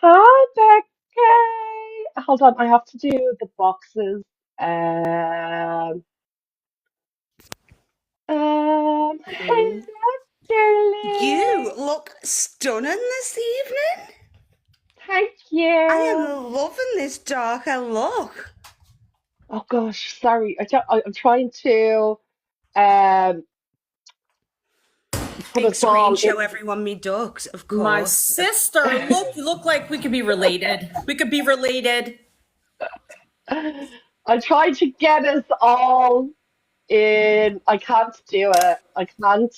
Hi, Becky. Hold on, I have to do the boxes. Um, hello, You darling. look stunning this evening. Thank I am you. loving this darker look. Oh gosh, sorry. I'm trying to um put Big us screen, all show in. everyone me ducks, of My course. sister, look, you look like we could be related. We could be related. I'm trying to get us all in. I can't do it. I can't.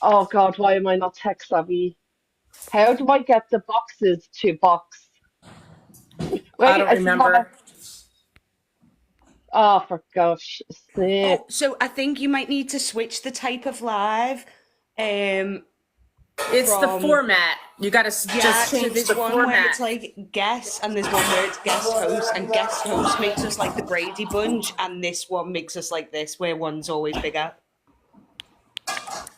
Oh God, why am I not tech savvy? How do I get the boxes to box? I Wait, don't I see how I. remember. Oh, for gosh sake. Oh, so I think you might need to switch the type of live. Um, It's the from format. You got to yeah, just so change there's the one where format. it's like guest, and there's one where it's guest host, and guest host makes us like the Brady Bunch, and this one makes us like this, where one's always bigger.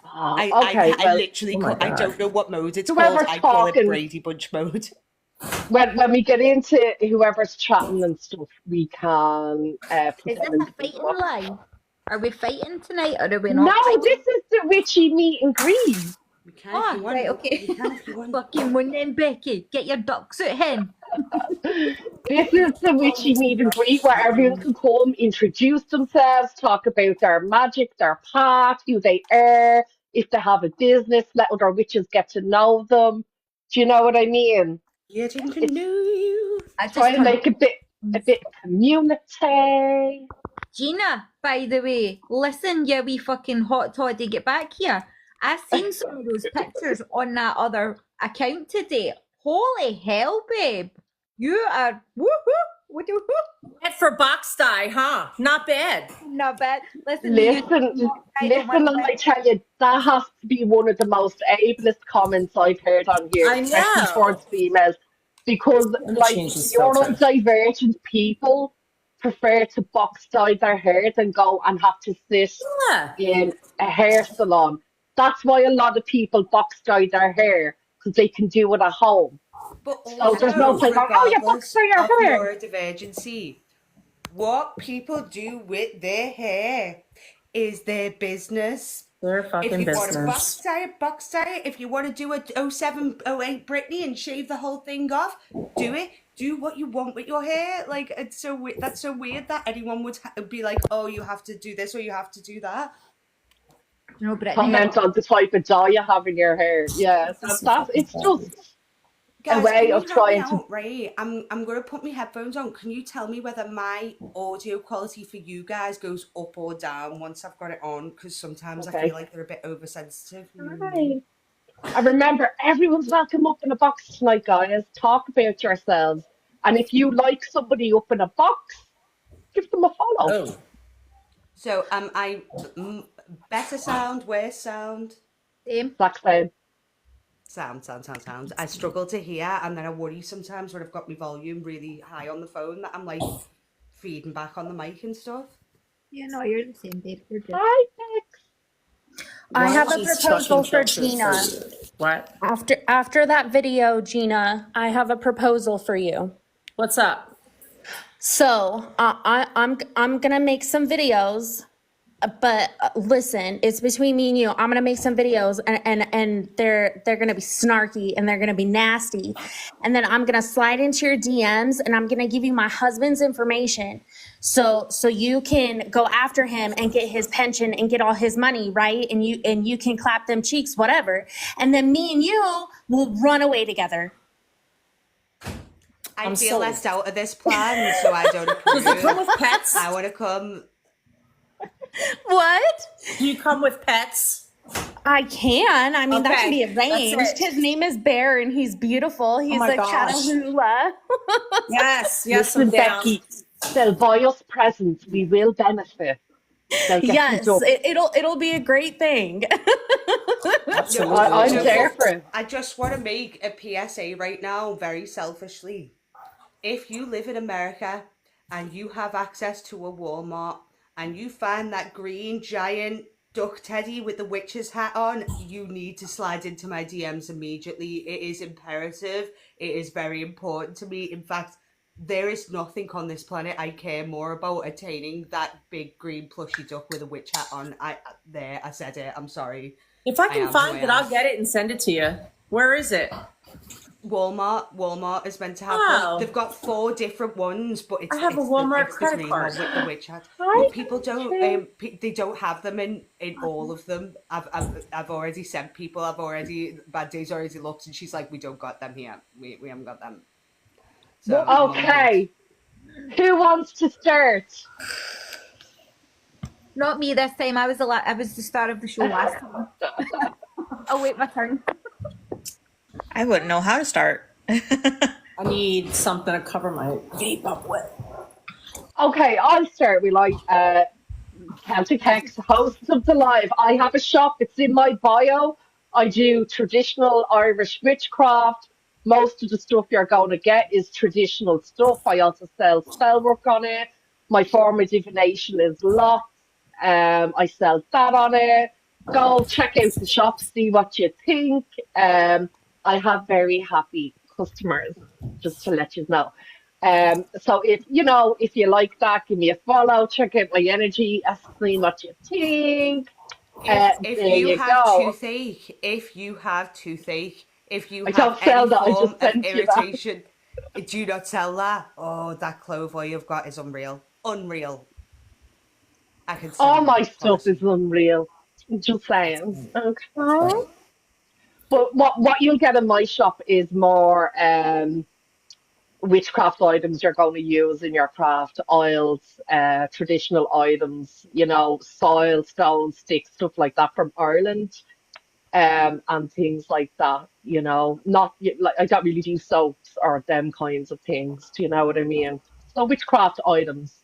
Oh, okay, I well, literally Oh my call, I don't God. know what mode it's called. whoever's I call it talking, Brady Bunch mode. when we get into whoever's chatting and stuff, we can put Is them this in a the big fighting box. live? Are we fighting tonight or are we No, not this fighting? is the witchy meet and greet. We can if you Oh, right, want. okay. We can if you want. Fucking one then, Becky. Get your ducks out hen. This is the witchy meet and greet where everyone can come, introduce themselves, talk about their magic, their path, who they are, if they have a business, let other witches get to know them. Do you know what I mean? Getting to It's know you. I trying just to turned. make a bit community. Gina, by the way, listen, you wee fucking hot toddy, get back here. I seen some of those pictures on that other account today. Holy hell, babe. You are woohoo, woohoo. Head for box dye, huh? Not bad. Not bad. Listen, they used Listen, to I don't listen, want and I tell you, that has to be one of the most ableist comments I've heard on here, I especially know. towards females, because Let me like change this filter. neurodivergent people prefer to box dye their hair than go and have to sit Yeah. in a hair salon. That's why a lot of people box dye their hair because they can do it at home. But So there's no also, point going, oh, you box regardless dye your of hair. neurodivergency, what people do with their hair is their business. Their If fucking you want to business. box tie it. If you want to do a 07, 08 Britney and shave the whole thing off, do it. Do what you want with your hair. Like, it's so that's so weird that anyone would be like, oh, you have to do this or you have to do that. No, Brittany. Comment on the type of dye you have in your hair. Yeah, That's so that's fucking it's funny. just a Guys, way can of you help me trying to. out, right? I'm gonna put my headphones on. Can you tell me whether my audio quality for you guys goes up or down once I've got it on? Because sometimes I feel Okay. like they're a bit oversensitive. Hi. And remember, everyone's welcome up in a box tonight, guys. Talk about yourselves. And if you like somebody up in a box, give them a follow. Oh. So am I better sound, worse sound? Same. Black same. Sound. I struggle to hear, and then I worry sometimes when I've got my volume really high on the phone that I'm like feeding back on the mic and stuff. Yeah, no, you're the same, babe. You're good. Hi, Bex. I Why have is a he stuck in proposal for Texas for Gina. you? What? After that video, Gina, I have a proposal for you. What's up? So I'm gonna make some videos, but listen, it's between me and you. I'm gonna make some videos, and they're gonna be snarky and they're gonna be nasty, and then I'm gonna slide into your DMs and I'm gonna give you my husband's information, so you can go after him and get his pension and get all his money, right? And you can clap them cheeks, whatever, and then me and you will run away together. I I'm feel sold. left out of this plan, so I don't Does it come approve. with pets? I want to come. What? Do you come with pets? I can. I mean, that can be Okay, that's arranged. it. His name is Bear and he's beautiful. Oh He's my a gosh. Catahoula. Yes, I'm Listen, down. Becky, they'll buy us presents. We will benefit. They'll get some Yes, ducks. it'll be a great thing. No, Absolutely. I'm so there for it. I just want to make a PSA right now, very selfishly. If you live in America and you have access to a Walmart and you find that green giant Duck Teddy with the witch's hat on, you need to slide into my DMs immediately. It is imperative. It is very important to me. In fact, there is nothing on this planet I care more about attaining that big green plushy duck with a witch hat on. I said it. I'm sorry. If I can am who find I it, am. I'll get it and send it to you. Where is it? Walmart is meant to have Oh. one. They've got 4 different ones, but it's I have a it's Walmart the credit green card. one with the witch hat. Hi, But people don't Patrick. they don't have them in all of them. I've already sent people. Bad Days already looked, and she's like, we don't got them here. We haven't got them. So Okay. Who wants to start? Not me this time. I was the star of the show last time. I'll wait my turn. I wouldn't know how to start. I need something to cover my vape up with. Okay, I'll start with Celtic Hex, hosts of the live. I have a shop. It's in my bio. I do traditional Irish witchcraft. Most of the stuff you're going to get is traditional stuff. I also sell spell work on it. My form of divination is lots. I sell that on it. Go check out the shop, see what you think. I have very happy customers, just to let you know. So if you like that, give me a follow. Check out my energy. Ask me what you think. if There you you have go. toothache, if you have I any don't sell that. I form just of sent you that. irritation, do not sell that. Oh, that clover you've got is unreal. Unreal. I can All sell my that, stuff promise is you. unreal. Just saying. Okay. But what you'll get in my shop is more witchcraft items you're going to use in your craft, oils, traditional items, soil, stone, sticks, stuff like that from Ireland, and things like that. Not like I don't really do soaps or them kinds of things. Do you know what I mean? So witchcraft items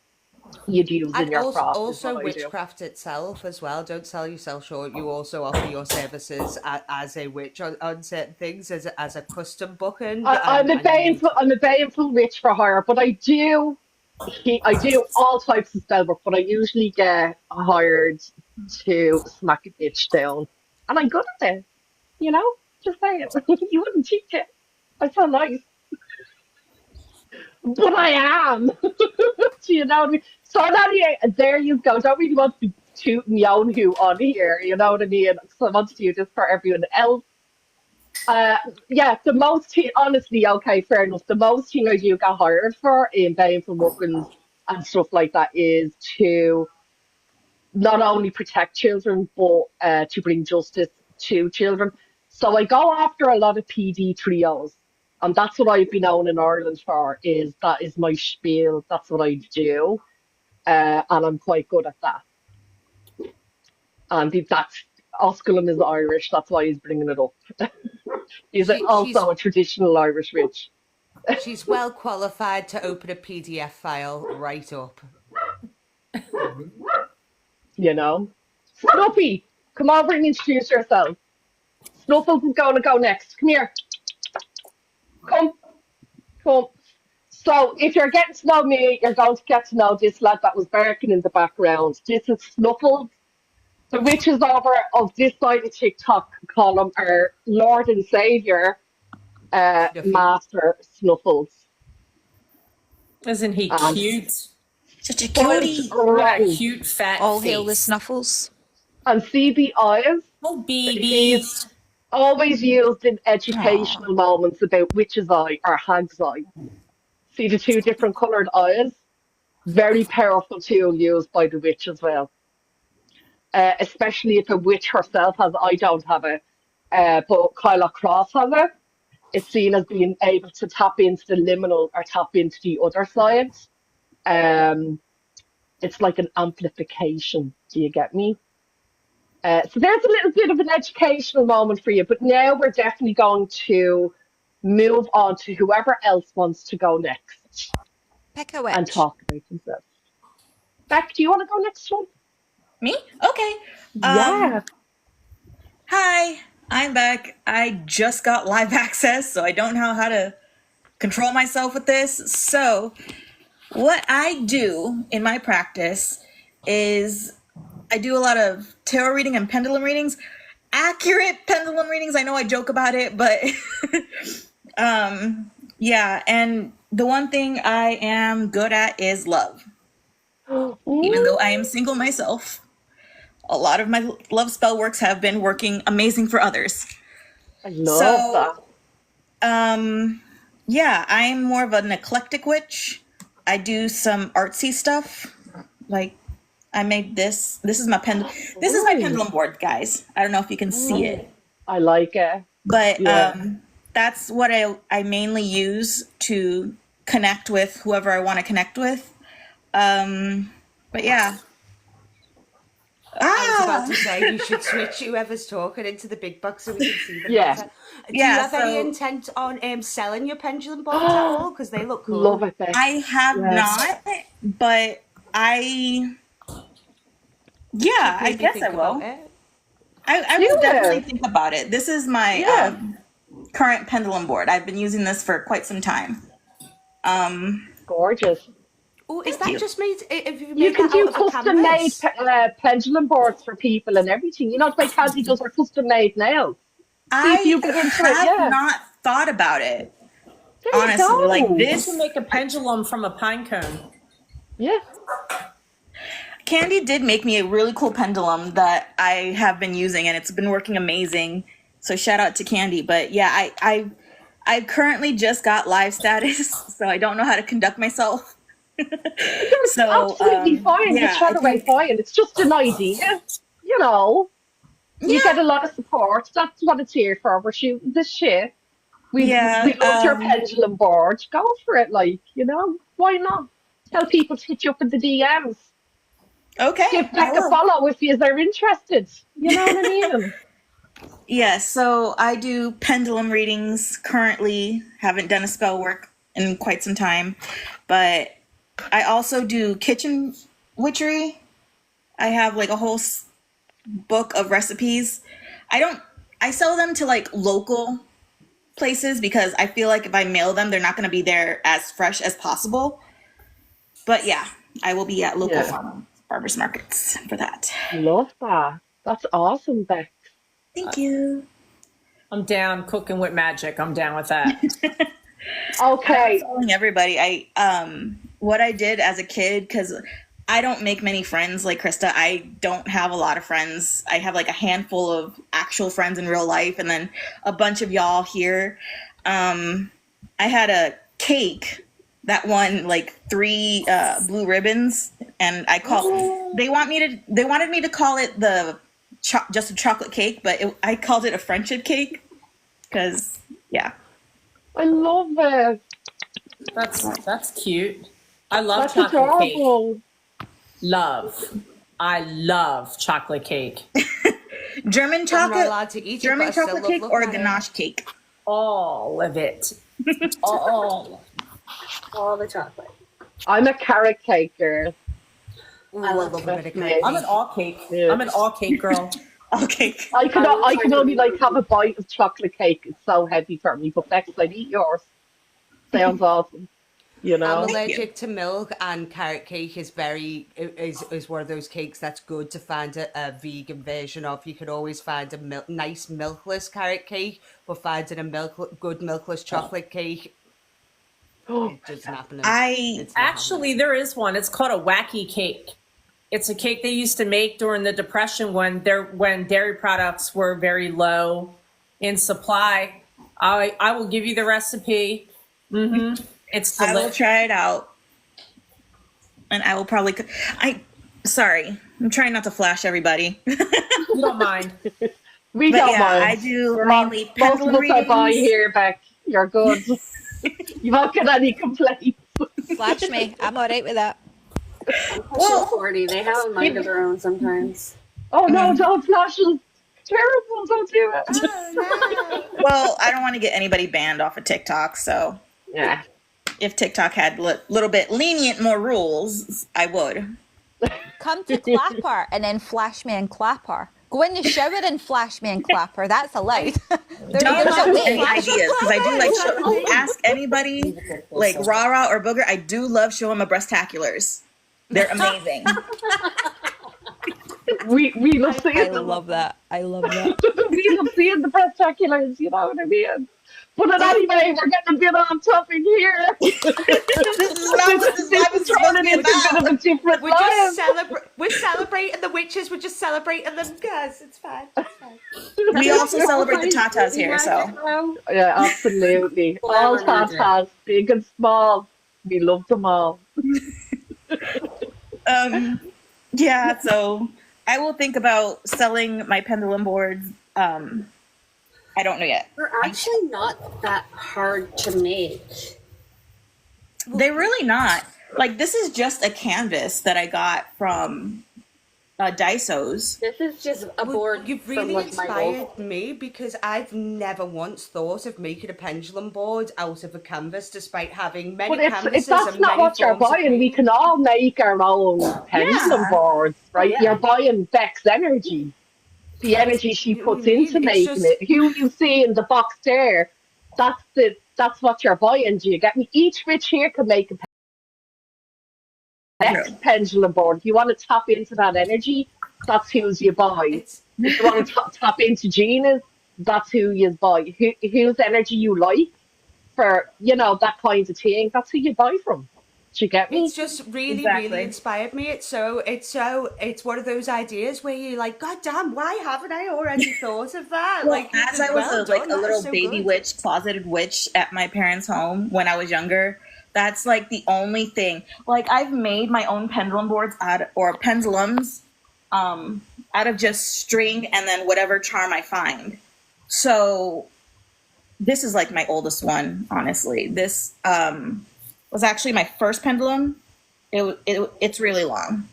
you'd use And in your craft is also what I do. witchcraft itself as well. Don't sell yourself short. You also offer your services as a witch on certain things as a custom booking, and you need. I'm a baneful witch for hire, but I do all types of spell work, but I usually get hired to smack a bitch down, and I'm good at it. You know, just saying. You wouldn't think it. I feel nice, but I am. Do you know what I mean? So there you go. Don't really want to be tooting my own who on here. You know what I mean? So I want to do this for everyone else. Yeah, honestly, okay, fair enough. The most thing I do get hired for in paying for workings and stuff like that is to not only protect children, but to bring justice to children. So I go after a lot of PD trios. And that's what I've been known in Ireland for, that is my spiel. That's what I do. And I'm quite good at that. And that's Osculum is Irish, that's why he's bringing it up. He's She's also a traditional Irish witch. she's well qualified to open a PDF file right up. You know. Snuffy, come over and introduce yourself. Snuffles is going to go next. Come here. Come, come. So, if you're getting to know me, you're going to get to know this lad that was barking in the background. This is Snuffles. The witches over of this side of TikTok call him our Lord and Savior, Snuffy. Master Snuffles. Isn't he And cute? Such a point cutie. That rank. cute fat All face. hail the Snuffles. And CB eyes. Oh, baby. He's always used in Aw. educational moments about witch's eye or hag's eye. See the two different coloured eyes? Very powerful tool used by the witch as well. Especially if a witch herself has, I don't have it, but Kyla Cross has it. It's seen as being able to tap into the liminal or tap into the other side. Um, it's like an amplification. Do you get me? So there's a little bit of an educational moment for you, but now we're definitely going to move on to whoever else wants to go next Pick a and witch. talk about themselves. Beck, do you want to go next one? Me? Okay. Yeah. Hi, I'm Beck. I just got live access, so I don't know how to control myself with this. So, what I do in my practice is I do a lot of tarot reading and pendulum readings. Accurate pendulum readings. I know I joke about it, but yeah. And the one thing I am good at is love. Even though I am single myself, a lot of my love spell works have been working amazing for others. I love So, that. yeah, I'm more of an eclectic witch. I do some artsy stuff. Like I made this. This is my This is my pendulum board, guys. I don't know if you can see it, I like it. but Yeah. that's what I mainly use to connect with whoever I want to connect with. But yeah. I was about to say you should switch whoever's talking into the big box so we can see them Yeah. better. Do Yeah, you have any so- intent on selling your pendulum boards at all? Because they look cool. Love it, Beck. I have Yes. not, but I Maybe guess think I will. about it. I will Yeah. definitely think about it. This is my Yeah. current pendulum board. I've been using this for quite some time. Gorgeous. Oh, is that you. just made? If you You made can that do out of a custom made canvas? pendulum boards for people and everything. You know, the way Candy does her custom made now. See if you get into it. have Yeah. not thought about it. There you Honestly, go. like You this. can make a pendulum from a pine cone. Yeah. Candy did make me a really cool pendulum that I have been using, and it's been working amazing. So shout out to Candy. But yeah, I currently just got live status, so I don't know how to conduct myself. So Absolutely fine. yeah, You chat I away think- fine. It's just an idea. You know, you Yeah. get a lot of support. That's what it's here for. We're shooting this shit. We Yeah, love your pendulum board. Go for it, like, you know, why not? Tell people to hit you up in the DMs. Okay. Give I Beck a will. follow if they're interested. You know what I mean? Yes, so I do pendulum readings currently. Haven't done a spell work in quite some time, but I also do kitchen witchery. I have like a whole book of recipes. I sell them to like local places because I feel like if I mail them, they're not going to be there as fresh as possible. But yeah, I will be at local Yeah. farmers markets for that. Love that. That's awesome, Beck. Thank you. I'm down cooking with magic. I'm down with that. Okay. Telling everybody what I did as a kid, because I don't make many friends like Krista. I don't have a lot of friends. I have like a handful of actual friends in real life, and then a bunch of y'all here. I had a cake that won like 3 blue ribbons, and they wanted me to call it just a chocolate cake, but I called it a friendship cake because yeah. I love it. That's cute. I love That's chocolate cake. adorable. I love chocolate cake. German I'm not chocolate, allowed to eat it, German but I still chocolate love cake, looking or a at it. ganache cake. All of it. All the chocolate. I'm a carrot cake girl. Ooh, I love a bit of That's cake. I'm an all cake. Yeah. I'm an all cake girl. Okay. I can only like have a bite of chocolate cake. It's so heavy for me. But Bex, I'd eat yours. Sounds awesome. You I'm know? allergic to milk, and carrot cake is is one of those cakes that's good to find a vegan version of. You can always find a nice milkless carrot cake, but finding a good milkless chocolate cake, it doesn't happen. It's not Actually, there is one. It's called a wacky cake. It's a cake they used to make during the Depression when dairy products were very low in supply. I will give you the recipe. It's I will delicious. try it out, and I will probably. Sorry, I'm trying not to flash everybody. You don't mind. We But don't yeah, mind. I do We're mainly most of pendulum us are by readings. here, Beck. You're good. You won't get any complaints. Flash me. I'm all right with that. Pushing 40. They have a mind of their own sometimes. Oh no, don't flash us. Terrible, don't do it. Well, I don't want to get anybody banned off of TikTok, so Yeah. if TikTok had little bit lenient more rules, I would. Come to Clapper and then flash me and Clapper. Go in the shower and flash me and Clapper. That's allowed. Don't there's have a way. any ideas because I do like ask anybody like Rara or Booger. I do love showing my breastaculars. They're amazing. we love I seeing them. love that. I love that. We love seeing the spectaculars, you know what I mean? But anyway, we're getting a bit on topic here. This is not what this This live is is supposed to turning be into a bit of about. a different We're just live. we're celebrating the witches. We're just celebrating them, guys. It's fine. It's fine. We also celebrate the tatas here, so. Yeah, absolutely. All Clever magic. tatas, big and small. We love them all. Yeah, so I will think about selling my pendulum boards. I don't know yet. They're actually not that hard to make. They're really not. Like, this is just a canvas that I got from Daiso's. This is just a board You've from really like Michael's. inspired me because I've never once thought of making a pendulum board out of a canvas, despite having many But if canvases that's and not many what you're forms of buying, we paint. can all make our own pendulum Yeah. boards, right? Yeah. You're buying Beck's energy, the energy she You know what puts I mean? into It's making just- it. Who you see in the box there, that's what you're buying. Do you get me? Each witch here can make a Beck's pendulum board. If you want to tap into that energy, that's whose you buy. It's If you want to tap into Gina's, that's who you buy. Whose energy you like for, that kind of thing, that's who you buy from. Do you get me? It's just really, Exactly. really inspired me. It's one of those ideas where you're like, God damn, why haven't I already thought of that? Well, Like, as I was well a done, that little is so baby good. witch, closeted witch at my parents' home when I was younger, that's like the only thing. Like, I've made my own pendulum boards pendulums out of just string and then whatever charm I find. So this is like my oldest one, honestly. This was actually my first pendulum. It's really long.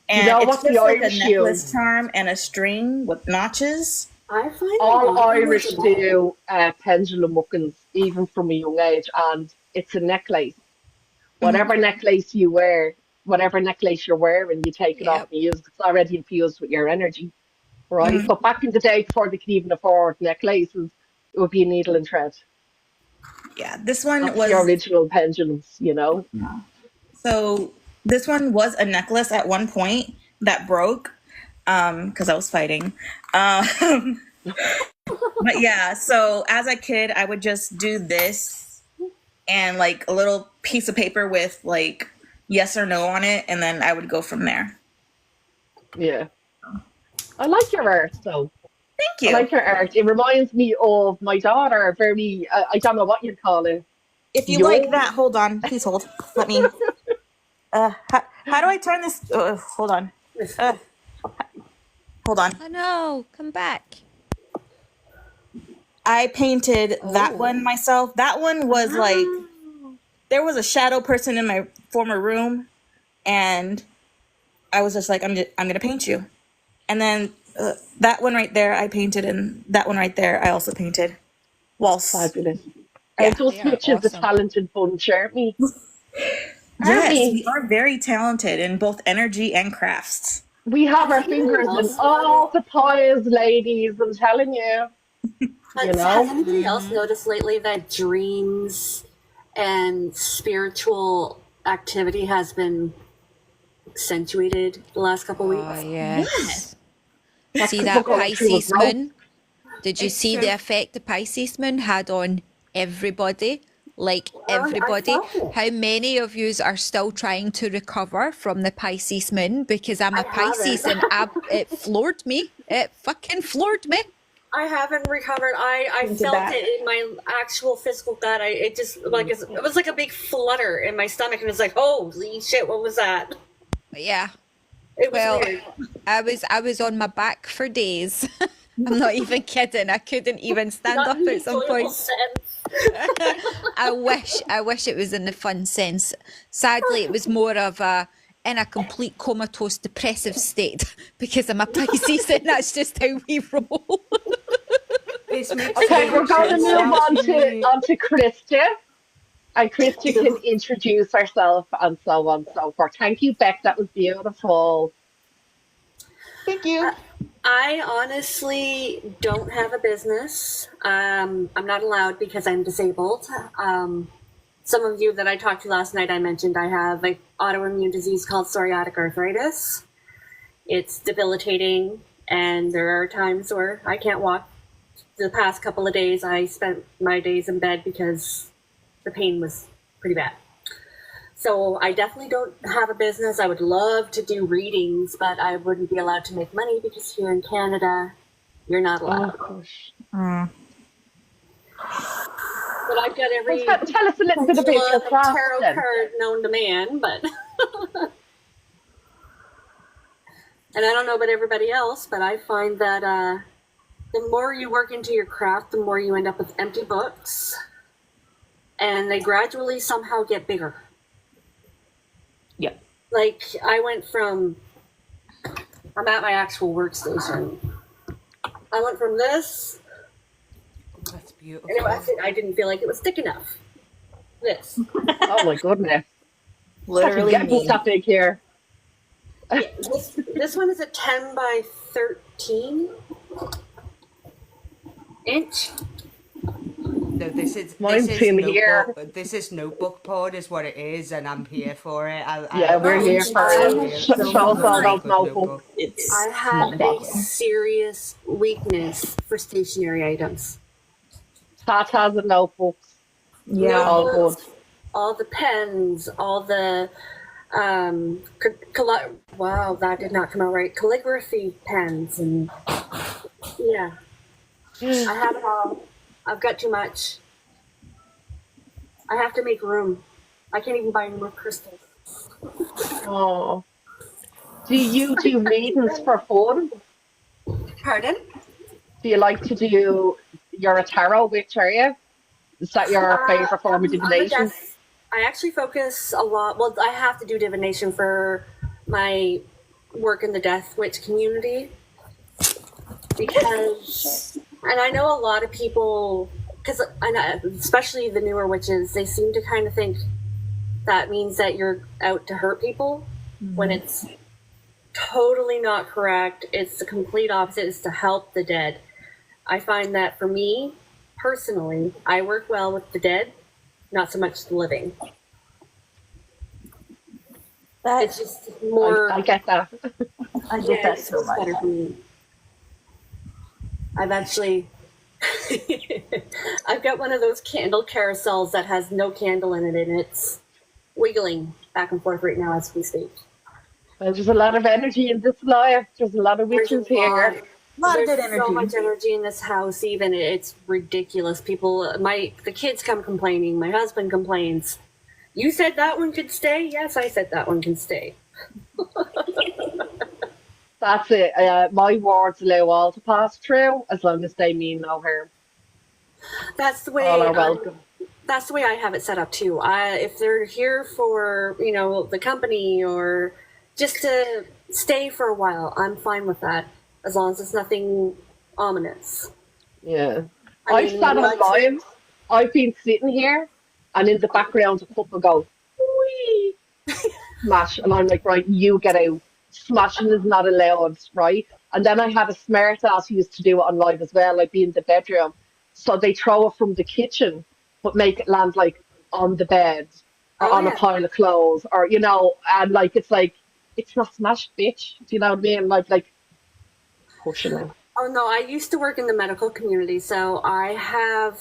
And know it's what the just like a Irish necklace use? charm and a string with notches. I find All them Irish reusable. do pendulum muckings, even from a young age, and it's a necklace. Whatever necklace you wear, whatever necklace you're wearing, you take it off Yep. and you use it. It's already infused with your energy, right? But back in the day, before they could even afford necklaces, it would be a needle and thread. Yeah, this one That's was the original pendulums, so this one was a necklace at one point that broke because I was fighting. But yeah, so as a kid, I would just do this and like a little piece of paper with like yes or no on it, and then I would go from there. Yeah. I like your art, though. Thank I you. like your art. It reminds me of my daughter, very, I don't know what you'd call it. If you Yo. like that, hold on. Please hold. Let me. How do I turn this? Hold on. Hold on. Oh no, come back. I painted that one myself. That one was like there was a shadow person in my former room, and I was just like, I'm gonna paint you. And then that one right there, I painted, and that one right there, I also painted. Whilst Fabulous. Yeah. And those They are switches, the awesome. talented bunch, aren't we? yes, we? we are very talented in both energy and crafts. We have our fingers in all the pies, ladies. I'm telling you. Has know? anybody else noticed lately that dreams and spiritual activity has been accentuated the last couple Oh weeks? yes. That's See 'cause that we're going through a Pisces growth. moon? Did you It's see so- the effect the Pisces moon had on everybody? Like I everybody. felt it. How many of you are still trying to recover from the Pisces moon? Because I'm a I Pisces haven't. and it floored me. It fucking floored me. I haven't recovered. I felt that. it in my actual physical gut. It just like it was like a big flutter in my stomach, and it's like, holy shit, what was that? But yeah. It was Well, weird. I was on my back for days. I'm not even kidding. I couldn't even stand Not up in the at some enjoyable point. sense. I wish it was in the fun sense. Sadly, it was more of a in a complete comatose depressive state because I'm a Pisces and that's just how we roll. This makes Okay, so we're much going to sense move on me. to Krista. And Krista can introduce herself and so on and so forth. Thank you, Beck. That was beautiful. Thank you. I honestly don't have a business. I'm not allowed because I'm disabled. Some of you that I talked to last night, I mentioned I have an autoimmune disease called psoriatic arthritis. It's debilitating, and there are times where I can't walk. The past couple of days, I spent my days in bed because the pain was pretty bad. So I definitely don't have a business. I would love to do readings, but I wouldn't be allowed to make money because here in Canada, you're not Oh, allowed. gosh. But I've got every Tell us a little bit about your craft tarot then. card known to man, but and I don't know about everybody else, but I find that the more you work into your craft, the more you end up with empty books, and they gradually somehow get bigger. Yeah. Like I went from, I'm at my actual workstation. I went from this, That's beautiful. and I didn't feel like it was thick enough. This. Oh my goodness. Literally Getting me. stuff big here. Yeah, this one is a 10 by 13 inch. No, Mine's in here. This is notebook pod is what it is, and I'm here for it. Yeah, we're here for it. Show us all those notebooks. It's I have a serious weakness for stationary items. Tatas and notebooks. yeah. All good. All the pens, all the wow, that did not come out right. Calligraphy pens, and yeah, I have it all. I've got too much. I have to make room. I can't even buy any more crystals. Oh. Do you do readings for fun? Pardon? Do you like to do, you're a tarot witch, are you? Is that your favourite form of I'm a divination? deaf. I actually focus a lot. Well, I have to do divination for my work in the Death Witch community because, and I know a lot of people, because especially the newer witches, they seem to kind of think that means that you're out to hurt people when it's totally not correct. It's the complete opposite. It's to help the dead. I find that for me, personally, I work well with the dead, not so much the living. It's just more. I get that. I get that it's so just much. better for me. I've actually, I've got one of those candle carousels that has no candle in it, and it's wiggling back and forth right now as we speak. Well, there's a lot of energy in this life. There's a lot of witches here. A lot of There's good energy. so much energy in this house. Even it's ridiculous. People, the kids come complaining. My husband complains. You said that one could stay. Yes, I said that one can stay. That's it. My wards allow all to pass through as long as they mean no harm. That's the way. All are welcome. That's the way I have it set up too. If they're here for the company or just to stay for a while, I'm fine with that as long as it's nothing ominous. Yeah. I I've mean, sat on like- lives. I've been sitting here, and in the background, a couple go, wee, smash. And I'm like, right, you get out. Smashing is not allowed, right? And then I had a smart ass who used to do it on live as well, like be in the bedroom. So they throw it from the kitchen, but make it land like on the bed or on a pile of clothes, or and like it's not smashed, bitch. Do you know what I mean? Like pushing it. Oh no, I used to work in the medical community, so I have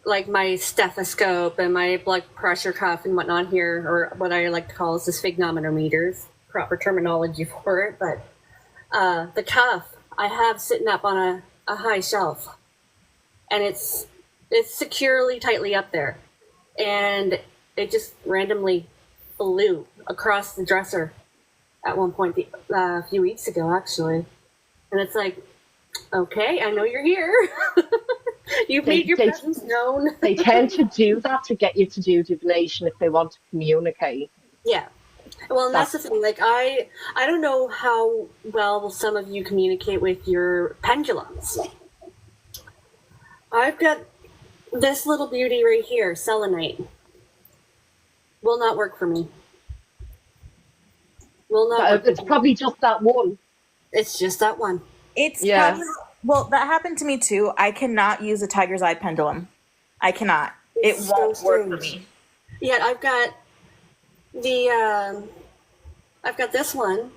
like my stethoscope and my blood pressure cuff and whatnot here, or what I like to call is the sphygmometer meters, proper terminology for it. But the cuff I have sitting up on a high shelf, and it's securely tightly up there, and it just randomly flew across the dresser at one point a few weeks ago, actually. And it's like, okay, I know you're here. You've made your presence known. They tend to do that to get you to do divination if they want to communicate. Yeah. Well, and that's the thing. Like, I don't know how well some of you communicate with your pendulums. I've got this little beauty right here, selenite. Will not work for me. Will not work. It's probably just that one. It's just that one. It's Yeah. probably, well, that happened to me too. I cannot use a tiger's eye pendulum. I cannot. It It's won't so work for strange. me. Yeah, I've got the I've got this one,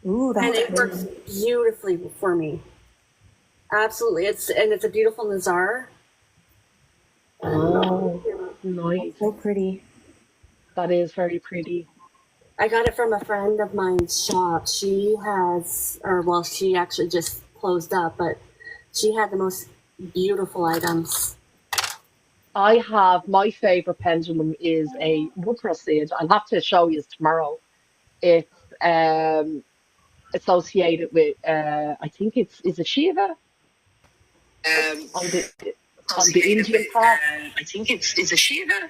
Ooh, And that's it works pretty. beautifully for me. Absolutely. It's a beautiful Nazar. Oh, nice. So pretty. That is very pretty. I got it from a friend of mine's shop. She has, or well, she actually just closed up, but she had the most beautiful items. I have my favorite pendulum is a wood. I'll have to show you tomorrow. It's associated with I think it's is it Shiva on the Associated Indian with, path. I think it's, is a Shiva?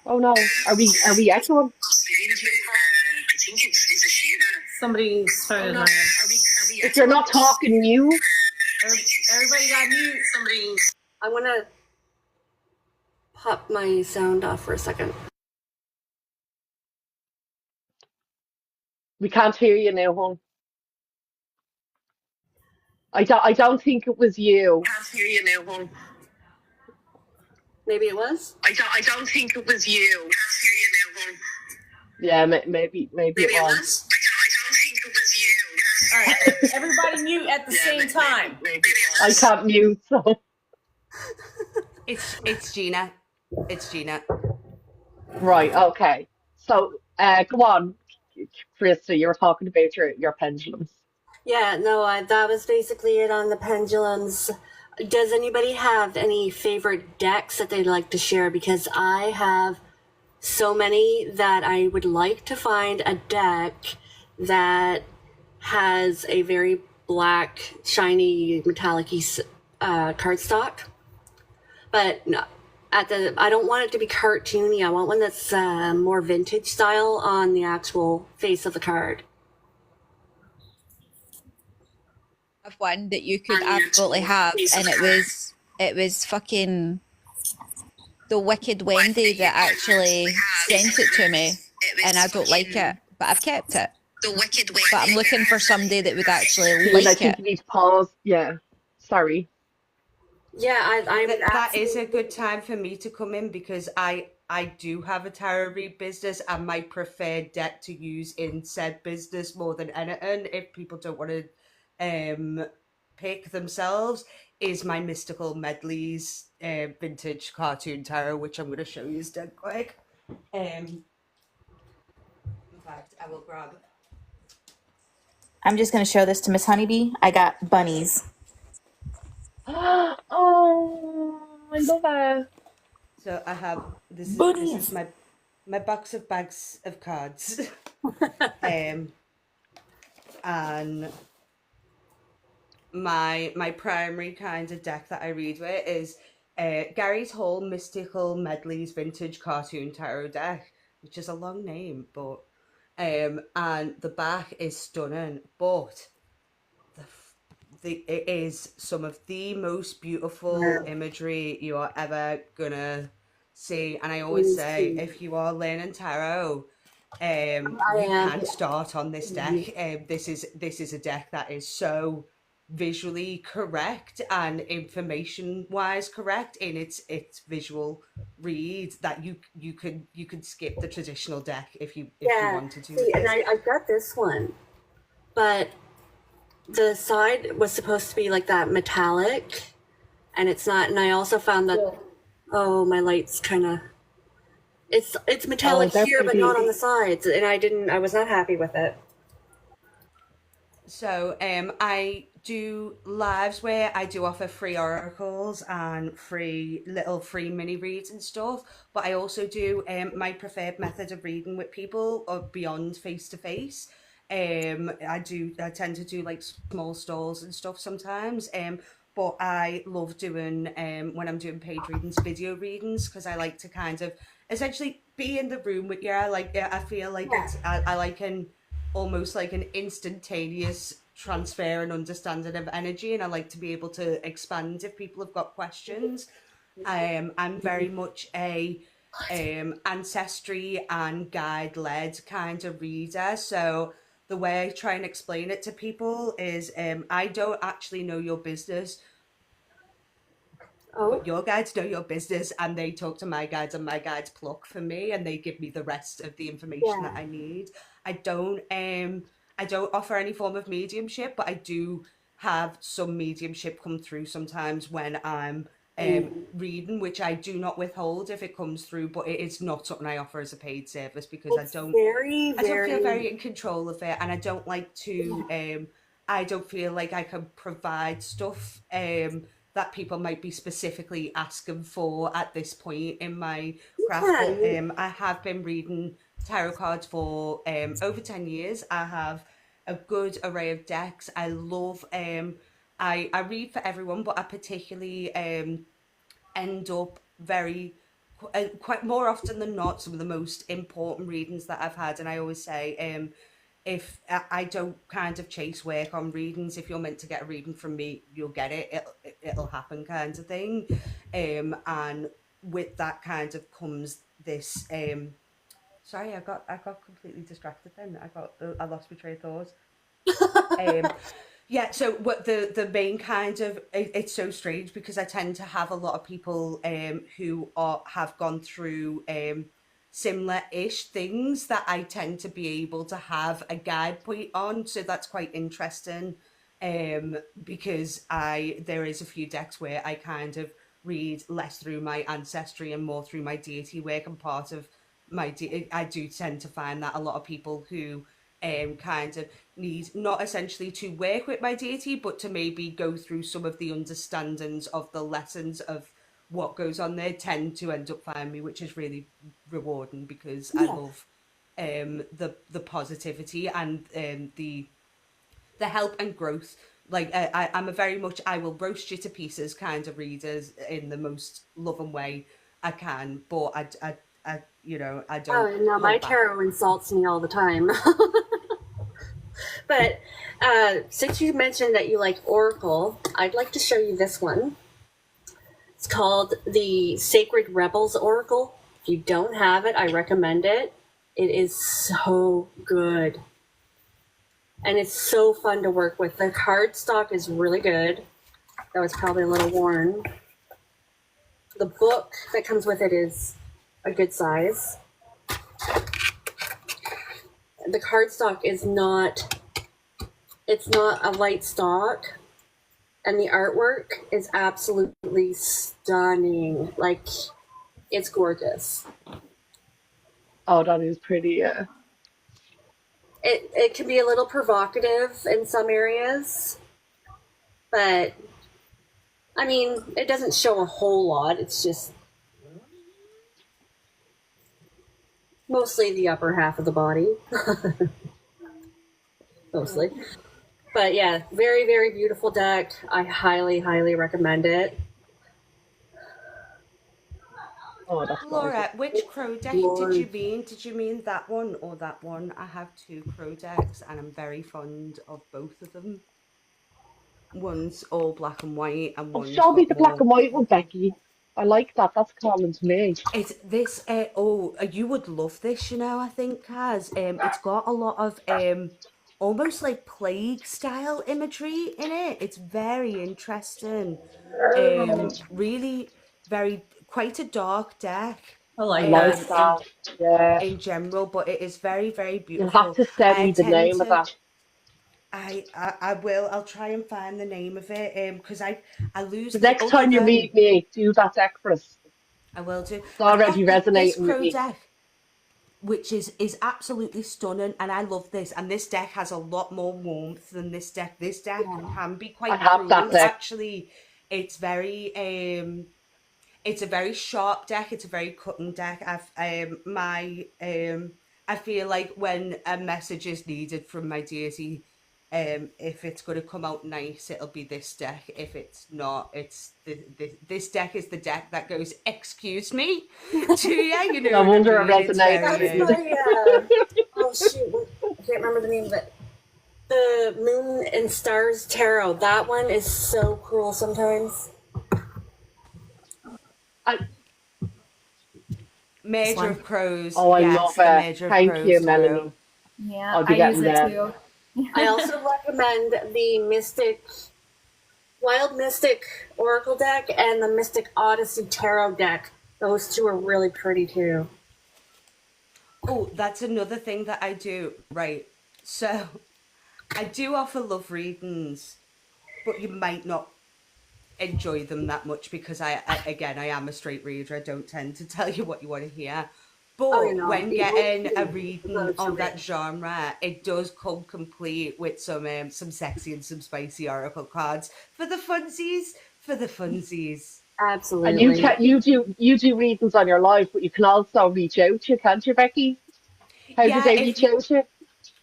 Oh no, are we echoing? I think it's, is a Shiva? Somebody started no. Are we If you're not talking, mute. Everybody got mute. Somebody. I want to pop my sound off for a second. We can't hear you now, hon. I don't think it was you. Can't hear you now, hon. Maybe it was? I don't think it was you. Can't hear you now, hon. Yeah, maybe Maybe it it was. was? I don't think it was you. All right, everybody mute at the same time. Maybe it I was. can't mute, so It's Gina. It's Gina. right, okay. So go on, Krista, you were talking about your pendulums. Yeah, no, that was basically it on the pendulums. Does anybody have any favorite decks that they'd like to share? Because I have so many that I would like to find a deck that has a very black, shiny, metallic-y cardstock. But no, I don't want it to be cartoony. I want one that's more vintage style on the actual face of the card. Have one that you could absolutely have, and it was fucking the Wicked Wendy that actually sent it to me, and I don't like it, but I've kept it. The Wicked Wendy. But I'm looking for somebody that would actually Gene, I like think it. you need to pause. Yeah, sorry. Yeah, I would That is a good time for me to come in because I do have a tarot read business and my preferred deck to use in said business more than anything, if people don't want to pick themselves, is my Mystical Medleys vintage cartoon tarot, which I'm going to show you dead quick. In fact, I will grab. I'm just gonna show this to Miss Honeybee. I got bunnies. Oh, I love it. So I have this Bunnies. is my box of bags of cards. And my primary kind of deck that I read with is Gary's Hall Mystical Medleys Vintage Cartoon Tarot deck, which is a long name, but and the back is stunning, but it is some of the most beautiful imagery you are ever gonna see. And I always say, if you are learning tarot, you can start on this deck. This is a deck that is so visually correct and information wise correct in its visual read that you could skip the traditional deck if you wanted to. See, and I got this one, but the side was supposed to be like that metallic, and it's not. And I also found that oh, my light's kind of it's metallic they're here, but pretty. not on the sides, and I was not happy with it. So I do lives where I do offer free oracles and free mini reads and stuff, but I also do my preferred method of reading with people or beyond face to face. I tend to do like small stalls and stuff sometimes. But I love doing when I'm doing paid readings, video readings, because I like to kind of essentially be in the room with you. I feel like I like an almost like an instantaneous transfer and understanding of energy, and I like to be able to expand if people have got questions. I'm very much a ancestry and guide led kind of reader, so the way I try and explain it to people is I don't actually know your business, but your guides know your business, and they talk to my guides, and my guides pluck for me, and they give me the rest of the information that I need. I I don't offer any form of mediumship, but I do have some mediumship come through sometimes when I'm reading, which I do not withhold if it comes through, but it is not something I offer as a paid service because It's very, I don't feel very. very in control of it, and I don't like to. I don't feel like I can provide stuff that people might be specifically asking for at this point in my craft. But I have been reading tarot cards for over 10 years. I have a good array of decks. I love. I read for everyone, but I particularly end up very quite more often than not some of the most important readings that I've had. And I always say, if I don't kind of chase work on readings, if you're meant to get a reading from me, you'll get it. It'll happen, kind of thing. And with that kind of comes this. Sorry, I got completely distracted. Then I lost my train of thought. Yeah, so what the main kind of it's so strange because I tend to have a lot of people who have gone through similar-ish things that I tend to be able to have a guide point on, so that's quite interesting. Because there is a few decks where I kind of read less through my ancestry and more through my deity work, and part of I do tend to find that a lot of people who kind of need not essentially to work with my deity, but to maybe go through some of the understandings of the lessons of what goes on there, tend to end up finding me, which is really rewarding because I love the positivity and the help and growth. Like I'm a very much I will roast you to pieces kind of readers in the most loving way I can, but I I Oh, don't no, my hold back. tarot insults me all the time. But since you mentioned that you like Oracle, I'd like to show you this one. It's called the Sacred Rebels Oracle. If you don't have it, I recommend it. It is so good. And it's so fun to work with. The cardstock is really good. That was probably a little worn. The book that comes with it is a good size. The cardstock is not, it's not a light stock. And the artwork is absolutely stunning. Like, it's gorgeous. Oh, that is pretty. Yeah. It can be a little provocative in some areas, but I mean, it doesn't show a whole lot. It's just mostly the upper half of the body. Mostly. But yeah, very, very beautiful deck. I highly, highly recommend it. Oh, that's Laura, gorgeous. which crow deck did you mean? Did you mean that one or that one? I have two crow decks and I'm very fond of both of them. One's all black and white and Oh, one's show me got the black more. and white one, Becky. I like that. That's calling to me. It's this. You would love this. I think, Kaz. It's got a lot of almost like plague style imagery in it. It's very interesting. Really, very quite a dark deck. I I like like that. that. Yeah. In general, but it is very, very You'll have beautiful. to send I me the tend name of to. that. I will. I'll try and find the name of it. Because I lose The the next other time you than meet me, do that deck for us. I will do. It's I've already got this resonating with crow me. deck, which is absolutely stunning, and I love this. And this deck has a lot more warmth than this deck. This deck can be I quite have that cruel, deck. actually. It's very it's a very sharp deck. It's a very cutting deck. I feel like when a message is needed from my deity, if it's going to come out nice, it'll be this deck. If it's not, it's this deck is the deck that goes, "Excuse me," to you. You know No what I wonder it mean? It's resonated very. with That's you. my, oh shoot, I can't remember the name of it. The Moon and Stars Tarot. That one is so cruel sometimes. I, Major of Crows. oh, I Yes, love the it. Major of Thank Crows you, tarot. Melanie. Yeah, I'll be I use getting it them. too. I also recommend the Wild Mystic Oracle deck and the Mystic Odyssey Tarot deck. Those two are really pretty too. Oh, that's another thing that I do. Right. So I do offer love readings, but you might not enjoy them that much because I am a straight reader. I don't tend to tell you what you want to hear. Oh, you But know, when the getting a OC reading go to of that it. genre, it does come complete with some sexy and some spicy oracle cards for the funsies. For the funsies. And you Absolutely. can you do readings on your live, but you can also reach out to you, can't you, Becky? How do Yeah, they if reach you out to you?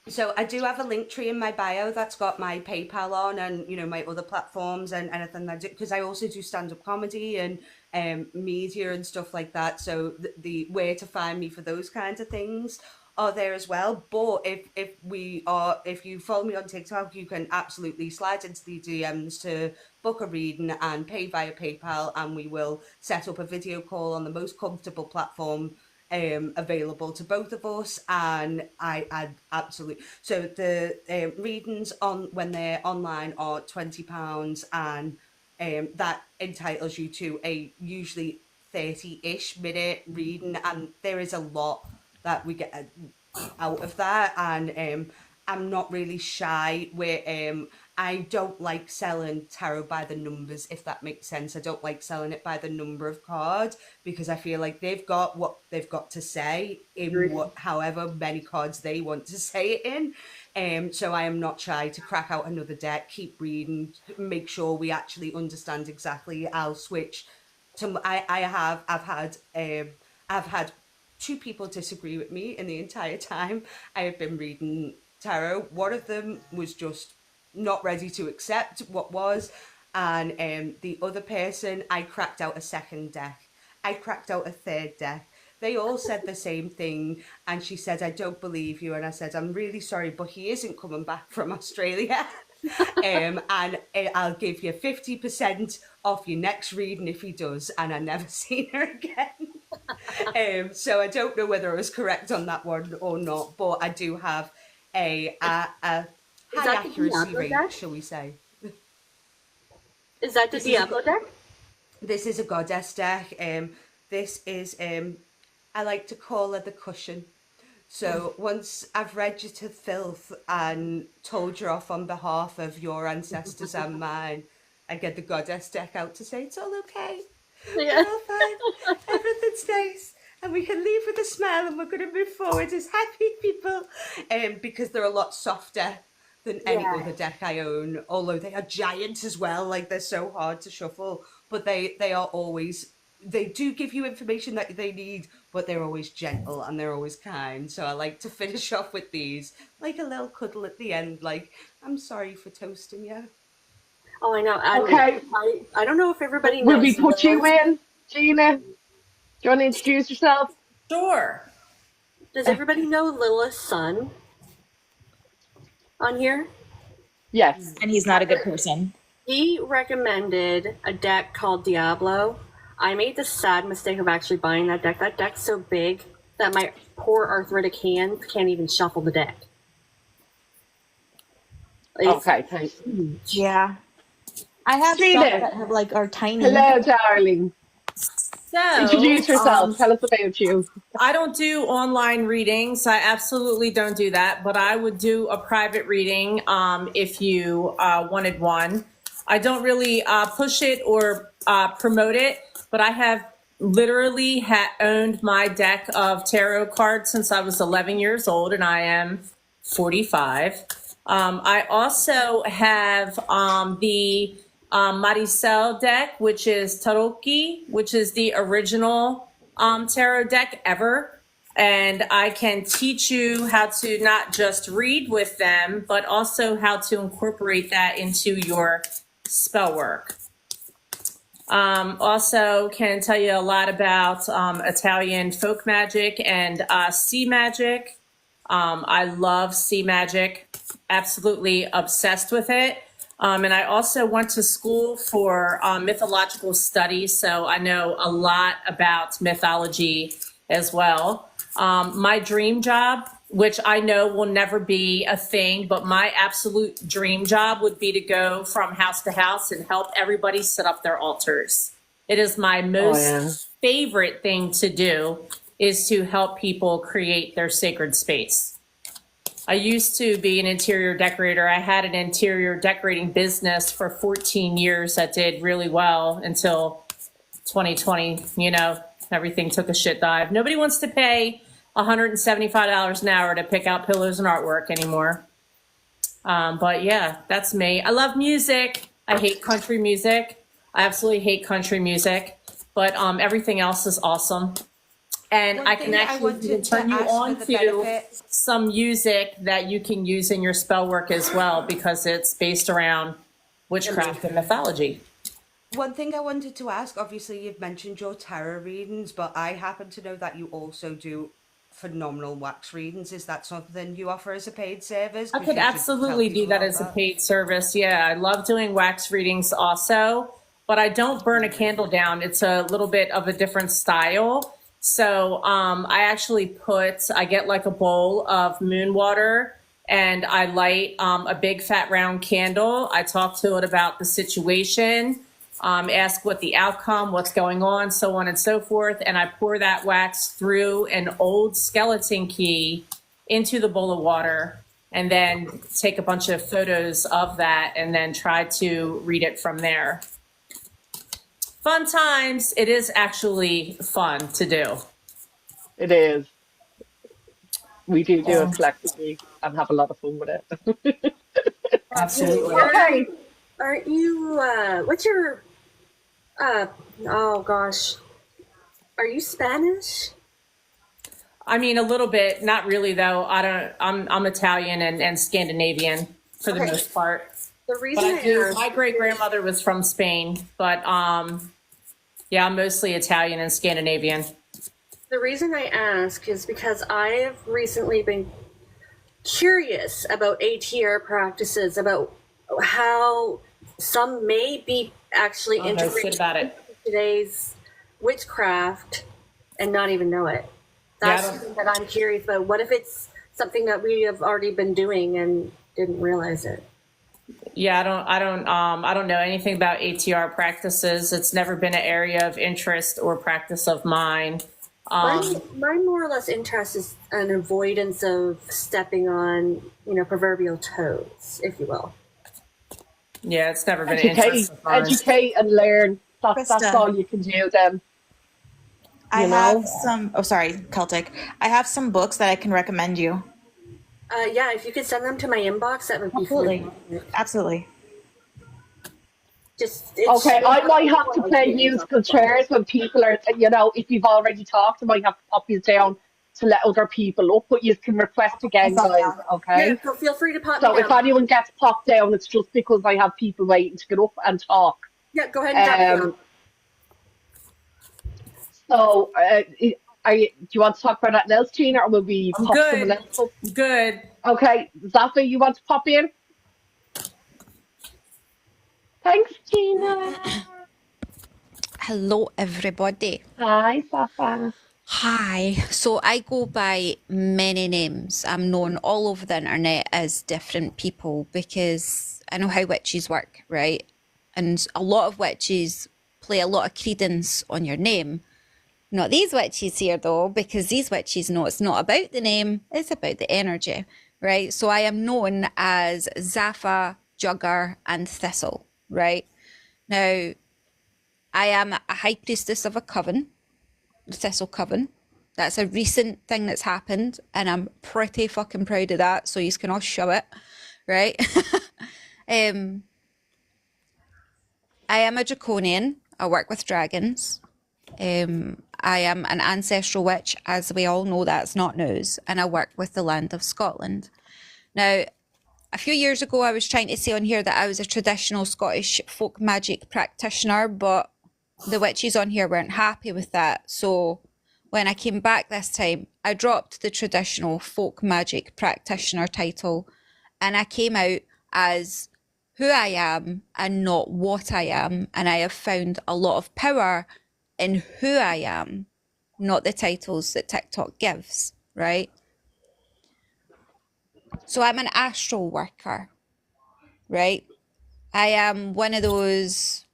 So I do have a link tree in my bio that's got my PayPal on, and my other platforms and anything that I do, because I also do stand up comedy and media and stuff like that. So the where to find me for those kinds of things are there as well. But if you follow me on TikTok, you can absolutely slide into the DMs to book a reading and pay via PayPal, and we will set up a video call on the most comfortable platform available to both of us. And I absolutely, so the readings on when they're online are £20, and that entitles you to a usually 30-ish minute reading, and there is a lot that we get out of that. And I'm not really shy where I don't like selling tarot by the numbers, if that makes sense. I don't like selling it by the number of cards, because I feel like they've got what they've got to say in Agreed. what however many cards they want to say it in. So I am not shy to crack out another deck, keep reading, make sure we actually understand exactly. I'll switch to I've had two people disagree with me in the entire time I have been reading tarot. One of them was just not ready to accept what was, and the other person, I cracked out a second deck. I cracked out a third deck. They all said the same thing, and she said, "I don't believe you," and I said, "I'm really sorry, but he isn't coming back from Australia." And I'll give you 50% off your next reading if he does. And I never seen her again. So I don't know whether I was correct on that one or not, but I do have a Is high that the accuracy Diablo rate, deck? shall we say. Is that the This is a Diablo deck? this is a goddess deck. This is I like to call her the cushion. So once I've read you to filth and told you off on behalf of your ancestors and mine, I get the goddess deck out to say it's all okay. Yeah. We're all fine. Everything's nice. And we can leave with a smile, and we're going to move forward as happy people. Because they're a lot softer than any Yeah. other deck I own. Although they are giant as well. Like, they're so hard to shuffle. But they are always, they do give you information that they need, but they're always gentle and they're always kind. So I like to finish off with these, like a little cuddle at the end, like, I'm sorry for toasting you. Oh, I know. Okay, I don't know if everybody will we knows put you Lilith. in, Gina? Do you want to introduce yourself? Sure. Does everybody know Lilith's son on here? Yes. And he's not a good person. He recommended a deck called Diablo. I made the sad mistake of actually buying that deck. That deck's so big that my poor arthritic hands can't even shuffle the deck. It's Okay, thanks. Yeah. I have some Gina, that have like are tiny. hello, darling. So, Introduce yourself. Tell us about you. I don't do online readings. I absolutely don't do that, but I would do a private reading if you wanted one. I don't really push it or promote it, but I have literally owned my deck of tarot cards since I was 11 years old, and I am 45. I also have the Maricel deck, which is Taroki, which is the original tarot deck ever. And I can teach you how to not just read with them, but also how to incorporate that into your spell work. Also can tell you a lot about Italian folk magic and sea magic. I love sea magic, absolutely obsessed with it. And I also went to school for mythological studies, so I know a lot about mythology as well. My dream job, which I know will never be a thing, but my absolute dream job would be to go from house to house and help everybody set up their altars. It is my most favorite thing to do, is to help people create their sacred space. I used to be an interior decorator. I had an interior decorating business for 14 years that did really well until 2020. You know, everything took a shit dive. Nobody wants to pay $175 an hour to pick out pillows and artwork anymore. But yeah, that's me. I love music. I hate country music. I absolutely hate country music, but everything else is awesome. And One I can thing I actually wanted even to turn you ask for on the to benefit- some music that you can use in your spell work as well, because it's based around witchcraft and mythology. One thing I wanted to ask, obviously you've mentioned your tarot readings, but I happen to know that you also do phenomenal wax readings. Is that something you offer as a paid service? I 'Cause could you should absolutely tell do people that about as a paid service. Yeah, I love doing wax readings also, but I don't burn a candle down. It's a little bit of a different style. So I get like a bowl of moon water and I light a big fat round candle. I talk to it about the situation, ask what the outcome, what's going on, so on and so forth. And I pour that wax through an old skeleton key into the bowl of water and then take a bunch of photos of that and then try to read it from there. Fun times. It is actually fun to do. It is. We do it collectively and have a lot of fun with it. Absolutely. Okay. Aren't you, what's your, oh gosh. Are you Spanish? I mean, a little bit, not really though. I'm Italian and Scandinavian for the Okay. most part. The But reason I do, I my asked, great grandmother was from Spain, but yeah, I'm mostly Italian and Scandinavian. the reason I ask is because I've recently been curious about ATR practices, about how some may be actually Oh, no shit integrated about it. into today's witchcraft and not even know it. That's Yeah, I don't- something that I'm curious about. What if it's something that we have already been doing and didn't realize it? Yeah, I don't know anything about ATR practices. It's never been an area of interest or practice of mine. My more or less interest is an avoidance of stepping on, proverbial toes, if you will. Yeah, it's never been an Educate, interest of mine. educate and learn. That's Krista. all you can do then. I You know? have some. Oh, sorry, Celtic. I have some books that I can recommend you. Yeah, if you could send them to my inbox, that would be Absolutely, fantastic. absolutely. Okay, I might have to play musical chairs when people are, if you've already talked, I might have to pop you down to let other people up, but you can request again, guys, okay? Yeah, so feel free to pop So me if down. anyone gets popped down, it's just because I have people waiting to get up and talk. Yeah, go ahead and drop me down. So, do you want to talk about that else, Tina, or will we I'm pop good. someone else up? Good. Okay, Zafa, you want to pop in? Thanks, Tina. Hello, everybody. Hi, Zafa. Hi. So I go by many names. I'm known all over the internet as different people because I know how witches work, right? And a lot of witches play a lot of credence on your name. Not these witches here, though, because these witches know it's not about the name, it's about the energy, right? So I am known as Zafa, Jugger, and Thistle, right? Now, I am a high priestess of a coven, the Thistle Coven. That's a recent thing that's happened, and I'm pretty fucking proud of that, so you can all show it, right? I am a draconian. I work with dragons. I am an ancestral witch, as we all know that's not news, and I work with the land of Scotland. Now, a few years ago, I was trying to say on here that I was a traditional Scottish folk magic practitioner, but the witches on here weren't happy with that. So when I came back this time, I dropped the traditional folk magic practitioner title and I came out as who I am and not what I am. And I have found a lot of power in who I am, not the titles that TikTok gives, right? So I'm an astral worker, right? I am one of those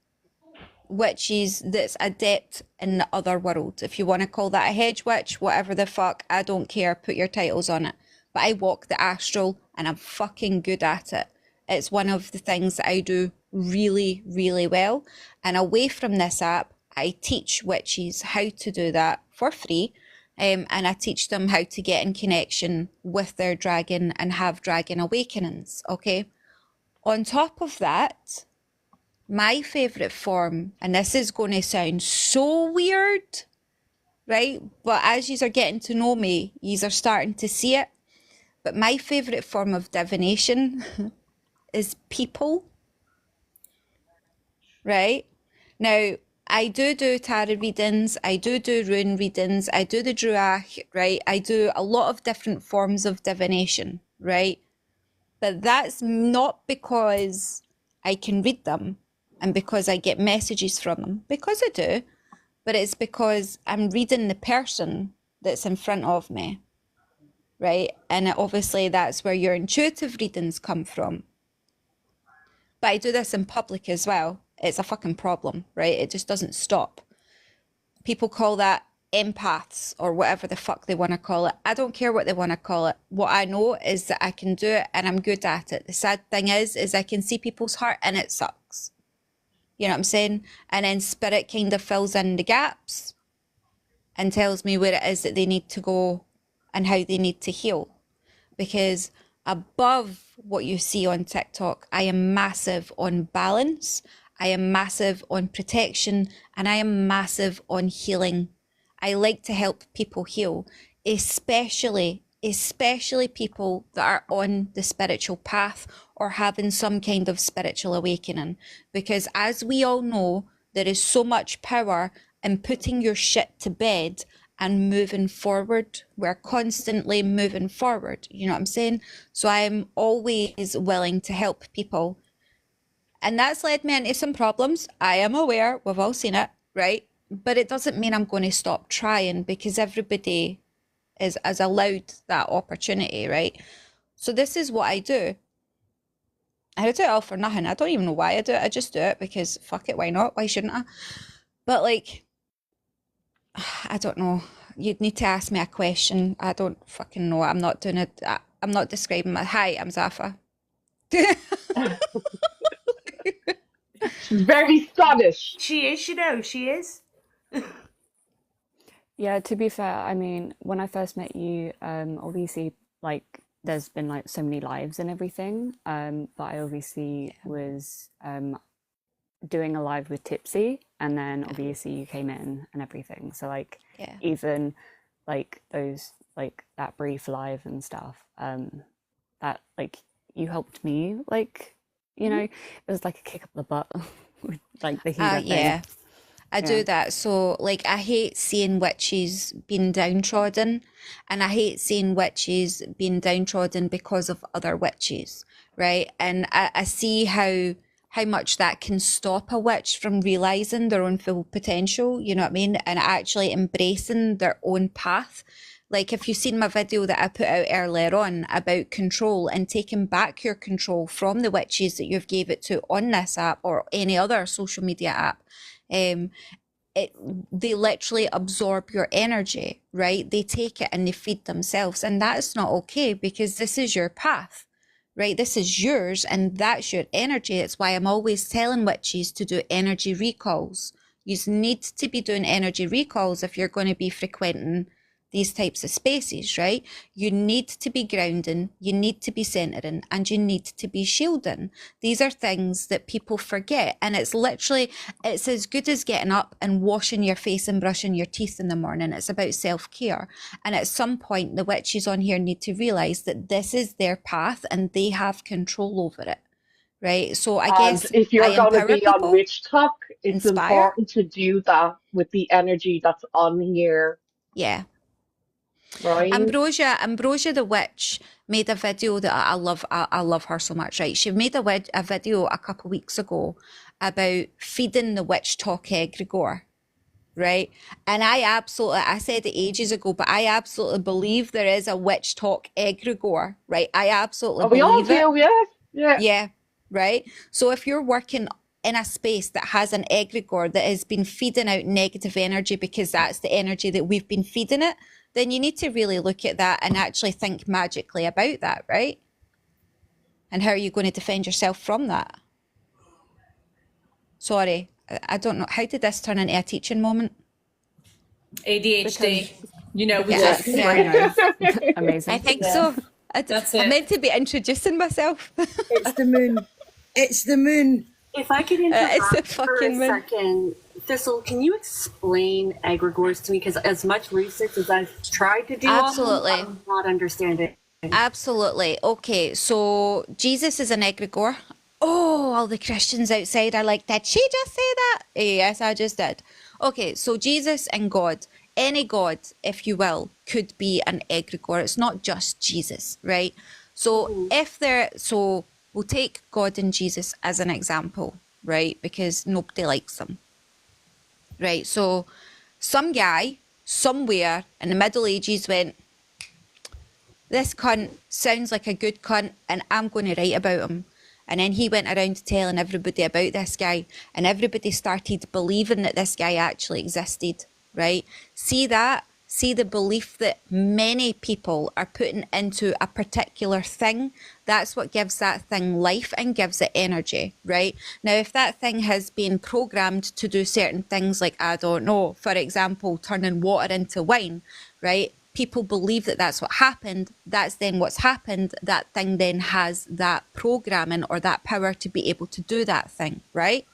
witches that's adept in the other world. If you want to call that a hedge witch, whatever the fuck, I don't care. Put your titles on it. but I walk the astral and I'm fucking good at it. It's one of the things that I do really, really well. And away from this app, I teach witches how to do that for free. And I teach them how to get in connection with their dragon and have dragon awakenings, okay? On top of that, my favourite form, and this is going to sound so weird, right? But as you are getting to know me, you are starting to see it. But my favourite form of divination is people, right? Now, I do tarot readings, I do rune readings, I do the druach, right? I do a lot of different forms of divination, right? But that's not because I can read them and because I get messages from them, because I do, but it's because I'm reading the person that's in front of me, right? And obviously that's where your intuitive readings come from. But I do this in public as well. It's a fucking problem, right? It just doesn't stop. People call that empaths or whatever the fuck they want to call it. I don't care what they want to call it. What I know is that I can do it and I'm good at it. The sad thing is I can see people's heart and it sucks. You know what I'm saying? And then spirit kind of fills in the gaps and tells me where it is that they need to go and how they need to heal. Because above what you see on TikTok, I am massive on balance, I am massive on protection, and I am massive on healing. I like to help people heal, especially people that are on the spiritual path or having some kind of spiritual awakening. Because as we all know, there is so much power in putting your shit to bed and moving forward. We're constantly moving forward. You know what I'm saying? So I'm always willing to help people. And that's led me into some problems. I am aware, we've all seen it, right? But it doesn't mean I'm going to stop trying, because everybody is allowed that opportunity, right? So this is what I do. I do it all for nothing. I don't even know why I do it. I just do it because fuck it, why not? Why shouldn't I? But like, I don't know. You'd need to ask me a question. I don't fucking know. I'm not doing it. I'm not describing my... Hi, I'm Zafa. She's very Scottish. She is, you know, she is. Yeah, to be fair, I mean, when I first met you, obviously, like, there's been like so many lives and everything, but I obviously was doing a live with Tipsy, and then obviously you came in and everything. So like, even like those, like that brief live and stuff, that like you helped me, like, you know, it was like a kick up the butt with like the healer thing. I do that. So, like, I hate seeing witches being downtrodden, and I hate seeing witches being downtrodden because of other witches, right? And I see how much that can stop a witch from realizing their own full potential, you know what I mean? And actually embracing their own path. Like, if you've seen my video that I put out earlier on about control and taking back your control from the witches that you've gave it to on this app or any other social media app, they literally absorb your energy, right? They take it and they feed themselves, and that's not okay, because this is your path, right? This is yours and that's your energy. It's why I'm always telling witches to do energy recalls. You need to be doing energy recalls if you're going to be frequenting these types of spaces, right? You need to be grounding, you need to be centering, and you need to be shielding. These are things that people forget, and it's as good as getting up and washing your face and brushing your teeth in the morning. It's about self-care. And at some point, the witches on here need to realize that this is their path and they have control over it, right? So I guess if you're going to be on Witch Talk, it's important to do that with the energy that's on here. Yeah. Right. Ambrosia the witch made a video that I love. I love her so much, right? She made a video a couple of weeks ago about feeding the witch talk egregore, right? And I said it ages ago, but I absolutely believe there is a witch talk egregore, right? I absolutely believe we all do, yeah, right? So if you're working in a space that has an egregore that has been feeding out negative energy, because that's the energy that we've been feeding it, then you need to really look at that and actually think magically about that, right? And how are you going to defend yourself from that? Sorry, I don't know. How did this turn into a teaching moment? ADHD. You know, we Yeah, just yeah. Amazing. I think Yeah. so. That's I'm it. meant to be introducing myself. It's the moon. It's the moon. If I could It's the interrupt for a fucking moon. second, Thistle, can you explain egregores to me? Because as much research as I've tried to do, Absolutely. on them, I'm not understanding. Absolutely. Okay, so Jesus is an egregore. Oh, all the Christians outside are like, did she just say that? Yes, I just did. Okay, so Jesus and God, any God, if you will, could be an egregore. It's not just Jesus, right? So so we'll take God and Jesus as an example, right? Because nobody likes them, right? So some guy somewhere in the Middle Ages went, this cunt sounds like a good cunt and I'm going to write about him. And then he went around telling everybody about this guy, and everybody started believing that this guy actually existed, right? See that? See the belief that many people are putting into a particular thing? That's what gives that thing life and gives it energy, right? Now, if that thing has been programmed to do certain things like, I don't know, for example, turning water into wine, right? People believe that that's what happened. That's then what's happened. That thing then has that programming or that power to be able to do that thing, right?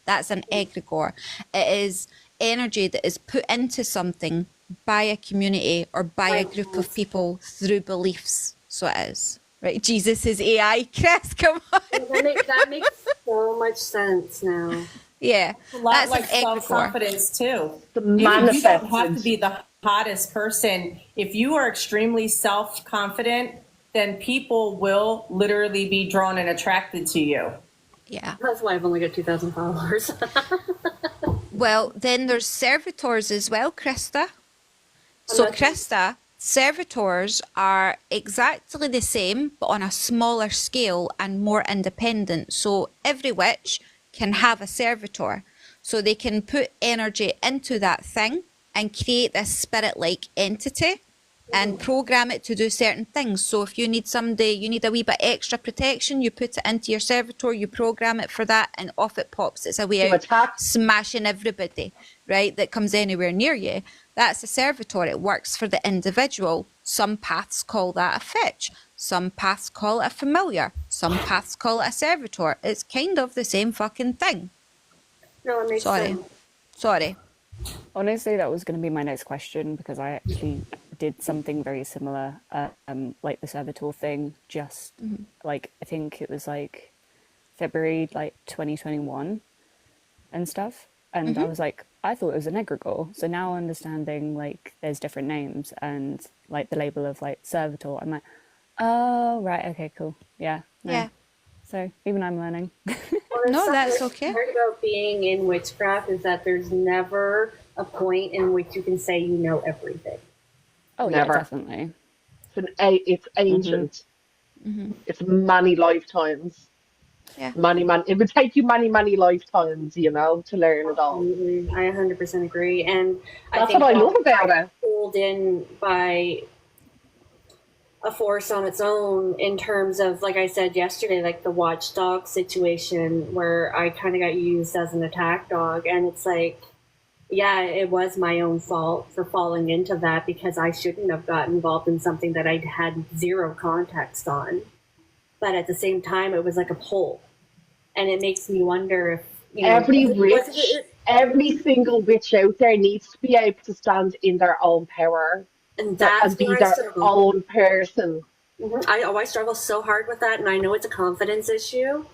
That's an egregore. It is energy that is put into something by a community or by a group of people through beliefs. So it is. Right? Jesus is AI. Chris, come on. That makes so much sense now. Yeah. A lot That's like an egregore. self-confidence too. The You don't have to manifested. be the hottest person. If you are extremely self-confident, then people will literally be drawn and attracted to you. Yeah. That's why I've only got 2,000 followers. Well, then there's servitors as well, Krista. So, Krista, servitors are exactly the same, but on a smaller scale and more independent. So, every witch can have a servitor. So, they can put energy into that thing and create this spirit-like entity and program it to do certain things. So if you need somebody, you need a wee bit extra protection, you put it into your servitor, you program it for that, and off it pops. It's a way To out attack. smashing everybody, right, that comes anywhere near you. That's a servitor. It works for the individual. Some paths call that a fetch. Some paths call it a familiar. Some paths call it a servitor. It's kind of the same fucking thing. No, it makes Sorry. sense. Sorry. Honestly, that was going to be my next question because I actually did something very similar, like the servitor thing. Just like I think it was like February, like 2021, and stuff. And I was like, I thought it was an egregore. So now understanding like there's different names and like the label of like servitor, I'm like, oh right, okay, cool, yeah, no. Yeah. So even I'm learning. No, that's okay. Part about being in witchcraft is that there's never a point in which you can say you know everything. Oh Never. yeah, definitely. It's ancient. It's many lifetimes. Yeah. It would take you many lifetimes, you know, to learn it all. I 100% agree. And I That's think what I love about it. pulled in by a force on its own in terms of, like I said yesterday, like the watchdog situation where I kind of got used as an attack dog. And it's like, yeah, it was my own fault for falling into that because I shouldn't have gotten involved in something that I had zero context on. But at the same time, it was like a pull. And it makes me wonder if, you know, every single witch out there needs to be able to stand in their own power and that's and be where I their struggle. own person. I struggle so hard with that, and I know it's a confidence issue.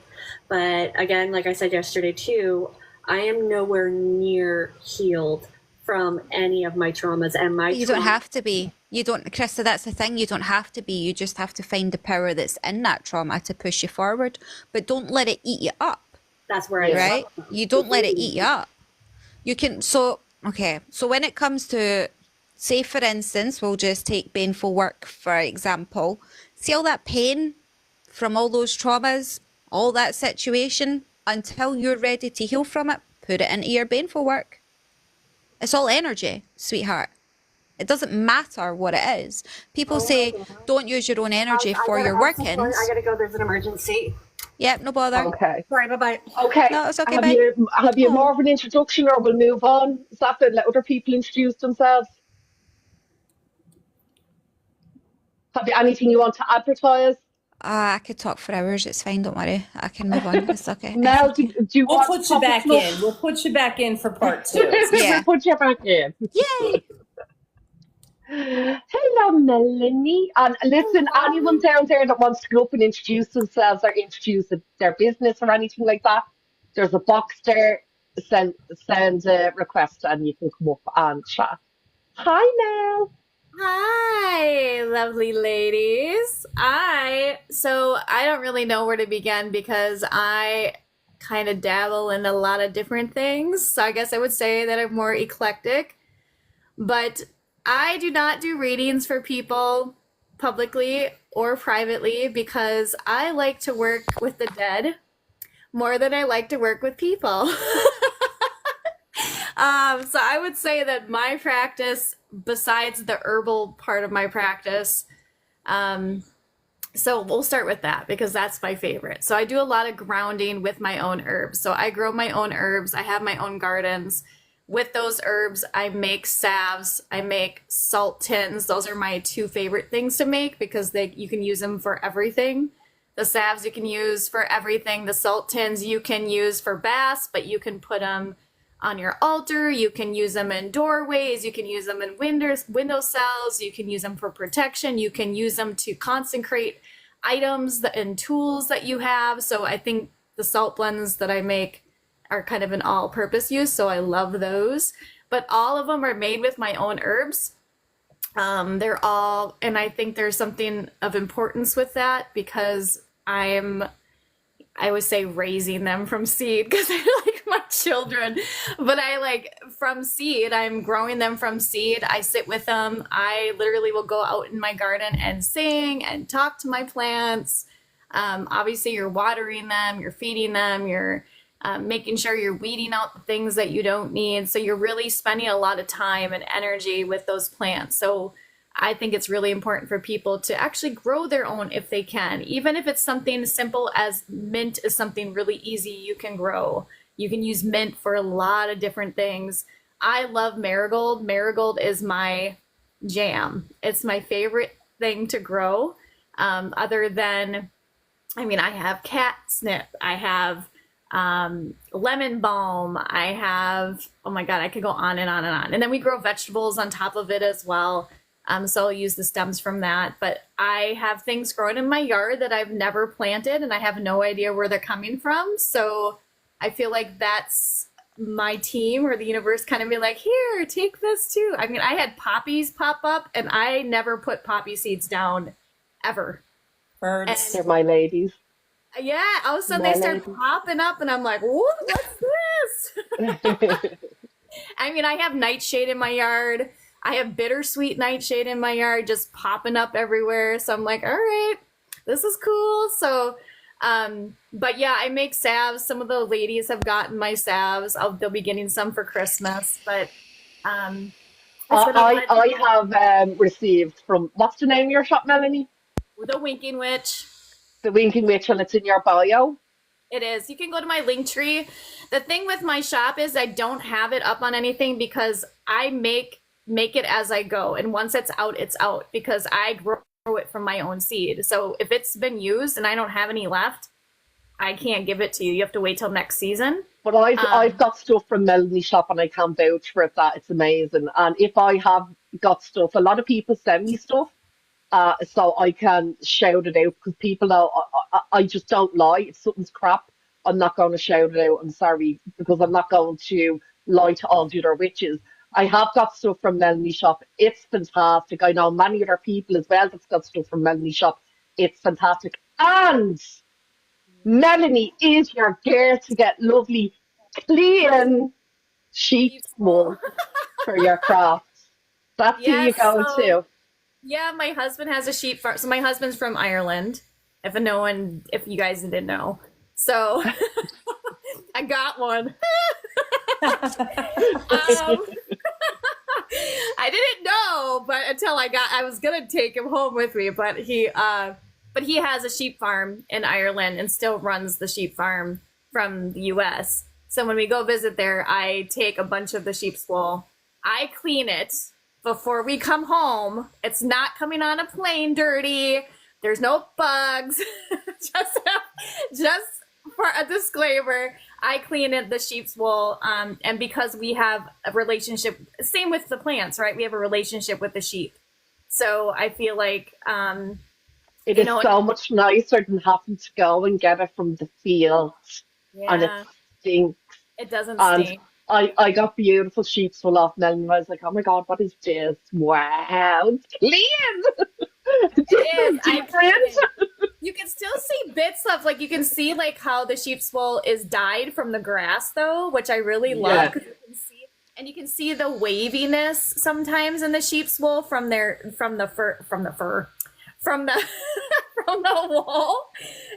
But again, like I said yesterday too, I am nowhere near healed from any of my traumas. And You don't have to be. You don't, Krista, that's the thing. You don't have to be. You just have to find the power that's in that trauma to push you forward. But don't let it eat you up. That's where I right? You don't let it eat you up. You can, so when it comes to, say for instance, we'll just take painful work for example. See all that pain from all those traumas, all that situation, until you're ready to heal from it, put it into your painful work. It's all energy, sweetheart. It doesn't matter what it is. People say don't use your own energy for your workings. I gotta go. There's an emergency. Yep, no bother. Okay. Sorry. Bye. Okay. No, it's okay, Have bye. you more of an introduction, or we'll move on? Is that to let other people introduce themselves? Have you anything you want to advertise? I could talk for hours. It's fine. Don't worry. I can move on. It's okay. Mel, do you We'll want put to you pop a back plug? in. We'll put you back in for part 2. Yeah. We'll put you back in. Yay! Hello, Melanie. And listen, anyone down there that wants to go up and introduce themselves or introduce their business or anything like that, there's a box there. Send a request and you can come up and chat. Hi, Mel. Hi, lovely ladies. So I don't really know where to begin because I kind of dabble in a lot of different things. So I guess I would say that I'm more eclectic. But I do not do readings for people publicly or privately because I like to work with the dead more than I like to work with people. So I would say that my practice, besides the herbal part of my practice, so we'll start with that because that's my favorite. So I do a lot of grounding with my own herbs. So I grow my own herbs. I have my own gardens. With those herbs, I make salves. I make salt tins. Those are my 2 favorite things to make because you can use them for everything. The salves you can use for everything. The salt tins you can use for baths, but you can put them on your altar. You can use them in doorways. You can use them in windowsills. You can use them for protection. You can use them to consecrate items and tools that you have. So I think the salt blends that I make are kind of an all-purpose use, so I love those. But all of them are made with my own herbs. They're all, and I think there's something of importance with that because I would say raising them from seed because they're like my children. But from seed, I'm growing them from seed. I sit with them. I literally will go out in my garden and sing and talk to my plants. Obviously, you're watering them, you're feeding them, you're making sure you're weeding out the things that you don't need. So you're really spending a lot of time and energy with those plants. So I think it's really important for people to actually grow their own if they can. Even if it's something simple as mint is something really easy you can grow. You can use mint for a lot of different things. I love marigold. Marigold is my jam. It's my favorite thing to grow. Other than, I have catnip. I have lemon balm. I have, oh my God, I could go on and on and on. And then we grow vegetables on top of it as well. So I'll use the stems from that. But I have things growing in my yard that I've never planted and I have no idea where they're coming from. So I feel like that's my team or the universe kind of be like, here, take this too. I had poppies pop up and I never put poppy seeds down ever. Birds. They're my ladies. Yeah, all of a sudden they start popping up and I'm like, what's this? I have nightshade in my yard. I have bittersweet nightshade in my yard just popping up everywhere. So I'm like, all right, this is cool. So, but yeah, I make salves. Some of the ladies have gotten my salves. They'll be getting some for Christmas. But I have received from, what's the name of your shop, Melanie? The Winking Witch. The Winking Witch, and it's in your bio. It is. You can go to my link tree. The thing with my shop is I don't have it up on anything because I make it as I go. And once it's out because I grow it from my own seed. So if it's been used and I don't have any left, I can't give it to you. You have to wait till next season. But I've got stuff from Melanie's shop and I can vouch for it that it's amazing. And if I have got stuff, a lot of people send me stuff. So I can shout it out because people know I just don't lie. If something's crap, I'm not going to shout it out. I'm sorry because I'm not going to lie to all the other witches. I have got stuff from Melanie's shop. It's fantastic. I know many other people as well that's got stuff from Melanie's shop. It's fantastic. And Melanie is your girl to get lovely, clean sheep wool for your craft. That's who you go to. Yeah, my husband has a sheep farm. So my husband's from Ireland, if you guys didn't know. So I got one. I didn't know, but until I was gonna take him home with me, but he has a sheep farm in Ireland and still runs the sheep farm from the US. So when we go visit there, I take a bunch of the sheep's wool. I clean it before we come home. It's not coming on a plane dirty. There's no bugs. just for a disclaimer, I clean it, the sheep's wool. And because we have a relationship, same with the plants, right? We have a relationship with the sheep. So I feel like, It is so much nicer than having to go and get it from the field, and it yeah, stinks. it doesn't And stink. I got beautiful sheep's wool off Nell, and I was like, oh my God, what is this? Wow, it's clean. This It is is. I different. You can still see bits of like you can see like how the sheep's wool is dyed from the grass though, which I really love Yeah. because you can see the waviness sometimes in the sheep's wool from the fur from the from the wool.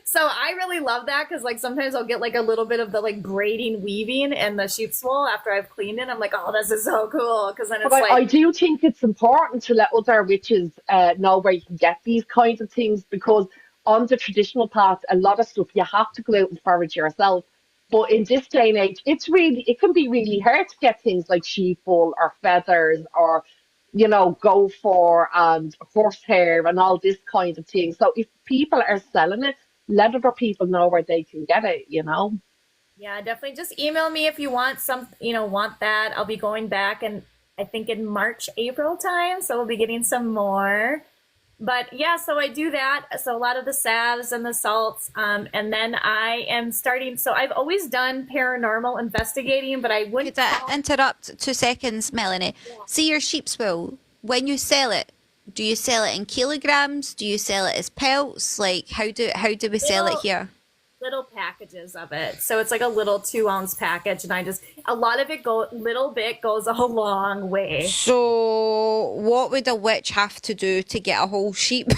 So I really love that because like sometimes I'll get like a little bit of the like braiding weaving in the sheep's wool after I've cleaned it. I'm like, oh, this is so cool because then it's But like I do think it's important to let other witches know where you can get these kinds of things, because on the traditional path, a lot of stuff you have to go out and forage yourself. But in this day and age, it can be really hard to get things like sheep wool or feathers or, gopher and horsehair and all this kind of thing. So if people are selling it, let other people know where they can get it. yeah, definitely just email me if you want want that. I'll be going back and I think in March, April time, so we'll be getting some more. But yeah, so I do that. So a lot of the salves and the salts. And then I am starting. So I've always done paranormal investigating, but I wouldn't. Could I interrupt 2 seconds, Melanie? See your sheep's wool, when you sell it, do you sell it in kilograms? Do you sell it as pelts? Like, how do we sell it here? Little packages of it. So it's like a little 2-ounce package. And a lot of it little bit goes a long way. So, what would a witch have to do to get a whole sheep?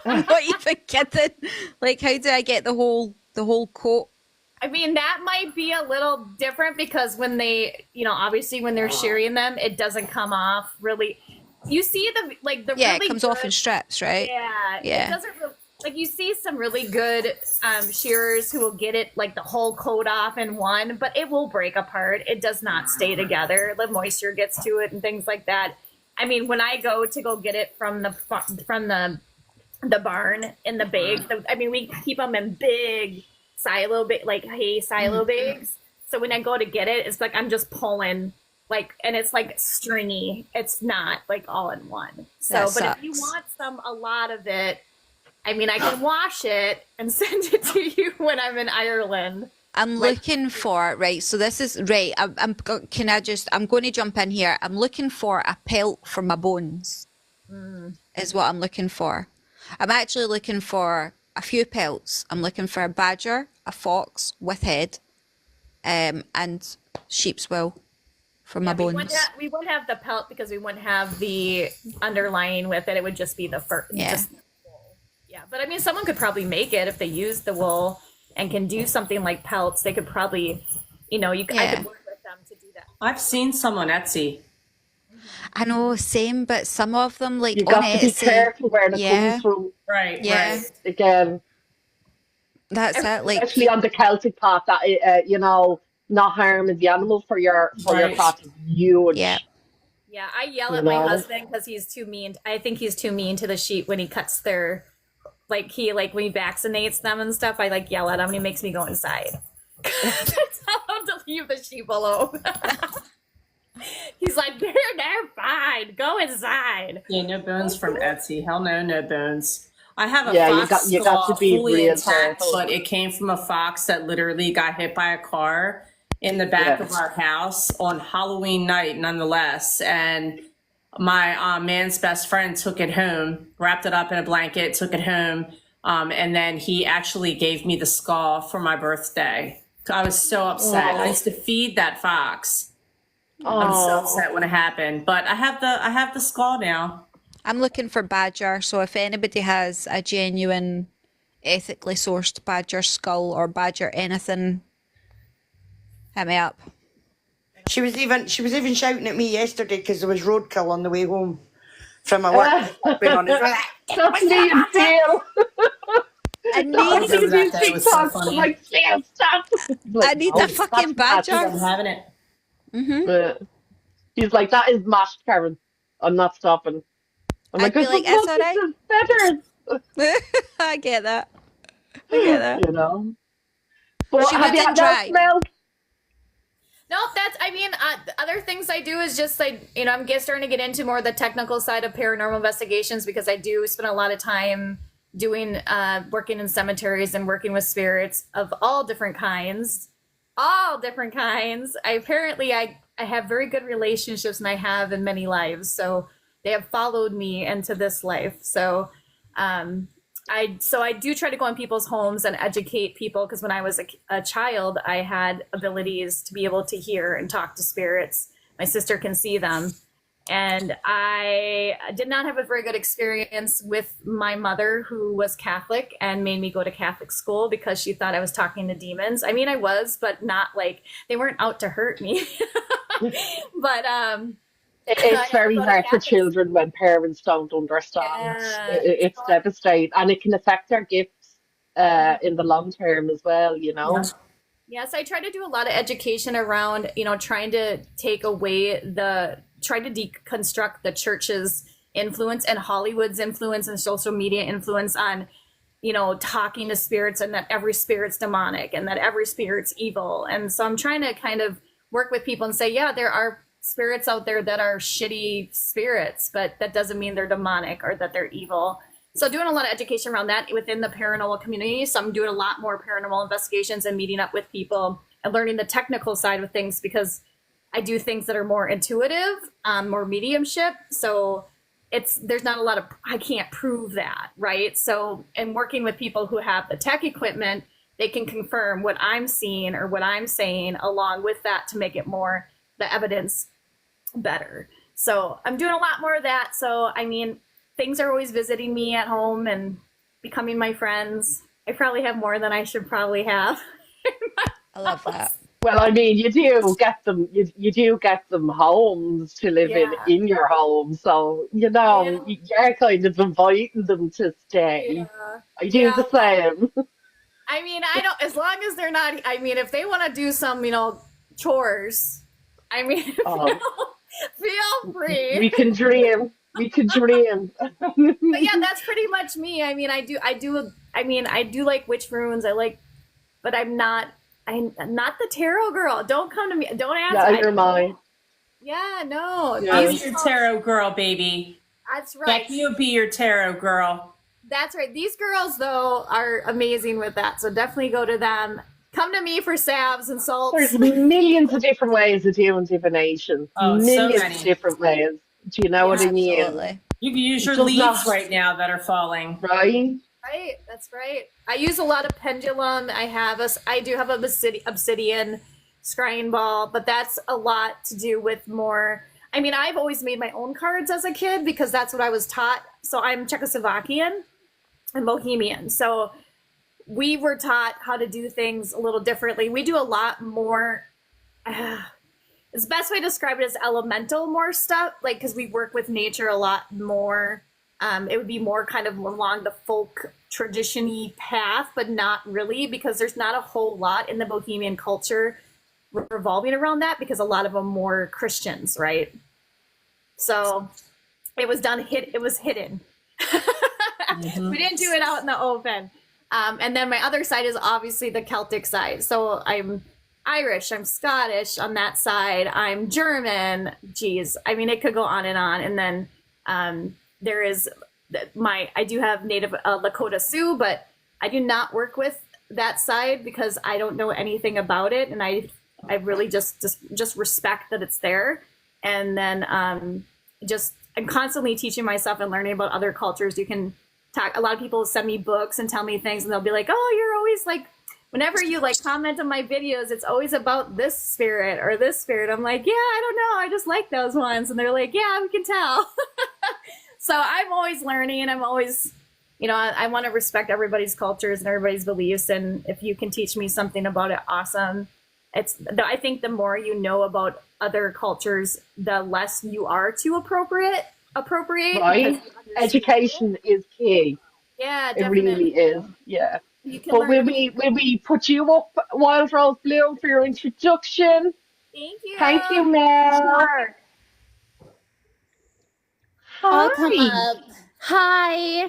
I'm not even kidding. Like, how do I get the whole coat? I mean, that might be a little different because when they, obviously when they're shearing them, it doesn't come off really. You see the Yeah, really it comes good, off in strips, right? Yeah. It doesn't like you see some really good shearers who will get it like the whole coat off in one, but it will break apart. It does not stay together. The moisture gets to it and things like that. I mean, when I go get it from the barn in the bags, we keep them in big silo like hay silo bags. So when I go to get it, it's like I'm just pulling and it's like stringy. It's not like all in one. So, but if you want a lot of it, I can wash it and send it to you when I'm in Ireland. I'm looking for, right, so this is, right, I'm going to jump in here. I'm looking for a pelt for my bones, is what I'm looking for. I'm actually looking for a few pelts. I'm looking for a badger, a fox with head, and sheep's wool for my bones. We wouldn't have the pelt because we wouldn't have the underlying with it. It would just be the fur. Yeah. Yeah, but someone could probably make it if they use the wool and can do something like pelts. They could probably, I could work with them to do that. I've seen some on Etsy. I know, same, but some of them, like, You on got to be Etsy, careful where they're coming from. Right. Yeah. Right. Again, that's it. Like, especially on the Celtic path, that not harming the animal for your path is huge. yeah. Yeah, I yell at my husband because he's too mean. I think he's too mean to the sheep when he cuts their, when he vaccinates them and stuff. I yell at him and he makes me go inside. Tell him to leave the sheep alone. He's like, they're fine. Go inside. Yeah, no bones from Etsy. Hell no, no bones. I have a fox you got to be fully real intact, careful. but it came from a fox that literally got hit by a car in the back of our house on Halloween night, nonetheless. And my man's best friend took it home, wrapped it up in a blanket, took it home, and then he actually gave me the skull for my birthday. I was so upset. I used to feed that fox. I'm so upset when it happened, but I have the skull now. I'm looking for badger, so if anybody has a genuine, ethically sourced badger skull or badger anything, hit me up. She was even shouting at me yesterday because there was roadkill on the way home from my work. Been on it. That's me and Phil. I I need, See remember that these day. It was so TikToks. I'm funny. like, Phil, stop. Like, I need no, a that's fucking mashed. badger. I'm having it. She's like, that is mashed, Karen. I'm not stopping. I'm like, I'd be because like, look, it's all it's right. just better. I get that. I get that. You know. But She have you wouldn't had else try. smell? No, I mean, other things I do is just like, I'm starting to get into more of the technical side of paranormal investigations because I do spend a lot of time doing, working in cemeteries and working with spirits of all different kinds. All different kinds. I have very good relationships and I have in many lives. So they have followed me into this life. So, I do try to go in people's homes and educate people because when I was a child, I had abilities to be able to hear and talk to spirits. My sister can see them. And I did not have a very good experience with my mother, who was Catholic and made me go to Catholic school because she thought I was talking to demons. I mean, I was, but not like they weren't out to hurt me. But It's very hard for children when parents don't understand. yeah, It's devastating, and it can affect their gifts in the long term as well. You Yeah. know. yes, I try to do a lot of education around, trying to take away try to deconstruct the church's influence and Hollywood's influence and social media influence on, talking to spirits and that every spirit's demonic and that every spirit's evil. And so I'm trying to kind of work with people and say, yeah, there are spirits out there that are shitty spirits, but that doesn't mean they're demonic or that they're evil. So doing a lot of education around that within the paranormal community. So I'm doing a lot more paranormal investigations and meeting up with people and learning the technical side of things because I do things that are more intuitive, more mediumship. So there's not a lot of, I can't prove that, right? So, and working with people who have the tech equipment, they can confirm what I'm seeing or what I'm saying along with that to make it more, the evidence better. So I'm doing a lot more of that. So, I mean, things are always visiting me at home and becoming my friends. I probably have more than I should probably have. I love that. Well, I mean, you do get them. You do get them homes to live Yeah. in your home, so Yeah. you're kind of inviting them to stay. Yeah. I do Yeah. the same. I mean, I don't, as long as they're not, I mean, if they want to do some, chores, I mean, Um, feel free. we can dream. We can dream. But yeah, that's pretty much me. I mean, I do like witch runes. But I'm not the tarot girl. Don't come to me. Don't ask. Yeah, you're mine. Yeah, no. Yeah. I'll be These your girls- tarot girl, baby. That's right. Becky will be your tarot girl. That's right. These girls, though, are amazing with that. So definitely go to them. Come to me for salves and salts. There's millions of different ways of doing divination. Oh, so Millions many. of different ways. Do you know what I mean? Absolutely. You can use your Just leaves not- right now that are falling. Right? Right, that's right. I use a lot of pendulum. I do have a obsidian scrying ball, but that's a lot to do with more. I mean, I've always made my own cards as a kid because that's what I was taught. So I'm Czechoslovakian and Bohemian. So we were taught how to do things a little differently. We do a lot more. The best way to describe it is elemental more stuff, like because we work with nature a lot more. It would be more kind of along the folk tradition-y path, but not really because there's not a whole lot in the Bohemian culture revolving around that because a lot of them were Christians, right? So it was hidden. Mhm. We didn't do it out in the open. And then my other side is obviously the Celtic side. So I'm Irish, I'm Scottish on that side, I'm German. Geez, I mean, it could go on. And then there is I do have native Lakota Sioux, but I do not work with that side because I don't know anything about it. And I really just respect that it's there. And then I'm constantly teaching myself and learning about other cultures. You can talk, a lot of people send me books and tell me things and they'll be like, oh, you're always like, whenever you like comment on my videos, it's always about this spirit or this spirit. I'm like, yeah, I don't know. I just like those ones. And they're like, yeah, we can tell. So I'm always learning. I'm always, I want to respect everybody's cultures and everybody's beliefs. And if you can teach me something about it, awesome. I think the more you know about other cultures, the less you are to appropriate. Right? Education is key. Yeah, It really definitely. is. Yeah. You can But learn. will we put you up, Wild Rose Bloom, for your introduction? Thank you. Thank you, Mel. Sure. I'll come Hi. up. Hi.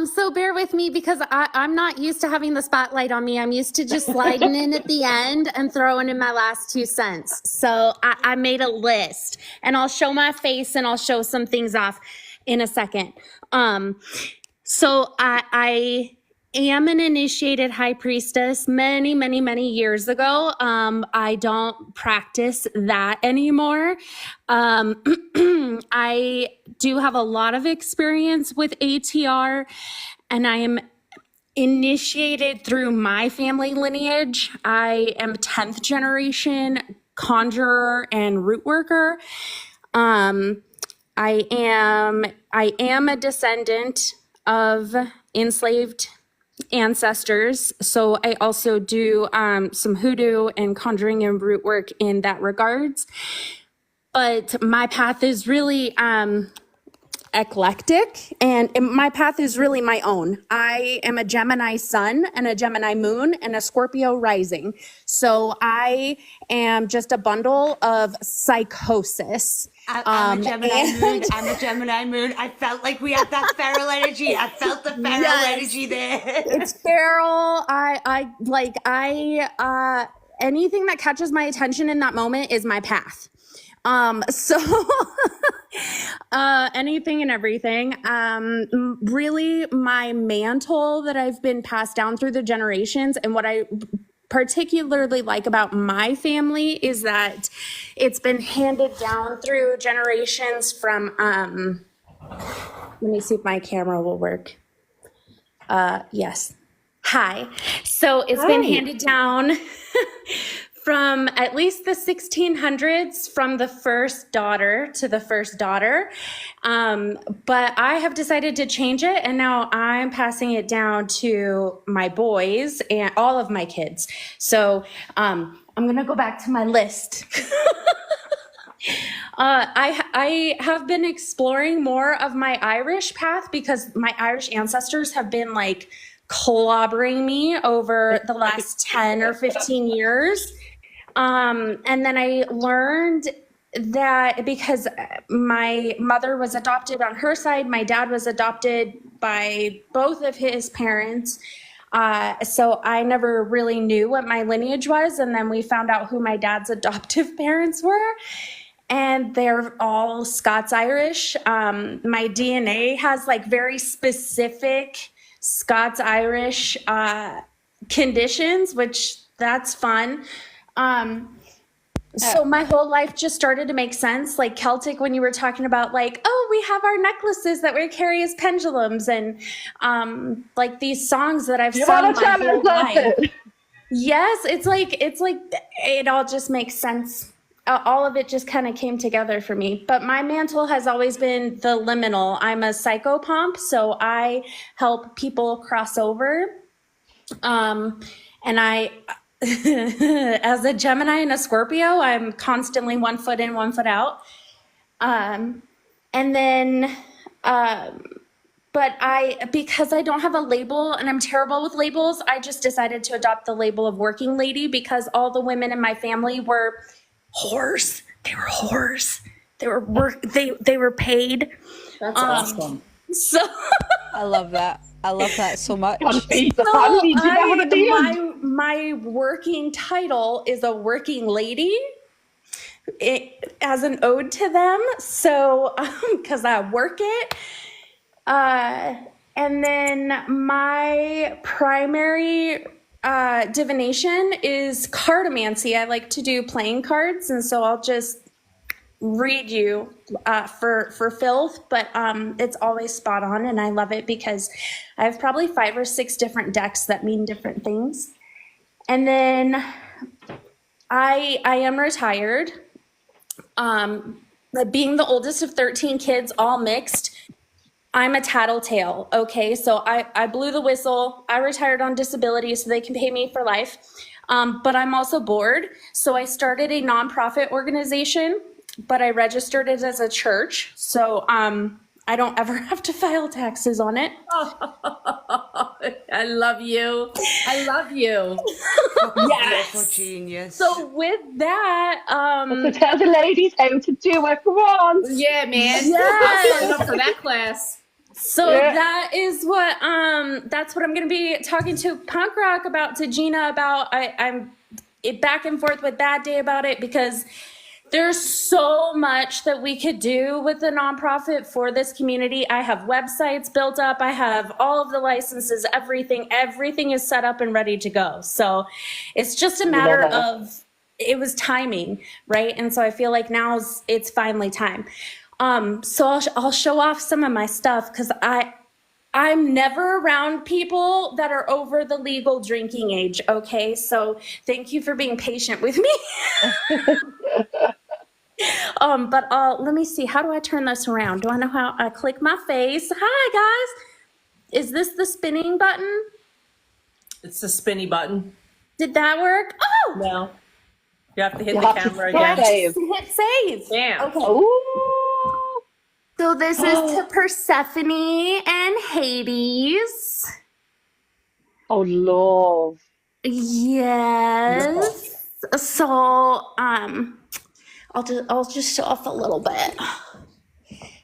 So bear with me because I'm not used to having the spotlight on me. I'm used to just sliding in at the end and throwing in my last 2 cents. So I made a list, and I'll show my face and I'll show some things off in a second. So I am an initiated high priestess many, many, many years ago. I don't practice that anymore. I do have a lot of experience with ATR, and I am initiated through my family lineage. I am 10th generation conjurer and root worker. I am a descendant of enslaved ancestors, so I also do some hoodoo and conjuring and root work in that regards. But my path is really eclectic, and my path is really my own. I am a Gemini sun and a Gemini moon and a Scorpio rising. So I am just a bundle of psychosis. I'm a Gemini moon. I'm a Gemini moon. I felt like we had that feral energy. I felt the feral energy there. It's feral. Anything that catches my attention in that moment is my path. So anything and everything. Really, my mantle that I've been passed down through the generations, and what I particularly like about my family is that it's been handed down through generations from, let me see if my camera will work. Yes. Hi. So it's been handed down from at least the 1600s, from the first daughter to the first daughter. But I have decided to change it, and now I'm passing it down to my boys and all of my kids. So I'm going to go back to my list. I have been exploring more of my Irish path because my Irish ancestors have been like clobbering me over the last 10 or 15 years. And then I learned that because my mother was adopted on her side, my dad was adopted by both of his parents. So I never really knew what my lineage was. And then we found out who my dad's adoptive parents were. And they're all Scots-Irish. My DNA has like very specific Scots-Irish conditions, which that's fun. So my whole life just started to make sense. Like Celtic, when you were talking about like, oh, we have our necklaces that we carry as pendulums, and like these songs that I've sung my whole life. Yes, it's like it all just makes sense. All of it just kind of came together for me. But my mantle has always been the liminal. I'm a psychopomp, so I help people cross over. And I, as a Gemini and a Scorpio, I'm constantly 1 foot in, 1 foot out. And then, but because I don't have a label and I'm terrible with labels, I just decided to adopt the label of working lady, because all the women in my family were whores. They were whores. They were paid. That's awesome. So I love that. I love that so much. My working title is a working lady, as an ode to them. So, because I work it. And then my primary divination is cartomancy. I like to do playing cards, and so I'll just read you for filth, but it's always spot on, and I love it because I have probably 5 or 6 different decks that mean different things. And then I am retired. Being the oldest of 13 kids, all mixed, I'm a tattletale, okay? So I blew the whistle. I retired on disability so they can pay me for life. But I'm also bored. So I started a nonprofit organization, but I registered it as a church. So I don't ever have to file taxes on it. I love you. I love you. Yes. Genius. So with that, So tell the ladies how to do it. Come on. Yeah, man. Yes. I'll sign up for that class. So Yeah. that is what that's what I'm gonna be talking to Punk Rock about, to Gina about. I'm back and forth with Bad Day about it, because there's so much that we could do with the nonprofit for this community. I have websites built up. I have all of the licenses, everything is set up and ready to go. So it's just a matter of, it was timing, right? And so I feel like now it's finally time. So I'll show off some of my stuff, because I'm never around people that are over the legal drinking age, okay? So thank you for being patient with me. But let me see, how do I turn this around? Do I know how? I click my face. Hi, guys. Is this the spinning button? It's the spinny button. Did that work? Oh! No. You have to hit You the have to camera stop again. it. Hit save. Damn. Okay. Ooh. So this is to Persephone and Hades. Oh, love. Yes. So I'll just show off a little bit.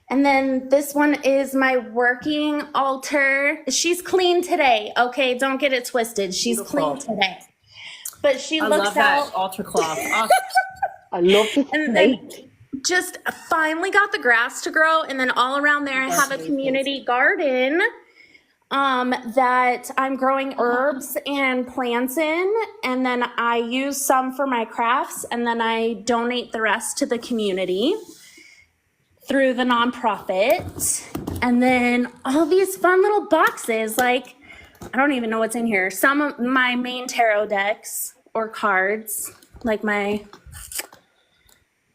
And then this one is my working altar. She's clean today, okay? Don't get it twisted. She's Beautiful. clean today. But she I looks love that out. altar cloth. Oh, I love the And then snake. just finally got the grass to grow, and then all around there I have a community garden that I'm growing herbs and plants in, and then I use some for my crafts, and then I donate the rest to the community through the nonprofit. And then all these fun little boxes, like I don't even know what's in here. Some of my main tarot decks or cards, like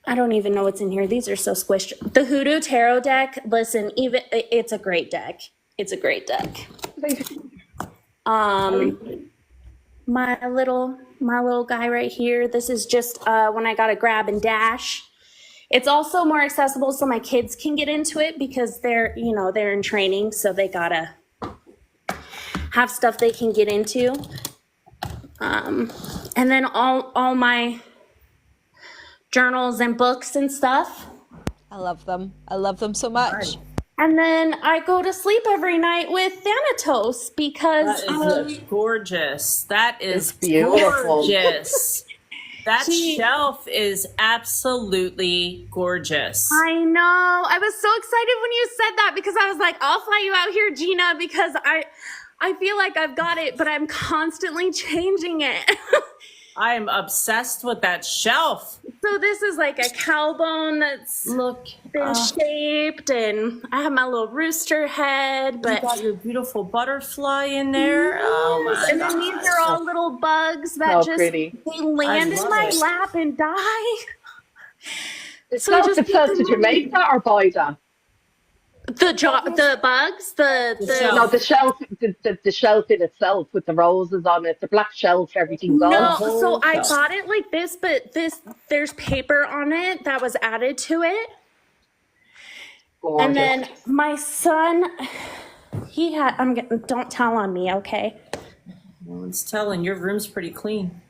I don't even know what's in here. These are so squished. The Hoodoo Tarot deck, listen, it's a great deck. It's a great deck. My little guy right here, this is just when I got a grab and dash. It's also more accessible so my kids can get into it, because they're in training, so they gotta have stuff they can get into. And then all my journals and books and stuff. I love them. I love them so much. And then I go to sleep every night with Thanatos, because that is gorgeous. That is It's beautiful. gorgeous. That shelf is absolutely gorgeous. I know. I was so excited when you said that, because I was like, I'll fly you out here, Gina, because I feel like I've got it, but I'm constantly changing it. I am obsessed with that shelf. So this is like a cow bone that's been shaped, and I have my little rooster head, but You got your beautiful butterfly in there. Oh my and then these are all little bugs that pretty. they land in love my it. lap and die. It's So not just the put self. them Did you on. make that or buy that? The bugs, shelf. No, the shelf, the shelf in itself with the roses on it, the black shelf, everything's No, on. so I shelf. bought it like this, but there's paper on it that was added to it. Gorgeous. And then my son, don't tell on me, okay? No one's telling. Your room's pretty clean.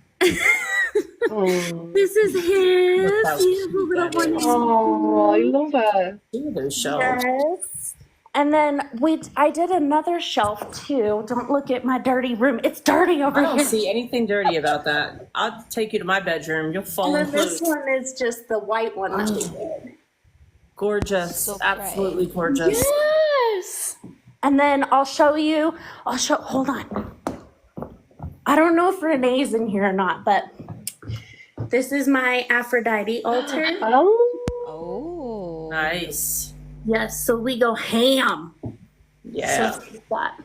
This is his. That's He has a little one. Oh, I love it. Look at those shelves. Yes. And then I did another shelf too. Don't look at my dirty room. It's dirty over I don't here. see anything dirty about that. I'll take you to my bedroom. You'll fall And in then this place. one is just the white one that we did. Gorgeous. So Absolutely gorgeous. Yes. And then hold on. I don't know if Renee's in here or not, but this is my Aphrodite altar. Oh, Oh. Nice. Yes, so we go ham. Yeah. So it's that.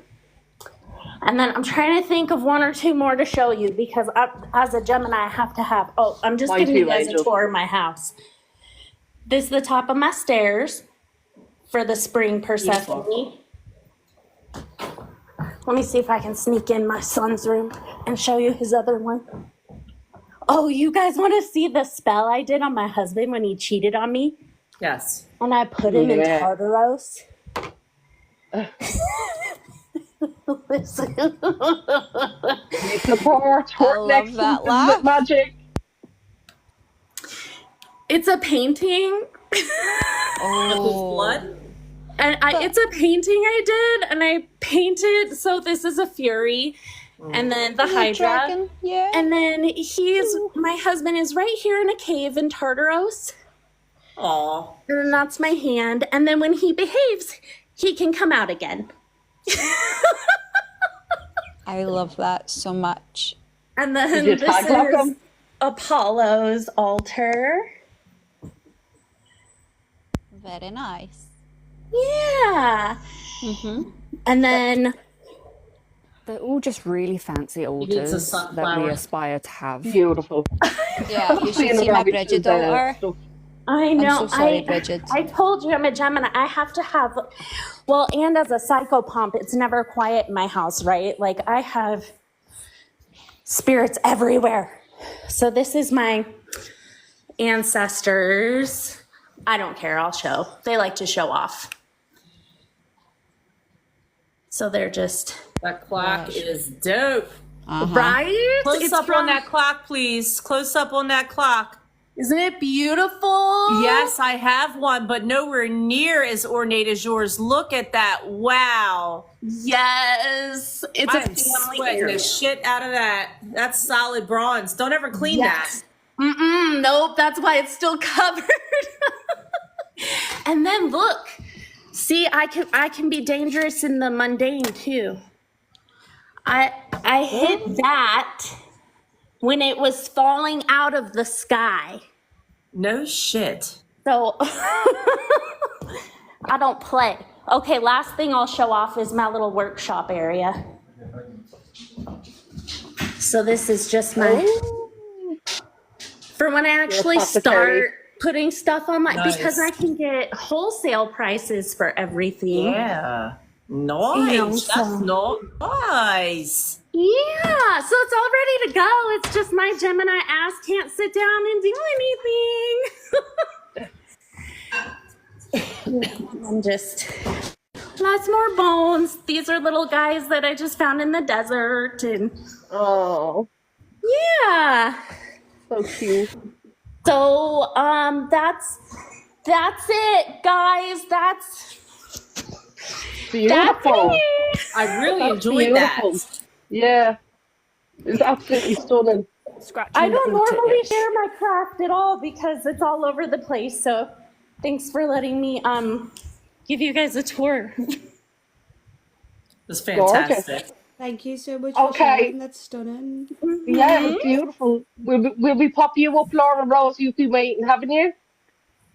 And then I'm trying to think of one or two more to show you, because as a Gemini, I have to have. Oh, I'm just Mine giving you too, guys a Angel. tour of my house. This is the top of my stairs for the spring Persephone. Let me see if I can sneak in my son's room and show you his other one. Oh, you guys want to see the spell I did on my husband when he cheated on me? Yes. And I put him in Yeah. Tartaros. Listen. We support I Horton love that Excellence laugh. Magic. It's a painting. Oh, Blood? And it's a painting I did, and I painted. So this is a Fury, and then the Hydra, dragon, yeah. and then my husband is right here in a cave in Tartaros, Aw. and that's my hand. And then when he behaves, he can come out again. I love that so much. And then Did you this tag lock is him? Apollo's altar. Very nice. Yeah. And then They're all just really fancy needs a altars that we sunflower. aspire to have. Beautiful. Yeah, you should Seeing see about my Bridget Richard's, altar. stuff. I know. so sorry, Bridget. I told you I'm a Gemini. I have to have, well, and as a psychopomp, it's never quiet in my house, right? Like I have spirits everywhere. So this is my ancestors. I don't care. I'll show. They like to show off. So they're just That clock is dope. right. Close It's up from- on that clock, please. Close up on that clock. Isn't it beautiful? Yes, I have one, but nowhere near as ornate as yours. Look at that. Wow. Yes. It's a I'm family sweating heirloom. the shit out of that. That's solid bronze. Don't ever clean that. Nope, that's why it's still covered. And then look, see, I can be dangerous in the mundane too. I hit that when it was falling out of the sky. No shit. So I don't play. Okay, last thing I'll show off is my little workshop area. So this is just my for when I actually apothecary. start putting stuff on my Nice. because I can get wholesale prices for everything. Yeah. Nice. You know, That's so- not nice. Yeah, so it's all ready to go. It's just my Gemini ass can't sit down and do anything. I'm just lots more bones. These are little guys that I just found in the desert, and Oh, yeah. so cute. So that's it, guys. That's Beautiful. it. I really That's enjoyed beautiful. that. Yeah. It's absolutely stunning. Scratching I the don't altar normally itch. share my craft at all because it's all over the place. So thanks for letting me give you guys a tour. It's fantastic. Thank you so much for Okay. sharing. That's stunning. Yeah, it was beautiful. Will we pop you up, Laura Rose? You've been waiting, haven't you?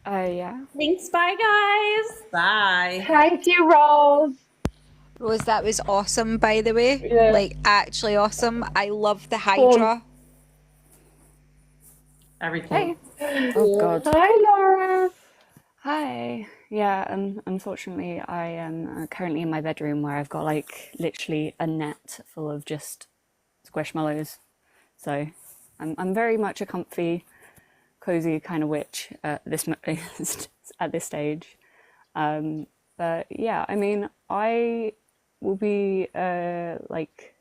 Yeah. Thanks, bye guys. Bye. Thank you, Rose. Rose, that was awesome, by the way. Yeah. Like, actually awesome. I love the Hydra. Everything. Oh God. Hi, Laura. Hi. Yeah, and unfortunately, I am currently in my bedroom where I've got like literally a net full of just squishmallows. So I'm very much a comfy, cozy kind of witch at at this stage. But yeah, I mean, I will be like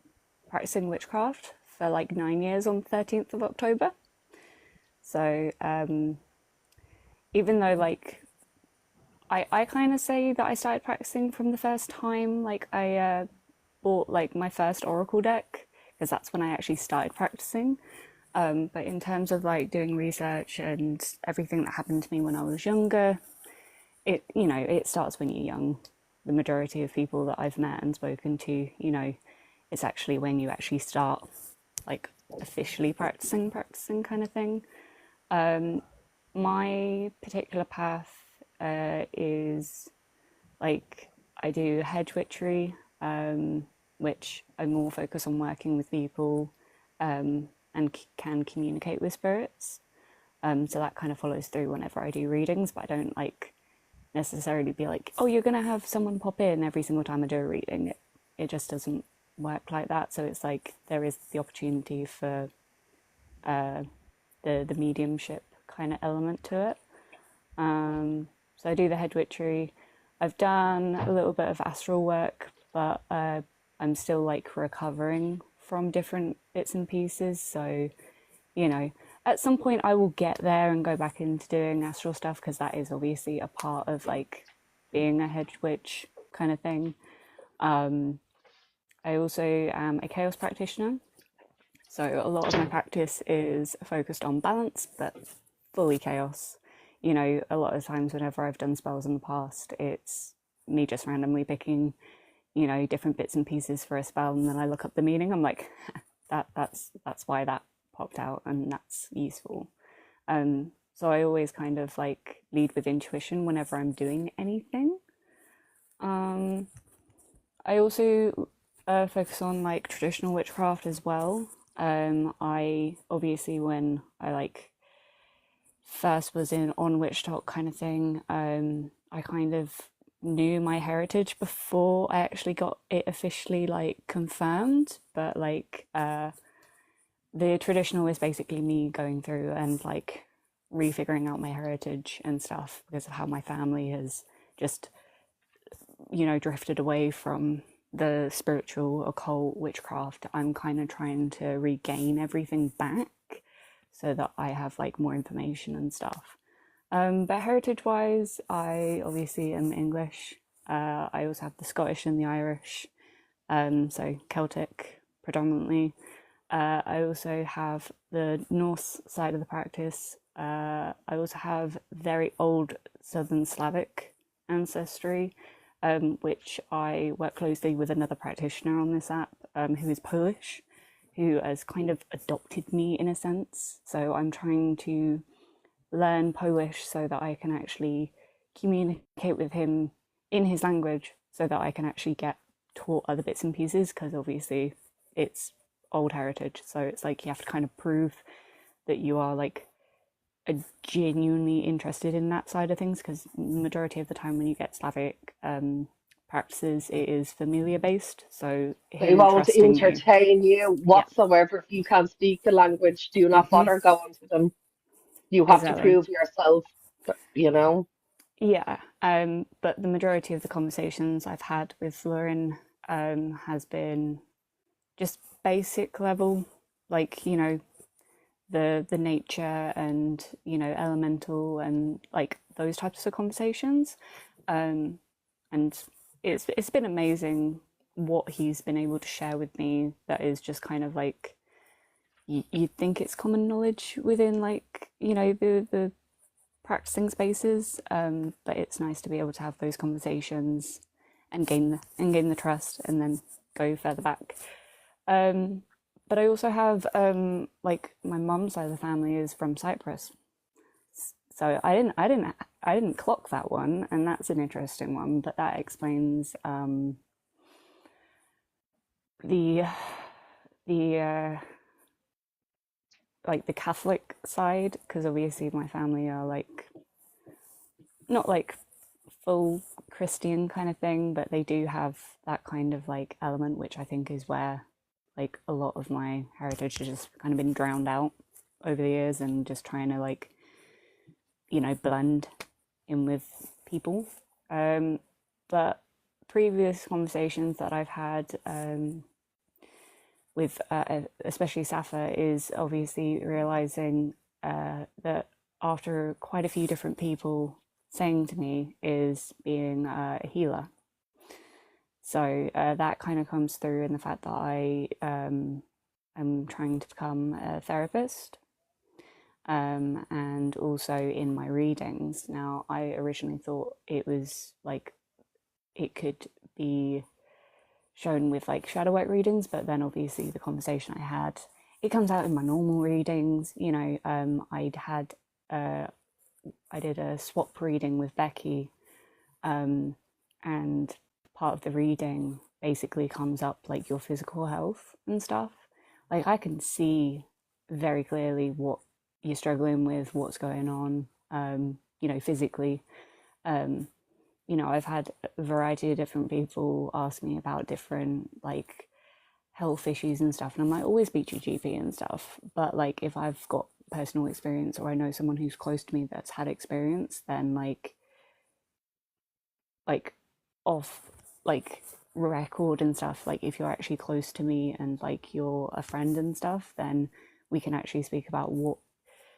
practicing witchcraft for like 9 years on the 13th of October. So even though like I kind of say that I started practicing from the first time like I bought like my first oracle deck, because that's when I actually started practicing. But in terms of like doing research and everything that happened to me when I was younger, it starts when you're young. The majority of people that I've met and spoken to, it's actually when you actually start like officially practicing kind of thing. My particular path is like I do hedge witchery, which I more focus on working with people and can communicate with spirits. So that kind of follows through whenever I do readings, but I don't like necessarily be like, oh, you're gonna have someone pop in every single time I do a reading. It just doesn't work like that. So it's like there is the opportunity for the mediumship kind of element to it. So I do the head witchery. I've done a little bit of astral work, but I'm still like recovering from different bits and pieces. So, you know, at some point I will get there and go back into doing astral stuff, because that is obviously a part of like being a head witch kind of thing. I also am a chaos practitioner. So a lot of my practice is focused on balance, but fully chaos. You know, a lot of times whenever I've done spells in the past, it's me just randomly picking, you know, different bits and pieces for a spell, and then I look up the meaning. I'm like, that's why that popped out, and that's useful. So I always kind of like lead with intuition whenever I'm doing anything. I also focus on like traditional witchcraft as well. I obviously, when I like first was in on Witch Talk kind of thing, I kind of knew my heritage before I actually got it officially like confirmed. But like the traditional is basically me going through and like refiguring out my heritage and stuff, because of how my family has just, you know, drifted away from the spiritual, occult, witchcraft. I'm kind of trying to regain everything back so that I have like more information and stuff. But heritage wise, I obviously am English. I also have the Scottish and the Irish, so Celtic predominantly. I also have the Norse side of the practice. I also have very old Southern Slavic ancestry, which I work closely with another practitioner on this app, who is Polish, who has kind of adopted me in a sense. So I'm trying to learn Polish so that I can actually communicate with him in his language, so that I can actually get taught other bits and pieces, because obviously it's old heritage. So it's like you have to kind of prove that you are like genuinely interested in that side of things, because the majority of the time when you get Slavic practices, it is familiar based. So They him won't trusting you. entertain you Yeah. whatsoever if you can't speak the language. Do not bother going to them. You have to Exactly. prove yourself, you know. Yeah, but the majority of the conversations I've had with Lauren has been just basic level, like, you know, the nature and, you know, elemental and like those types of conversations. And it's been amazing what he's been able to share with me, that is just kind of like you'd think it's common knowledge within, like, you know, the practicing spaces, but it's nice to be able to have those conversations and gain the trust, and then go further back. But I also have like my mum's side of the family is from Cyprus, so I didn't clock that one, and that's an interesting one. But that explains the like the Catholic side, because obviously my family are like not like full Christian kind of thing, but they do have that kind of like element, which I think is where like a lot of my heritage has just kind of been drowned out over the years, and just trying to like, you know, blend in with people. But previous conversations that I've had with especially Safa is obviously realizing that after quite a few different people saying to me is being a healer. So that kind of comes through in the fact that I am trying to become a therapist, and also in my readings. Now, I originally thought it was like it could be shown with like shadow work readings, but then obviously the conversation I had, it comes out in my normal readings. You know, I did a swap reading with Becky, and part of the reading basically comes up like your physical health and stuff. Like I can see very clearly what you're struggling with, what's going on, you know, physically. You know, I've had a variety of different people ask me about different like health issues and stuff, and I'm like, always speak to your GP and stuff. But like, if I've got personal experience, or I know someone who's close to me that's had experience, then like off like record and stuff, like if you're actually close to me and like you're a friend and stuff, then we can actually speak about what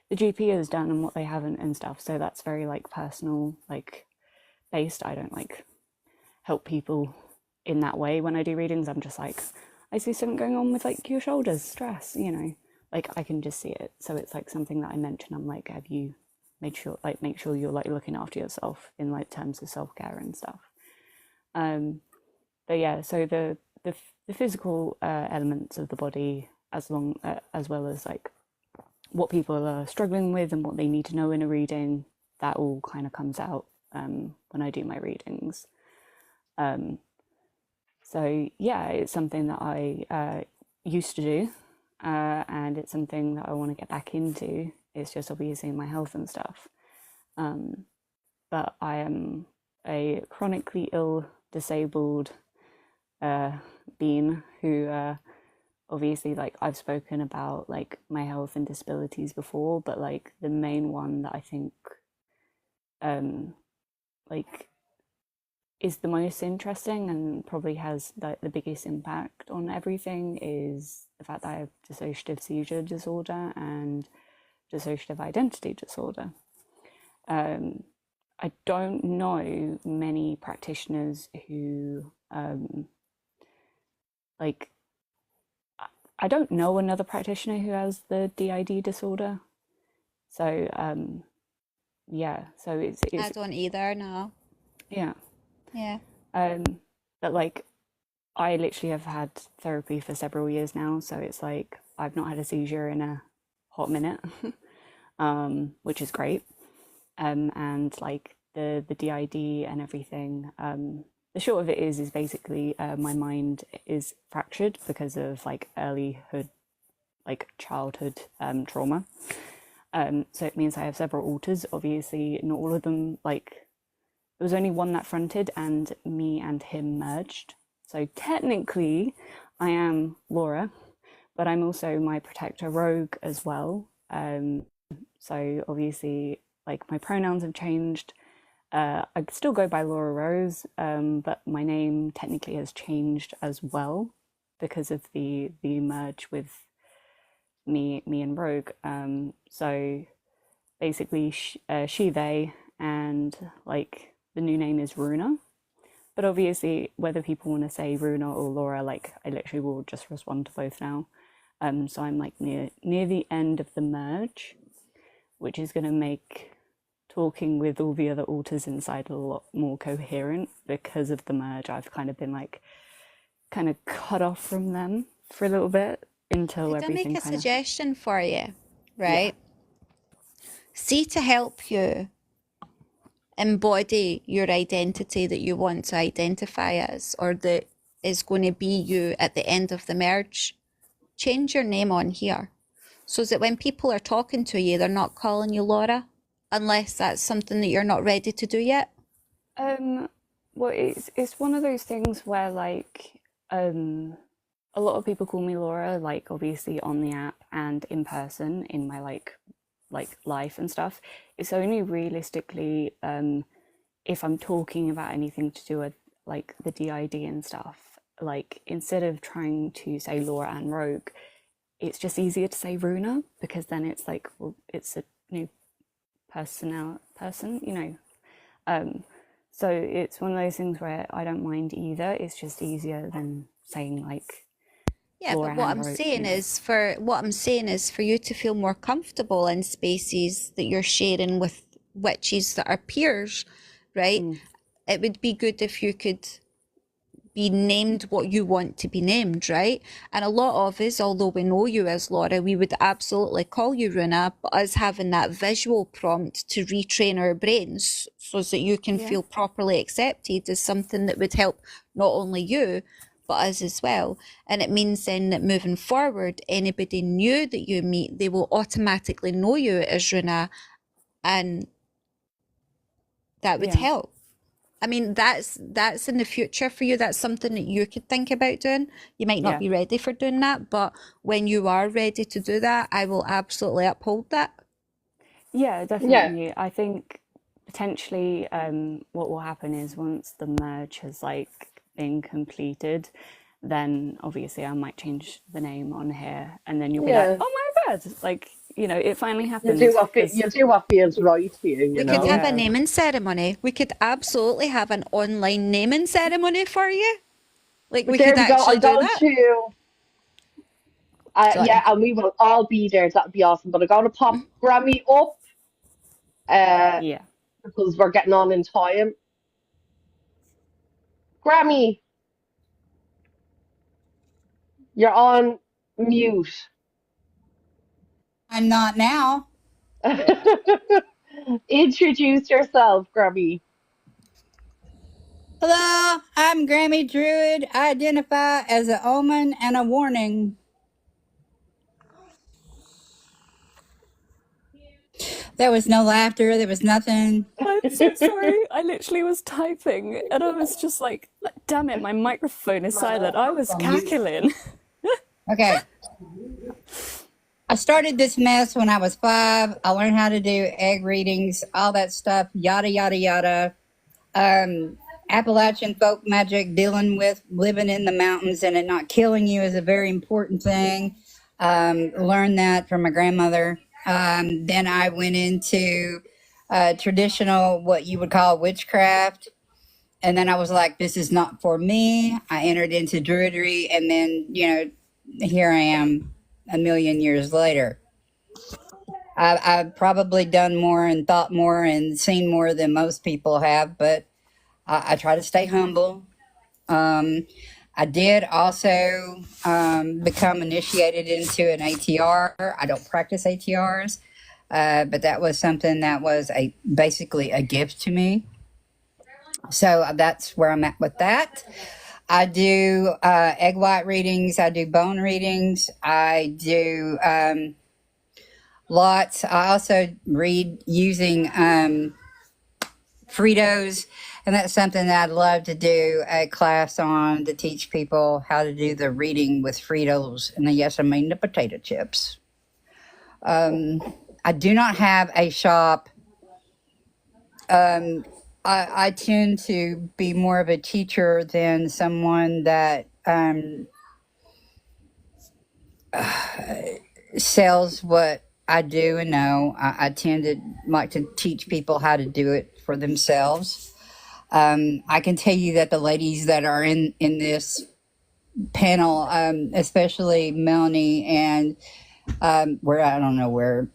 the GP has done and what they haven't and stuff. So that's very like personal, like based. I don't like help people in that way when I do readings. I'm just like, I see something going on with like your shoulders, stress, you know, like I can just see it. So it's like something that I mention. I'm like, have you make sure you're like looking after yourself in like terms of self-care and stuff. But yeah, so the physical elements of the body, as well as like what people are struggling with and what they need to know in a reading, that all kind of comes out when I do my readings. So yeah, it's something that I used to do, and it's something that I want to get back into. It's just obviously my health and stuff. But I am a chronically ill, disabled being who obviously, like, I've spoken about like my health and disabilities before, but like the main one that I think like is the most interesting and probably has like the biggest impact on everything is the fact that I have dissociative seizure disorder and dissociative identity disorder. I don't know many practitioners who like I don't know another practitioner who has the DID disorder. So yeah, so it's I don't either, no. Yeah. Yeah. But like I literally have had therapy for several years now, so it's like I've not had a seizure in a hot minute, which is great. And like the DID and everything, the short of it is basically my mind is fractured because of like childhood trauma. So it means I have several alters. Obviously, not all of them, like there was only one that fronted, and me and him merged. So technically, I am Laura, but I'm also my protector rogue as well. So obviously, like my pronouns have changed. I still go by Laura Rose, but my name technically has changed as well because of the merge with me and Rogue. So basically, she, they, and like the new name is Runa. But obviously, whether people want to say Runa or Laura, like I literally will just respond to both now. So I'm like near the end of the merge, which is going to make talking with all the other alters inside a lot more coherent because of the merge. I've kind of been like kind of cut off from them for a little bit until Could I everything make a kind of suggestion for you? Right? See, to help you embody your identity that you want to identify as, or that is going to be you at the end of the merge, change your name on here so that when people are talking to you, they're not calling you Laura, unless that's something that you're not ready to do yet. Well, it's one of those things where like a lot of people call me Laura, like obviously on the app and in person in my like life and stuff. It's only realistically if I'm talking about anything to do with like the DID and stuff, like instead of trying to say Laura and Rogue, it's just easier to say Runa, because then it's like, well, it's a new person, you know. So it's one of those things where I don't mind either. It's just easier than saying like Yeah, Laura but what and I'm Rogue, saying you know. is for you to feel more comfortable in spaces that you're sharing with witches that are peers, right? It would be good if you could be named what you want to be named, right? And a lot of us, although we know you as Laura, we would absolutely call you Runa, but us having that visual prompt to retrain our brains so that you can feel properly accepted is something that would help not only you, but us as well. And it means then that moving forward, anybody new that you meet, they will automatically know you as Runa, and that would help. I mean, that's in the future for you. That's something that you could think about doing. You might not Yeah. be ready for doing that, but when you are ready to do that, I will absolutely uphold that. Yeah, Yeah. definitely. I think potentially what will happen is once the merge has like been completed, then obviously I might change the name on here, and then you'll be like, Yeah. "Oh my God!" Like, it finally You do happened what because you do what feels right to you, you We could know. have a yeah, naming ceremony. We could absolutely have an online naming ceremony for you. Like, But we there could we go. actually I'm do going that. to yeah, Sorry. and we will all be there. That'd be awesome. But I'm going to pop Grammy up uh yeah. because we're getting on in time. Grammy, you're on mute. I'm not now. Introduce yourself, Grammy. Hello, I'm Grammy Druid. I identify as an omen and a warning. There was no laughter. There was nothing. I'm so sorry. I literally was typing and I was just like, damn it, my microphone is silent. I was cackling. Okay. I started this mess when I was 5. I learned how to do egg readings, all that stuff, yada, yada, yada. Appalachian folk magic, dealing with living in the mountains and it not killing you is a very important thing. Learned that from my grandmother. Then I went into traditional, what you would call witchcraft. And then I was like, this is not for me. I entered into druidry. And then, here I am a million years later. I've probably done more and thought more and seen more than most people have, but I try to stay humble. I did also become initiated into an ATR. I don't practice ATRs, but that was something that was basically a gift to me. So that's where I'm at with that. I do egg white readings. I do bone readings. I do lots. I also read using Fritos, and that's something that I'd love to do a class on to teach people how to do the reading with Fritos. And yes, I mean the potato chips. I do not have a shop. I tend to be more of a teacher than someone that sells what I do and know. I tend to like to teach people how to do it for themselves. I can tell you that the ladies that are in this panel, especially Melanie and where I don't know where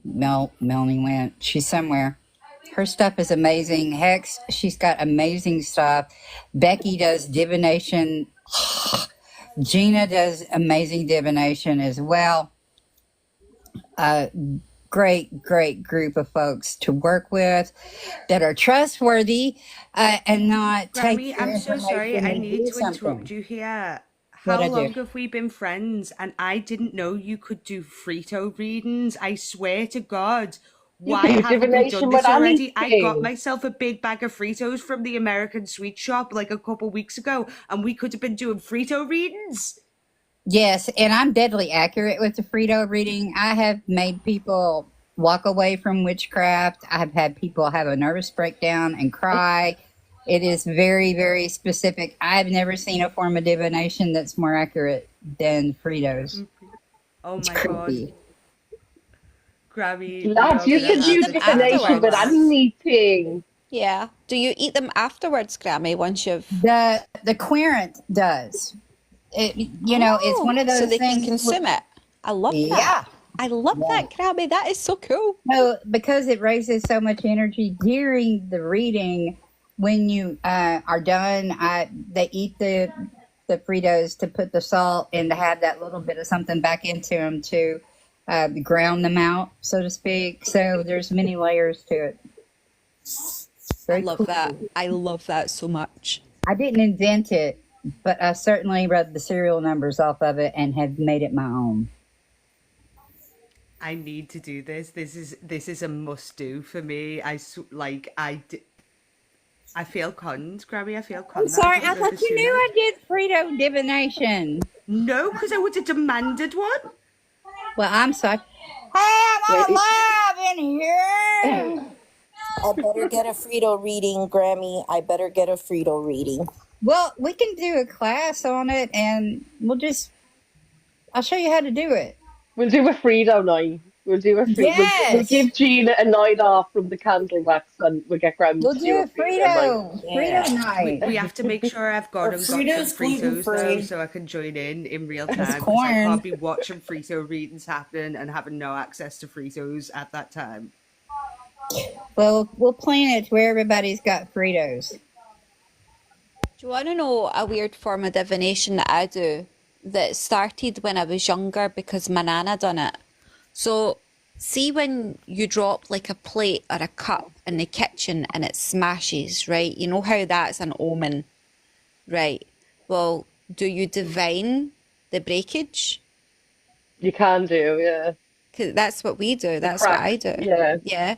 Melanie went. She's somewhere. Her stuff is amazing. Hex, she's got amazing stuff. Becky does divination. Gina does amazing divination as well. Great group of folks to work with that are trustworthy and not take Grammy, your I'm so sorry. information I and need do to interrupt something. you here. What How I do? long have we been friends? And I didn't know you could do Frito readings. I swear to God. You Why can do haven't we done divination with this already? I got anything. myself a big bag of Fritos from the American sweet shop like a couple weeks ago, and we could have been doing Frito readings. Yes, and I'm deadly accurate with the Frito reading. I have made people walk away from witchcraft. I have had people have a nervous breakdown and cry. It is very specific. I've never seen a form of divination that's more accurate than Fritos. Oh It's my God. creepy. Grammy, we Lads, are you going to Do you can have do eat to them chat divination with afterwards? offline. anything. Yeah. Do you eat them afterwards, Grammy, once you've... The querent does. It's one of so those they can things. consume it. I love that. Yeah. I love that, Grammy. That is so cool. So because it raises so much energy during the reading, when you are done, they eat the Fritos to put the salt and to have that little bit of something back into them to ground them out, so to speak. So there's many layers to it. I Very love cool. that. I love that so much. I didn't invent it, but I certainly read the serial numbers off of it and have made it my own. I need to do this. This is a must do for me. I feel conned, Grammy. I feel I'm conned. sorry. I didn't know thought this you knew sooner. I did Frito divination. No, because I would have demanded one. Well, I'm sorry. Hey, I'm alive in here. I better get a Frito reading, Grammy. I better get a Frito reading. Well, we can do a class on it, and I'll show you how to do it. We'll do a Frito night. We'll do a free. We'll Yes. give Gina a night off from the candle wax, and we'll get Grammy We'll to do do a a Frito night. Frito night. We have to make sure I've gone and got some Frito's Fritos though, gluten-free. so I can join in real time. It's 'Cause I corn. can't be watching Frito readings happen and having no access to Fritos at that time. Well, we'll plan it where everybody's got Fritos. Do you want to know a weird form of divination that I do that started when I was younger because my nana done it? So, see when you drop like a plate or a cup in the kitchen and it smashes, right? You know how that's an omen, right? Well, do you divine the breakage? You can do, yeah. 'Cause that's what we do. That's what I do. Yeah. Yeah.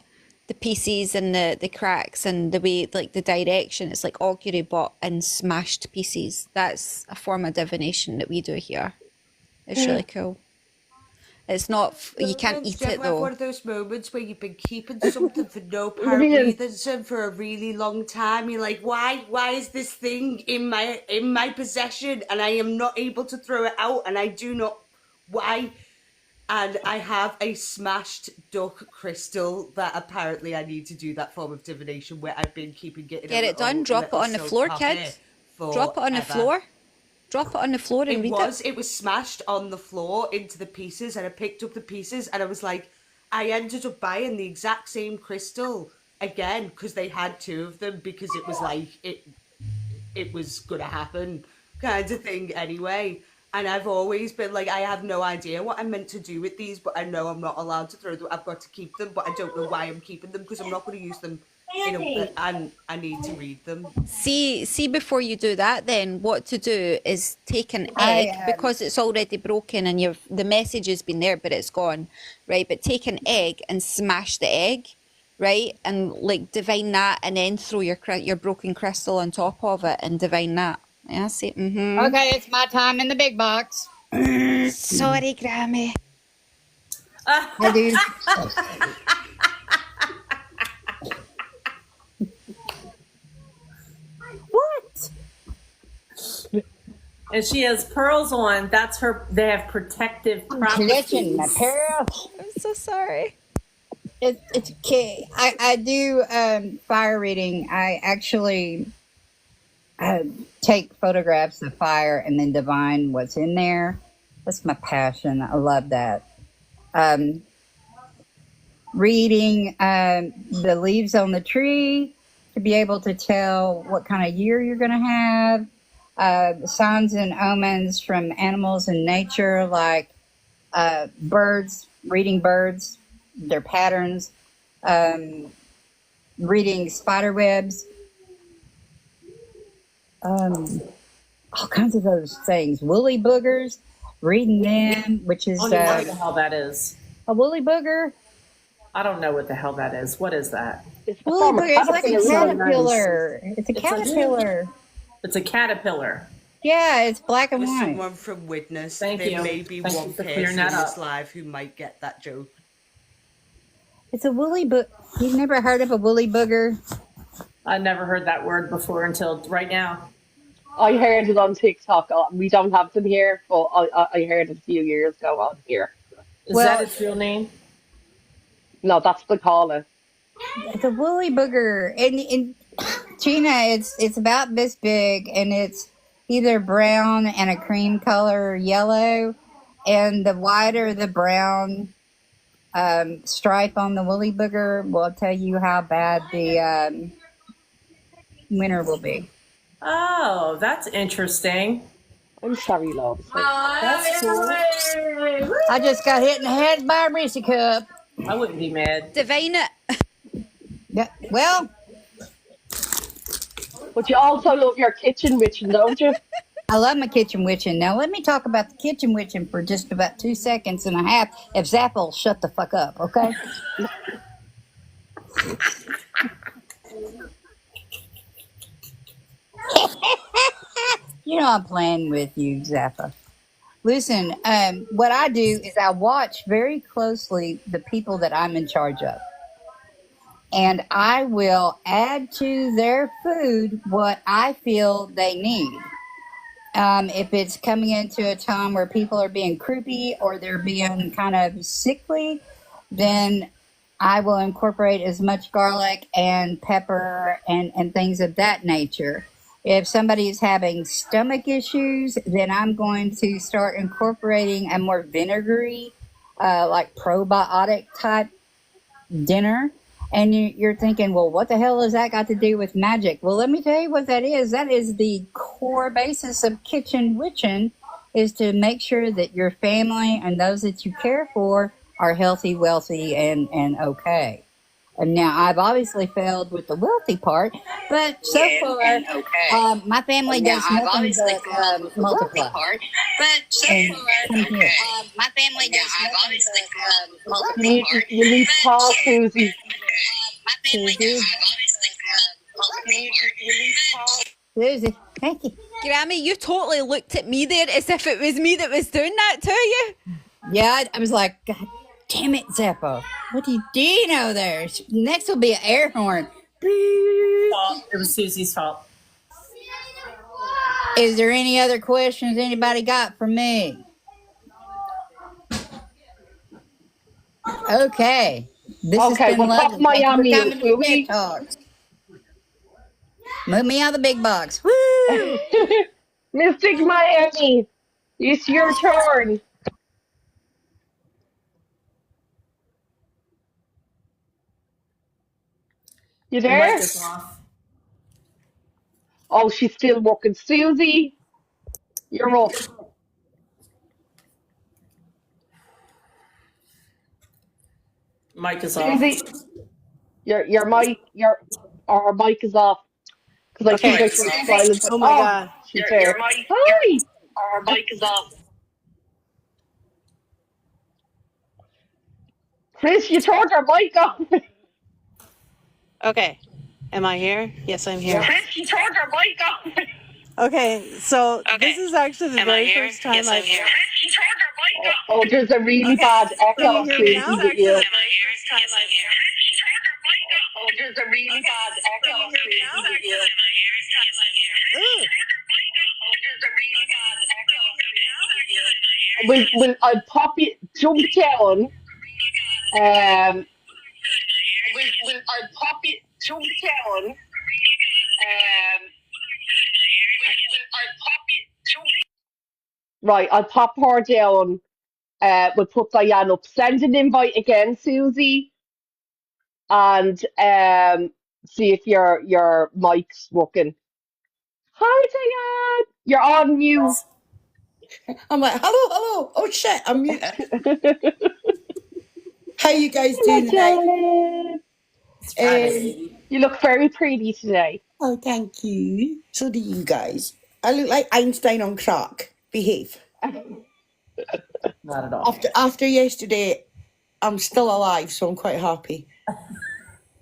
The pieces and the cracks and the way, like the direction, it's like augury but in smashed pieces. That's a form of divination that we do here. It's really cool. It's not, you can't eat Do you it ever have one though. of those moments where you've been keeping something for no apparent reason for a really long time? You're like, why is this thing in my possession and I am not able to throw it out, and I do not, why? And I have a smashed duck crystal that apparently I need to do that form of divination where I've been keeping it in Get it done, drop it on the floor, kid. Drop it on the floor. Drop it on the floor and read it. It was smashed on the floor into the pieces, and I picked up the pieces, and I was like, I ended up buying the exact same crystal again because they had two of them, because it was like it was gonna happen kind of thing anyway. And I've always been like, I have no idea what I'm meant to do with these, but I know I'm not allowed to throw them. I've got to keep them, but I don't know why I'm keeping them because I'm not going to use them. And I need to read them. See, before you do that, then what to do is take an egg, because it's already broken and the message has been there, but it's gone, right? But take an egg and smash the egg, right? And like divine that, and then throw your broken crystal on top of it and divine that. Yeah, see. Mm-hmm. Okay, it's my time in the big box. Sorry, Grammy. I do. What? And she has pearls on. That's her. They have protective Clutching my properties. pearls. I'm so sorry. It's okay. I do fire reading. I actually take photographs of fire and then divine what's in there. That's my passion. I love that. Reading the leaves on the tree to be able to tell what kind of year you're going to have. Signs and omens from animals in nature, like birds, reading birds, their patterns, reading spider webs, all kinds of those things. Woolly boogers, reading them, which is I don't know what the hell that is. a woolly booger. I don't know what the hell that is. What is that? Woolly booger, it's like a Caterpillar. caterpillar. It's a It's a- caterpillar. It's a caterpillar. Yeah, it's black and For white. someone from Witness, Thank there you. may be Thank you one for person clearing in that this up. live who might get that joke. It's a woolly boog. You've never heard of a woolly booger? I never heard that word before until right now. I heard it on TikTok. We don't have them here, but I heard it a few years ago on here. Is Well- that its real name? No, that's the caller. It's a woolly booger, and Gina, it's about this big, and it's either brown and a cream color, or yellow, and the wider the brown stripe on the woolly booger will tell you how bad the winter will be. Oh, that's interesting. I'm sorry, love. That's cool. I just got hit in the head by a Reese cup. I wouldn't be mad. Divine it. Yeah, well, But you also love your kitchen witching, don't you? I love my kitchen witching. Now let me talk about the kitchen witching for just about 2 seconds and a half. If Zap will shut the fuck up, okay? You know I'm playing with you, Zappa. Listen, what I do is I watch very closely the people that I'm in charge of. And I will add to their food what I feel they need. If it's coming into a time where people are being croupy or they're being kind of sickly, then I will incorporate as much garlic and pepper and things of that nature. If somebody is having stomach issues, then I'm going to start incorporating a more vinegary, like probiotic type dinner. And you're thinking, well, what the hell has that got to do with magic? Well, let me tell you what that is. That is the core basis of kitchen witching, is to make sure that your family and those that you care for are healthy, wealthy, and okay. And now I've obviously failed with the wealthy part, but so far, my family does nothing but multiply. But so And far, come here. my family does nothing but You multiply. need, you need to pause, Susie. My family does Susie, thank you. Grammy, you totally looked at me there as if it was me that was doing that to you. Yeah, I was like, God damn it, Zeppo. What are you doing over there? Next will be an air horn. It was Susie's fault. Is there any other questions anybody got for me? Okay. This has Okay, been we'll talk lovely. Thank you for Miami, coming to will the TED we? Talks. Move me out of the big box. Woo! Mystic Miami, it's your turn. You Your mic there? is off. Oh, she's still working. Susie, you're up. Mic is off. Susie, your mic, or her mic is off. Because I think Okay. I saw silence. Oh my Oh, God. she's there. Hi. Our mic is off. Chris, you turned your mic off. Okay. Am I here? Yes, I'm here. Yeah. Chris, you turned your mic off. Okay, so this is actually the very first time I've. Chris, you turned your mic off. Oh, there's a really Okay. bad Can echo, you hear me now? Susie, with you. Am I here? Time I'm here. Oh, there's a really bad echo, Can you hear me now? Susie, with you. Am I here? Time I'm here. Ooh. Oh, there's a really bad echo, Susie, with you. I'll pop it, jump down. I'll pop it, jump down. Right, I'll pop her down. We'll put Diane up. Send an invite again, Susie, and see if your mic's working. Hi, Diane. You're on mute. I'm like, hello. Oh shit, I'm muted. How you guys Hello, doing tonight? darling. You look very pretty today. Oh, thank you. So do you guys. I look like Einstein on crack. Behave. Not at all. After yesterday, I'm still alive, so I'm quite happy.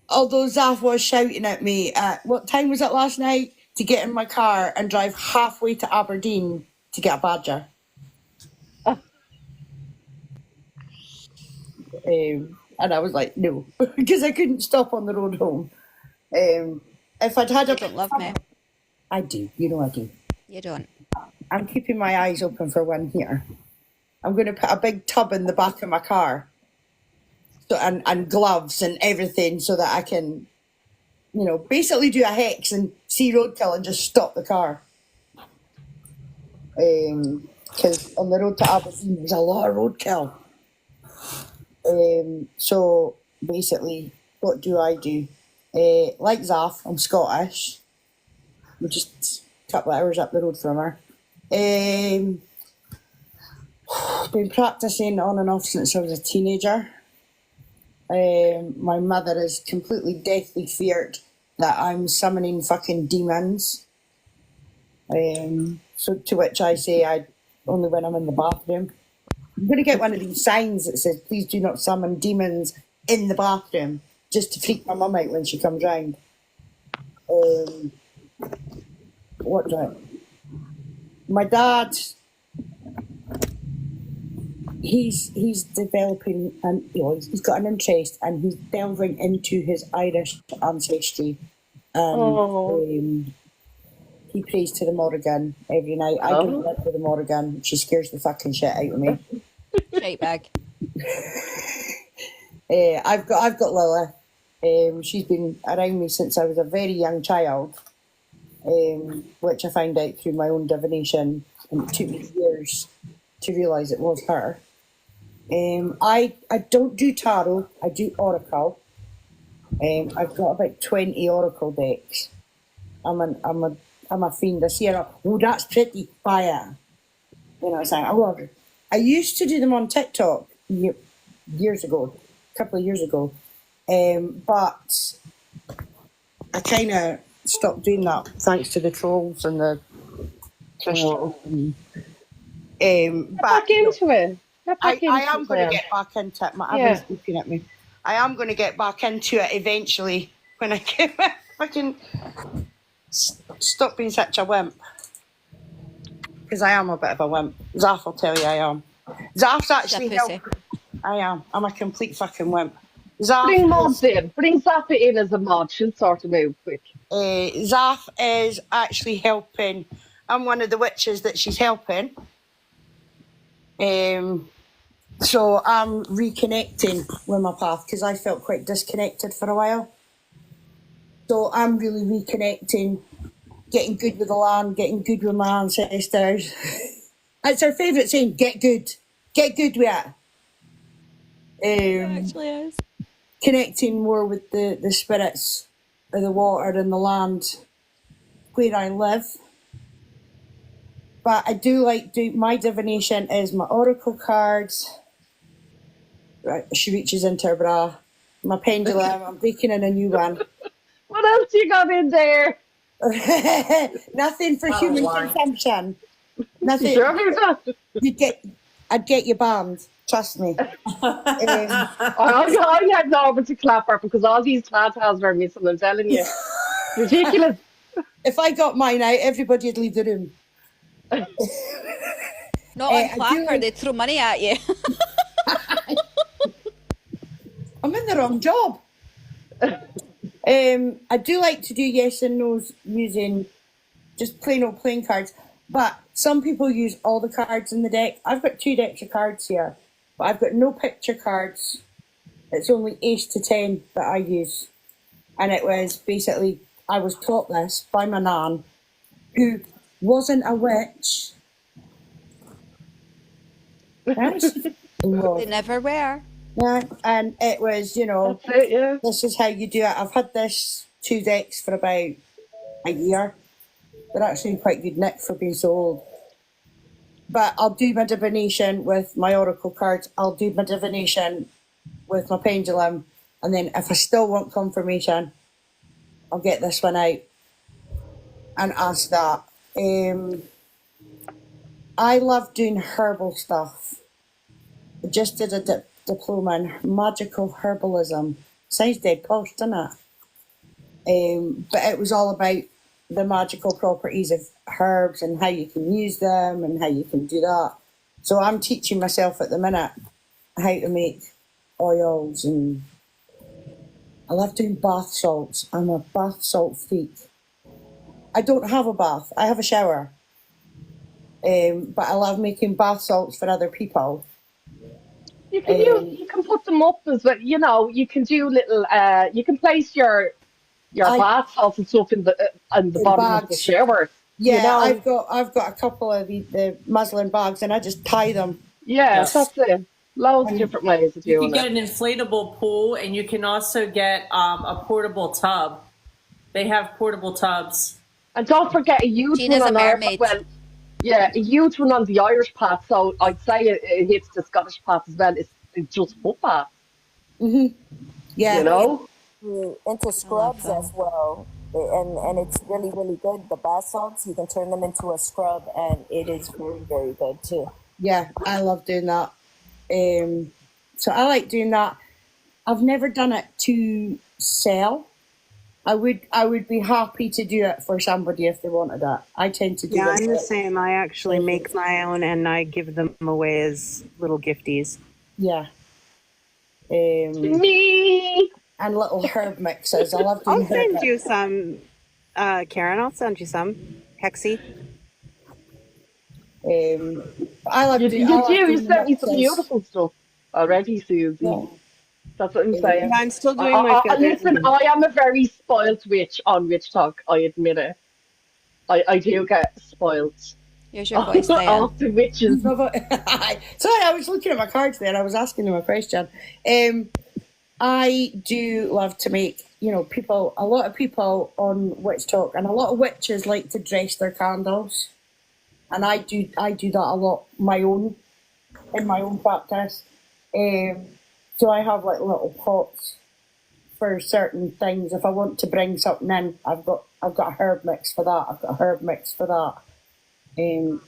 Although Zaf was shouting at me at, what time was it last night? To get in my car and drive halfway to Aberdeen to get a badger. And I was like, no, because I couldn't stop on the road home. If I'd had You don't love me. I do, you know I do. You don't. I'm keeping my eyes open for one here. I'm going to put a big tub in the back of my car, so and gloves and everything, so that I can, basically do a hex and see roadkill and just stop the car. Because on the road to Aberdeen, there's a lot of roadkill. So basically, what do? Like Zaf, I'm Scottish. We're just a couple of hours up the road from her. Been practicing on and off since I was a teenager. My mother is completely deathly feared that I'm summoning fucking demons. So to which I say only when I'm in the bathroom. I'm going to get one of these signs that says, please do not summon demons in the bathroom, just to freak my mum out when she comes round. What do my dad, he's developing, and he's got an interest, and he's delving into his Irish ancestry, and he prays to the Morrigan every night. I don't live with the Morrigan. She scares the fucking shit out of me. Shite bag. I've got Lily. She's been around me since I was a very young child, which I found out through my own divination, and it took me years to realise it was her. I don't do tarot. I do oracle. I've got about 20 oracle decks. I'm a fiend. I see her. Oh, that's pretty. Fire. You know, saying I love her. I used to do them on TikTok years ago, a couple of years ago, but I kind of stopped doing that thanks to the trolls and the Christians. Get back into it. I am going to get back into it. My Abby's looking at me. I am going to get back into it eventually when I get back. I can stop being such a wimp. Because I am a bit of a wimp. Zaf will tell you I am. Zaf's actually helped. I am. I'm a complete fucking wimp. Zaf bring mods in. Bring Zaf in as a mod. She'll sort him out quick. Zaf is actually helping. I'm one of the witches that she's helping. So I'm reconnecting with my path because I felt quite disconnected for a while. So I'm really reconnecting, getting good with the land, getting good with my ancestors. It's our favourite saying, get good. Get good with it. It actually is. Connecting more with the spirits of the water and the land where I live. But I do like my divination is my oracle cards. Right, she reaches into her bra. My pendulum, I'm breaking in a new one. What else you got in there? Nothing for human consumption. Nothing. You sure about that? I'd get you banned. Trust me. I had Norbert to clap her because all these tatas are missing. I'm telling you, ridiculous. If I got mine out, everybody'd leave the room. Not on clapper, they'd throw money at you. I'm in the wrong job. I do like to do yes and no's using just plain old playing cards, but some people use all the cards in the deck. I've got 2 decks of cards here, but I've got no picture cards. It's only ace to 10 that I use. And it was basically, I was taught this by my nan, who wasn't a witch. They never were. Yeah, and it was, this is how you do it. I've had this 2 decks for about a year. They're actually in quite good nick for being so old. But I'll do my divination with my oracle cards. I'll do my divination with my pendulum. And then if I still want confirmation, I'll get this one out and ask that. I love doing herbal stuff. I just did a diploma in magical herbalism. Sounds dead posh, doesn't it? But it was all about the magical properties of herbs and how you can use them and how you can do that. So I'm teaching myself at the minute how to make oils, and I love doing bath salts. I'm a bath salt freak. I don't have a bath. I have a shower. But I love making bath salts for other people. You can you can put them up as well. You can do little. You can place your bath salts and stuff in the bottom bags. of the shower. Yeah, I've got a couple of the muslin bags, and I just tie them. Yeah, that's it. Loads of different ways of You doing can get an inflatable pool, and you can also get a portable tub. They have portable tubs. And don't forget a huge Gina's one a on mermaid. a huge one on the Irish path. So I'd say it hits the Scottish path as well. It's just footpath. Yeah. Into scrubs as well. And it's really, really good. The bath salts, you can turn them into a scrub, and it is very, very good too. Yeah, I love doing that. So I like doing that. I've never done it to sell. I would be happy to do it for somebody if they wanted it. I tend to do Yeah, them. I'm the same. I actually make my own and I give them away as little gifties. Yeah. Me. And little herb mixes. I love doing I'll herb send you mixes. some, Karen. I'll send you some. Hexy. I love You doing You the sent me some mixes. beautiful stuff already, Susie. Yeah. That's what I'm Yeah, saying. I'm still doing my feathers. Listen, I am a very spoilt witch on Witch Talk. I admit it. I do get spoilt. Here's your voice, Diane. Of the witches. Sorry, I was looking at my cards there and I was asking them a question. I do love to make, a lot of people on Witch Talk and a lot of witches like to dress their candles. And I do that a lot in my own practice. So I have like little pots for certain things. If I want to bring something in, I've got a herb mix for that. I've got a herb mix for that.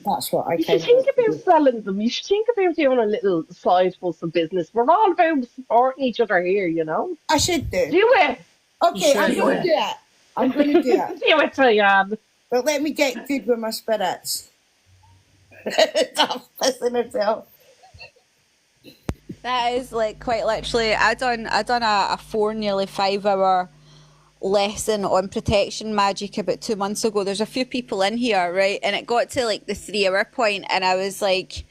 That's what I You should think about selling them. You should think about doing a little side hustle business. We're all about supporting each other here, I should do. Do it. Okay, I'm going to do it. I'm going to do it. Do it, Diane. But let me get good with my spirits. Stop pissing herself. That is like quite literally. I done a 4, nearly 5 hour lesson on protection magic about 2 months ago. There's a few people in here, right? And it got to like the 3 hour point, and I was like,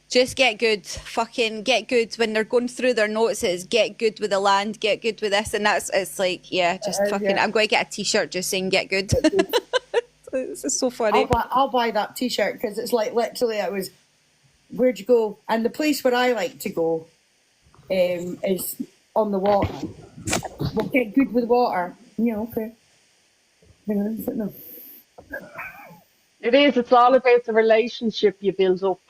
just get good, fucking get good. When they're going through their notes, it's get good with the land, get good with this, and it's like, yeah, just fucking. Yeah. I'm going to get a t-shirt just saying get good. This is so funny. I'll buy that t-shirt because it's like literally it was, where'd you go? And the place where I like to go is on the water. We'll get good with water. Yeah, okay. No. It is. It's all about the relationship you build up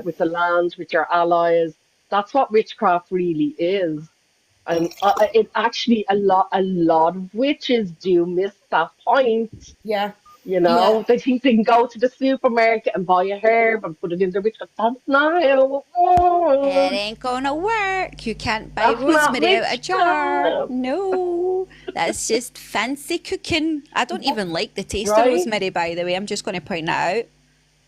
with the land, with your allies. That's what witchcraft really is. And it actually a lot of witches do miss that point. Yeah. They think they can go to the supermarket and buy a herb and put it in their witchcraft. That's not how it works. It ain't gonna work. You can't buy That's not rosemary out a jar. witchcraft. No, that's just fancy cooking. I don't even like the taste of Right? rosemary, by the way. I'm just going to point that out.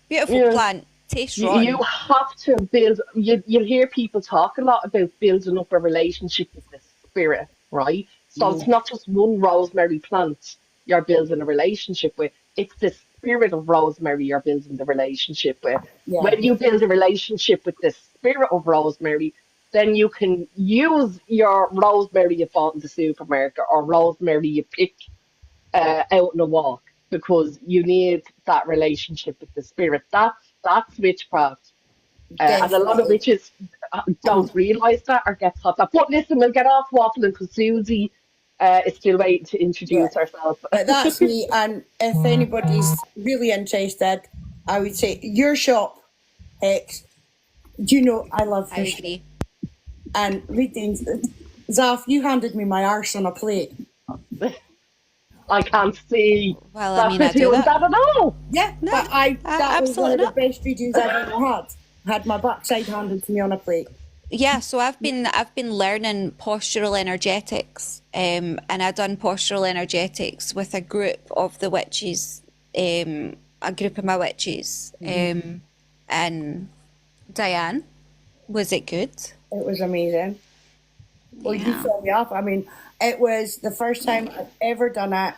Beautiful Yeah. plant. Tastes You rotten. have to build. You'll hear people talk a lot about building up a relationship with the spirit, right? So it's not just one rosemary plant you're building a relationship with. It's the spirit of rosemary you're building the relationship with. Yeah. When you build a relationship with the spirit of rosemary, then you can use your rosemary you bought in the supermarket or rosemary you pick out on a walk because you need that relationship with the spirit. That's witchcraft. And a lot of Definitely. witches don't realise that or get taught that. But listen, we'll get off waffling because Susie is still waiting to introduce herself. But that's me. And if anybody's really interested, I would say your shop, Hex. Do you know I love I your shop. agree. And readings. Zaf, you handed me my arse on a plate. I can't see Well, that I mean, I do doing that. that at all. Yeah, No, but that was one absolutely of the not. best readings I've ever had. I had my backside handed to me on a plate. Yeah, so I've been learning postural energetics, and I done postural energetics with a group of the witches, a group of my witches, and Diane, was it good? It was amazing. Well, you set me off. I mean, it was the first time I've ever done it.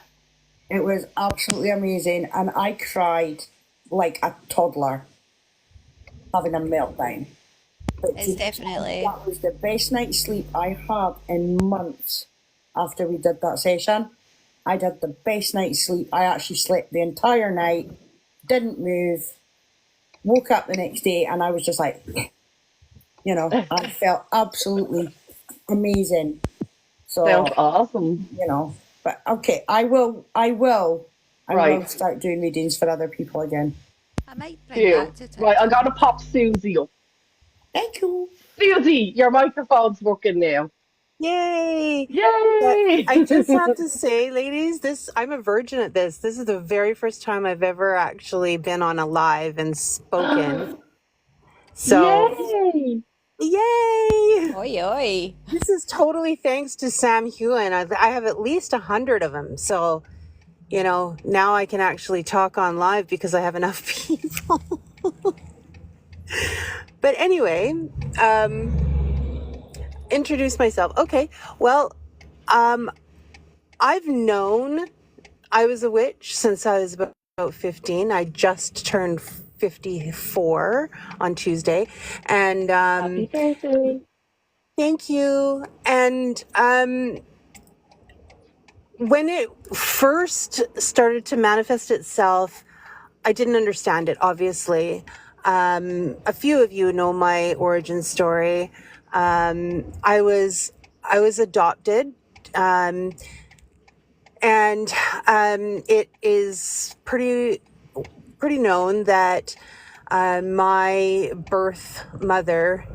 It was absolutely amazing, and I cried like a toddler having a meltdown. But It's definitely. that was the best night's sleep I had in months after we did that session. I did the best night's sleep. I actually slept the entire night, didn't move, woke up the next day, and I was just like, I felt absolutely amazing. So, Sounds awesome. but okay, I will Right. start doing readings for other people again. I might bring Too. that to TikTok. Right, I gotta pop Susie up. Thank you. Susie, your microphone's working now. Yay! Yay! I just have to say, ladies, I'm a virgin at this. This is the very first time I've ever actually been on a live and spoken. So Yay! Yay! Oi, oi. This is totally thanks to Sam Hewen. I have at least 100 of them. So, now I can actually talk on live because I have enough people. But anyway, introduce myself. Okay. Well, I've known I was a witch since I was about 15. I just turned 54 on Tuesday. And Happy birthday. thank you. And when it first started to manifest itself, I didn't understand it, obviously. A few of you know my origin story. I was adopted, and it is pretty known that my birth mother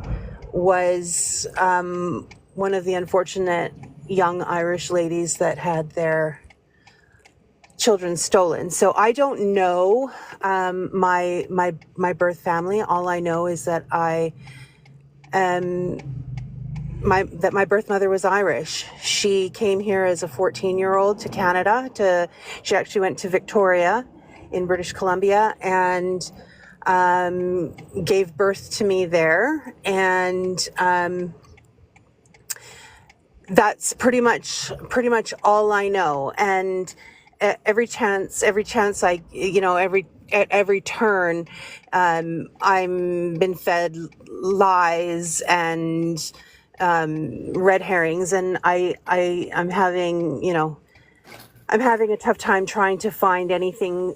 was one of the unfortunate young Irish ladies that had their children stolen. So I don't know my birth family. All I know is that my birth mother was Irish. She came here as a 14-year-old to Canada. She actually went to Victoria in British Columbia and gave birth to me there. And that's pretty much all I know. And every chance I, at every turn, I'm been fed lies and red herrings, and I'm having, I'm having a tough time trying to find anything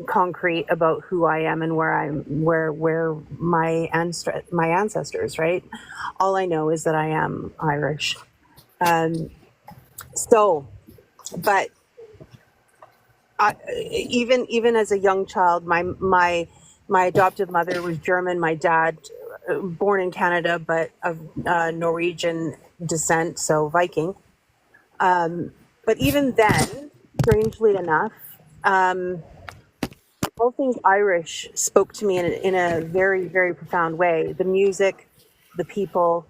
concrete about who I am and where my ancestors, right? All I know is that I am Irish. But even as a young child, my adoptive mother was German. My dad, born in Canada, but of Norwegian descent, so Viking. But even then, strangely enough, all things Irish spoke to me in a very, very profound way. The music, the people,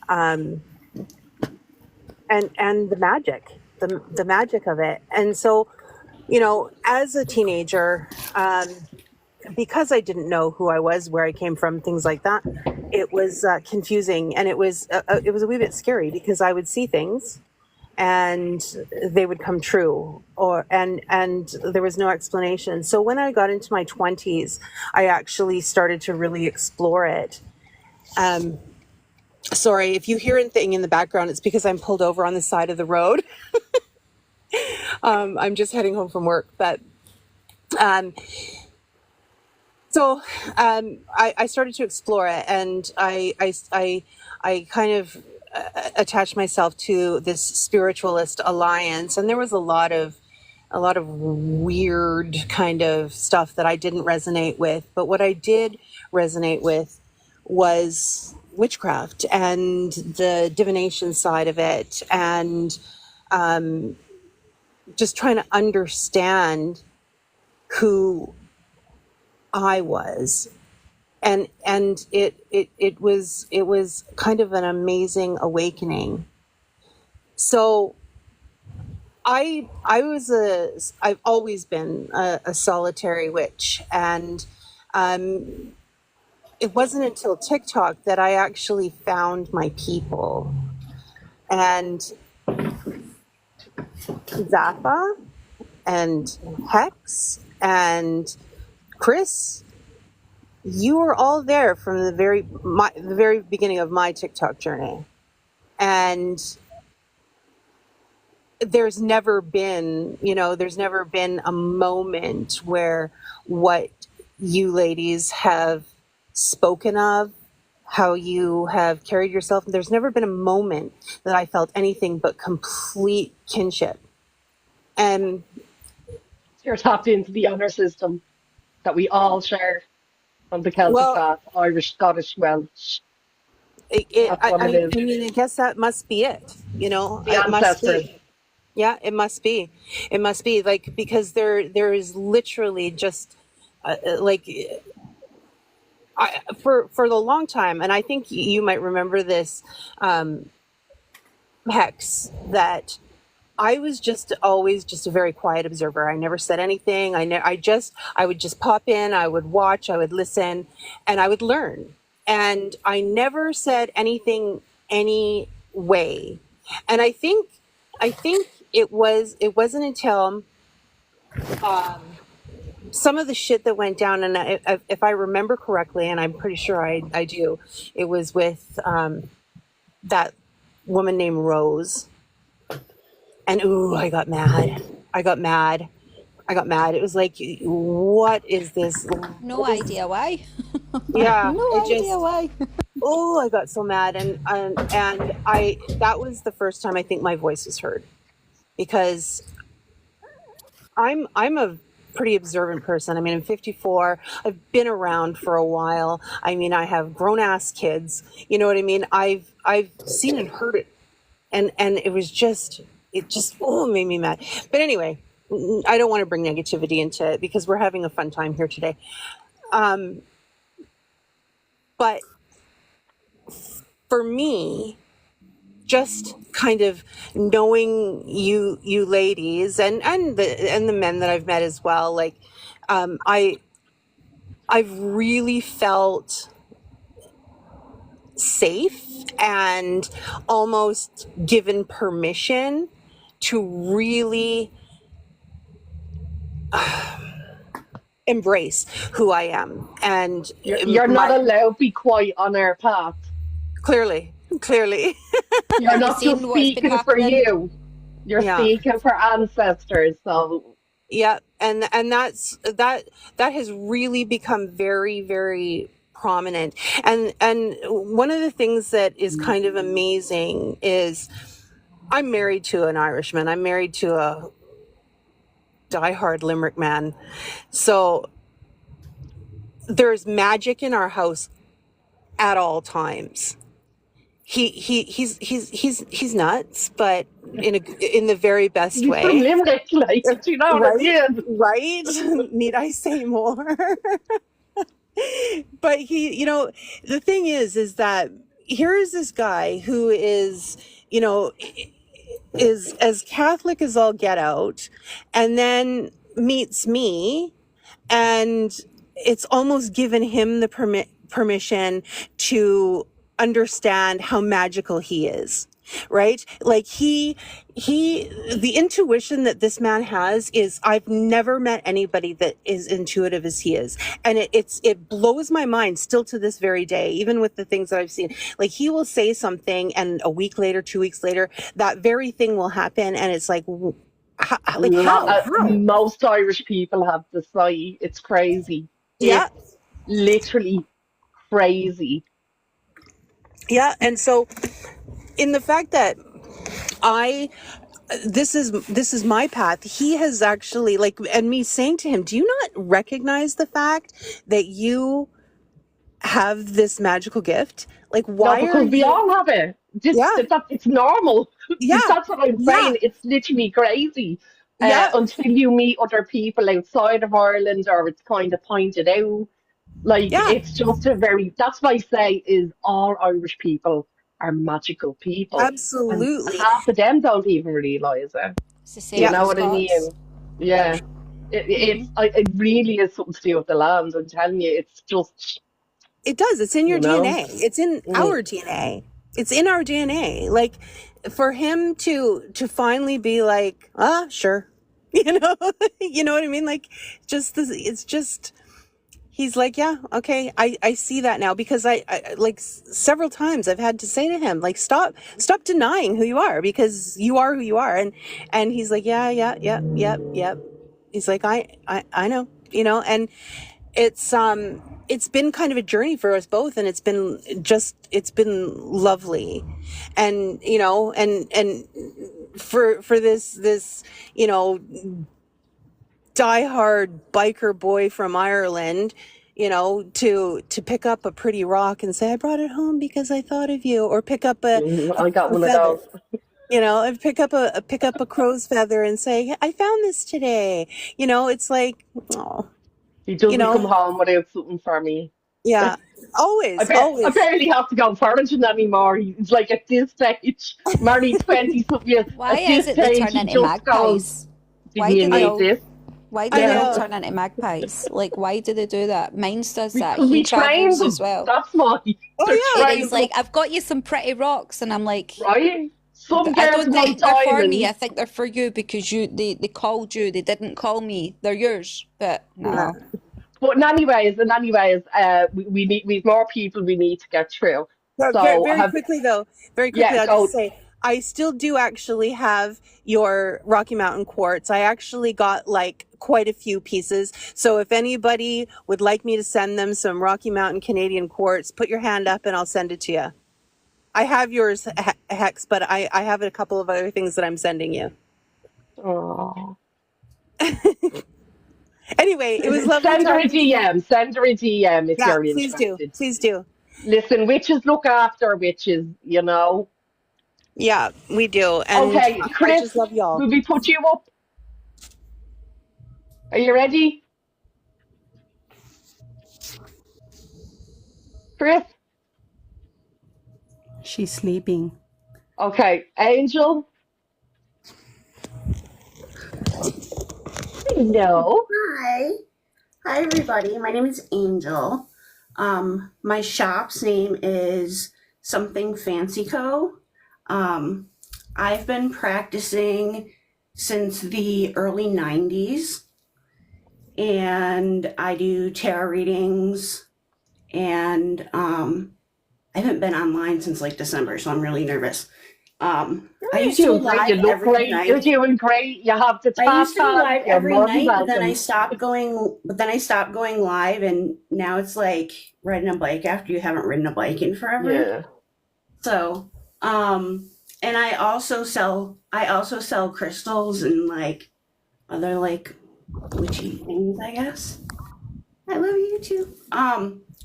and the magic, the magic of it. And so, as a teenager, because I didn't know who I was, where I came from, things like that, it was confusing, and it was a wee bit scary because I would see things and they would come true, and there was no explanation. So when I got into my 20s, I actually started to really explore it. Sorry, if you hear anything in the background, it's because I'm pulled over on the side of the road. I'm just heading home from work, but so I started to explore it, and I kind of attached myself to this spiritualist alliance, and there was a lot of weird kind of stuff that I didn't resonate with. But what I did resonate with was witchcraft and the divination side of it, and just trying to understand who I was. And it was kind of an amazing awakening. So I've always been a solitary witch, and it wasn't until TikTok that I actually found my people. And Zappa and Hex and Chris, you were all there from the very beginning of my TikTok journey. And there's never been a moment where what you ladies have spoken of, how you have carried yourself, there's never been a moment that I felt anything but complete kinship. And You're tapped into the honor system that we all share from the Celtic path, Irish, Scottish, Welsh. That's what it is. I mean, I guess that must be it. The It must ancestors. be. Yeah, it must be. It must be, like, because there is literally just like For the long time, and I think you might remember this, Hex, that I was just always just a very quiet observer. I never said anything. I would just pop in, I would watch, I would listen, and I would learn. And I never said anything anyway. And I think it wasn't until some of the shit that went down, and if I remember correctly, and I'm pretty sure I do, it was with that woman named Rose. And ooh, I got mad. It was like, what is this? No idea why. Yeah, No it idea just, why. oh, I got so mad. And I, that was the first time I think my voice was heard, because I'm a pretty observant person. I mean, I'm 54. I've been around for a while. I mean, I have grown ass kids. You know what I mean? I've seen and heard it, and it just made me mad. But anyway, I don't want to bring negativity into it because we're having a fun time here today. But for me, just kind of knowing you ladies and the men that I've met as well, like I've really felt safe and almost given permission to really embrace who I am. And You're not allowed to be quiet on our path. Clearly. You're not Seen just what's been speaking for happening. you. You're speaking for ancestors. So Yeah, and that has really become very, very prominent. And one of the things that is kind of amazing is I'm married to an Irishman. I'm married to a diehard Limerick man. So there's magic in our house at all times. He's nuts, but in the very best he's from way. Limerick, like, do you know what I mean? Right? Need I say more? But the thing is that here is this guy who is, is as Catholic as all get out, and then meets me, and it's almost given him the permission to understand how magical he is, right? Like the intuition that this man has is, I've never met anybody that is intuitive as he is. And it blows my mind still to this very day, even with the things that I've seen. Like, he will say something and a week later, 2 weeks later, that very thing will happen. And it's like, how? Most Irish people have the sight. It's crazy. Yeah. It's literally crazy. Yeah. And so in the fact that this is my path, he has actually, like, and me saying to him, do you not recognize the fact that you have this magical gift? Like, why No, because we all have it. It's normal. Yeah. That's what I'm saying. It's literally crazy. Until you meet other people outside of Ireland, or it's kind of pointed out. Like, it's just that's why I say is all Irish people are magical people. Absolutely. And half of them don't even realise it. It's the same You know with what I mean? Scots. Yeah. It really is something to do with the land. I'm telling you, it's just. It does. It's in your DNA. It's in Mm. our DNA. It's in our DNA. Like, for him to finally be like, sure, you know what I mean? Like, it's just, he's like, yeah, okay, I see that now, because I like several times I've had to say to him, like, stop denying who you are, because you are who you are. And he's like, yeah. He's like, I know, and it's been kind of a journey for us both, and it's been lovely. And and for this diehard biker boy from Ireland, to pick up a pretty rock and say, I brought it home because I thought of you, or pick up I got one feather, of those. and pick up a crow's feather and say, I found this today. It's like, oh, He doesn't come home without something for me. Yeah. Always, I always. barely have to go foraging anymore. It's like at this stage, Marty 20 something years, Why at is this it they stage turn he into just goes, magpies? didn't Why you do they need all? this? Why I do they Yeah. all know. turn into magpies? Like, why do they do that? Mines does that. Because He we trained travels as them. well. That's why. They're Oh And yeah. he's trained like, up, I've got you some pretty rocks. And I'm like, right? Some I girls don't want think they're for me. I diamonds. think they're for you because they called you. They didn't call me. They're yours. But Yeah. no. But in anyways, we need we've more people we need to get through. But very, So I very have quickly though, very quickly, yeah, I'll just go. say I still do actually have your Rocky Mountain quartz. I actually got like quite a few pieces. So if anybody would like me to send them some Rocky Mountain Canadian quartz, put your hand up and I'll send it to you. I have yours, Hex, but I have a couple of other things that I'm sending you. Oh. Anyway, it was lovely Send her a talking to you. DM. Send her a DM if Yeah, you're please do. interested. Please do. Listen, witches look after witches, you know. Yeah, we do. And Okay, I Chris, just love y'all. will we put you up? Are you ready? Chris? She's sleeping. Okay, Angel? Hello. Hi. Hi, everybody. My name is Angel. My shop's name is Something Fancy Co. I've been practicing since the early 90s, and I do tarot readings, and I haven't been online since like December, so I'm really nervous. I You're used to do doing great. You live look every great. You're night. doing great. You have the I used top to do on. live You're every more than night, but then I welcome. stopped going. But then I stopped going live, and now it's like riding a bike after you haven't ridden a bike in forever. Yeah. So, and I also sell crystals and like other like witchy things, I guess. I love you too.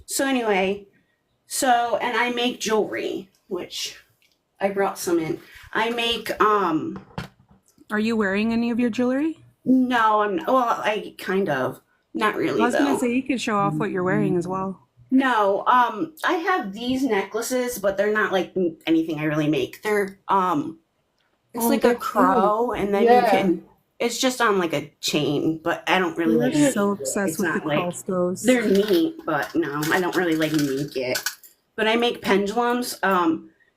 So anyway, and I make jewelry, which I brought some in. I make Are you wearing any of your jewelry? No, I'm well, I kind of. Not really I was gonna though. say you could show off what you're wearing as well. No, I have these necklaces, but they're not like anything I really make. They're it's Oh, like they're a crow, cute. and then you Yeah. can it's just on like a chain, but I don't really like I'm make so it. obsessed It's with the not like Costco's. they're neat, but no, I don't really like make it. But I make pendulums.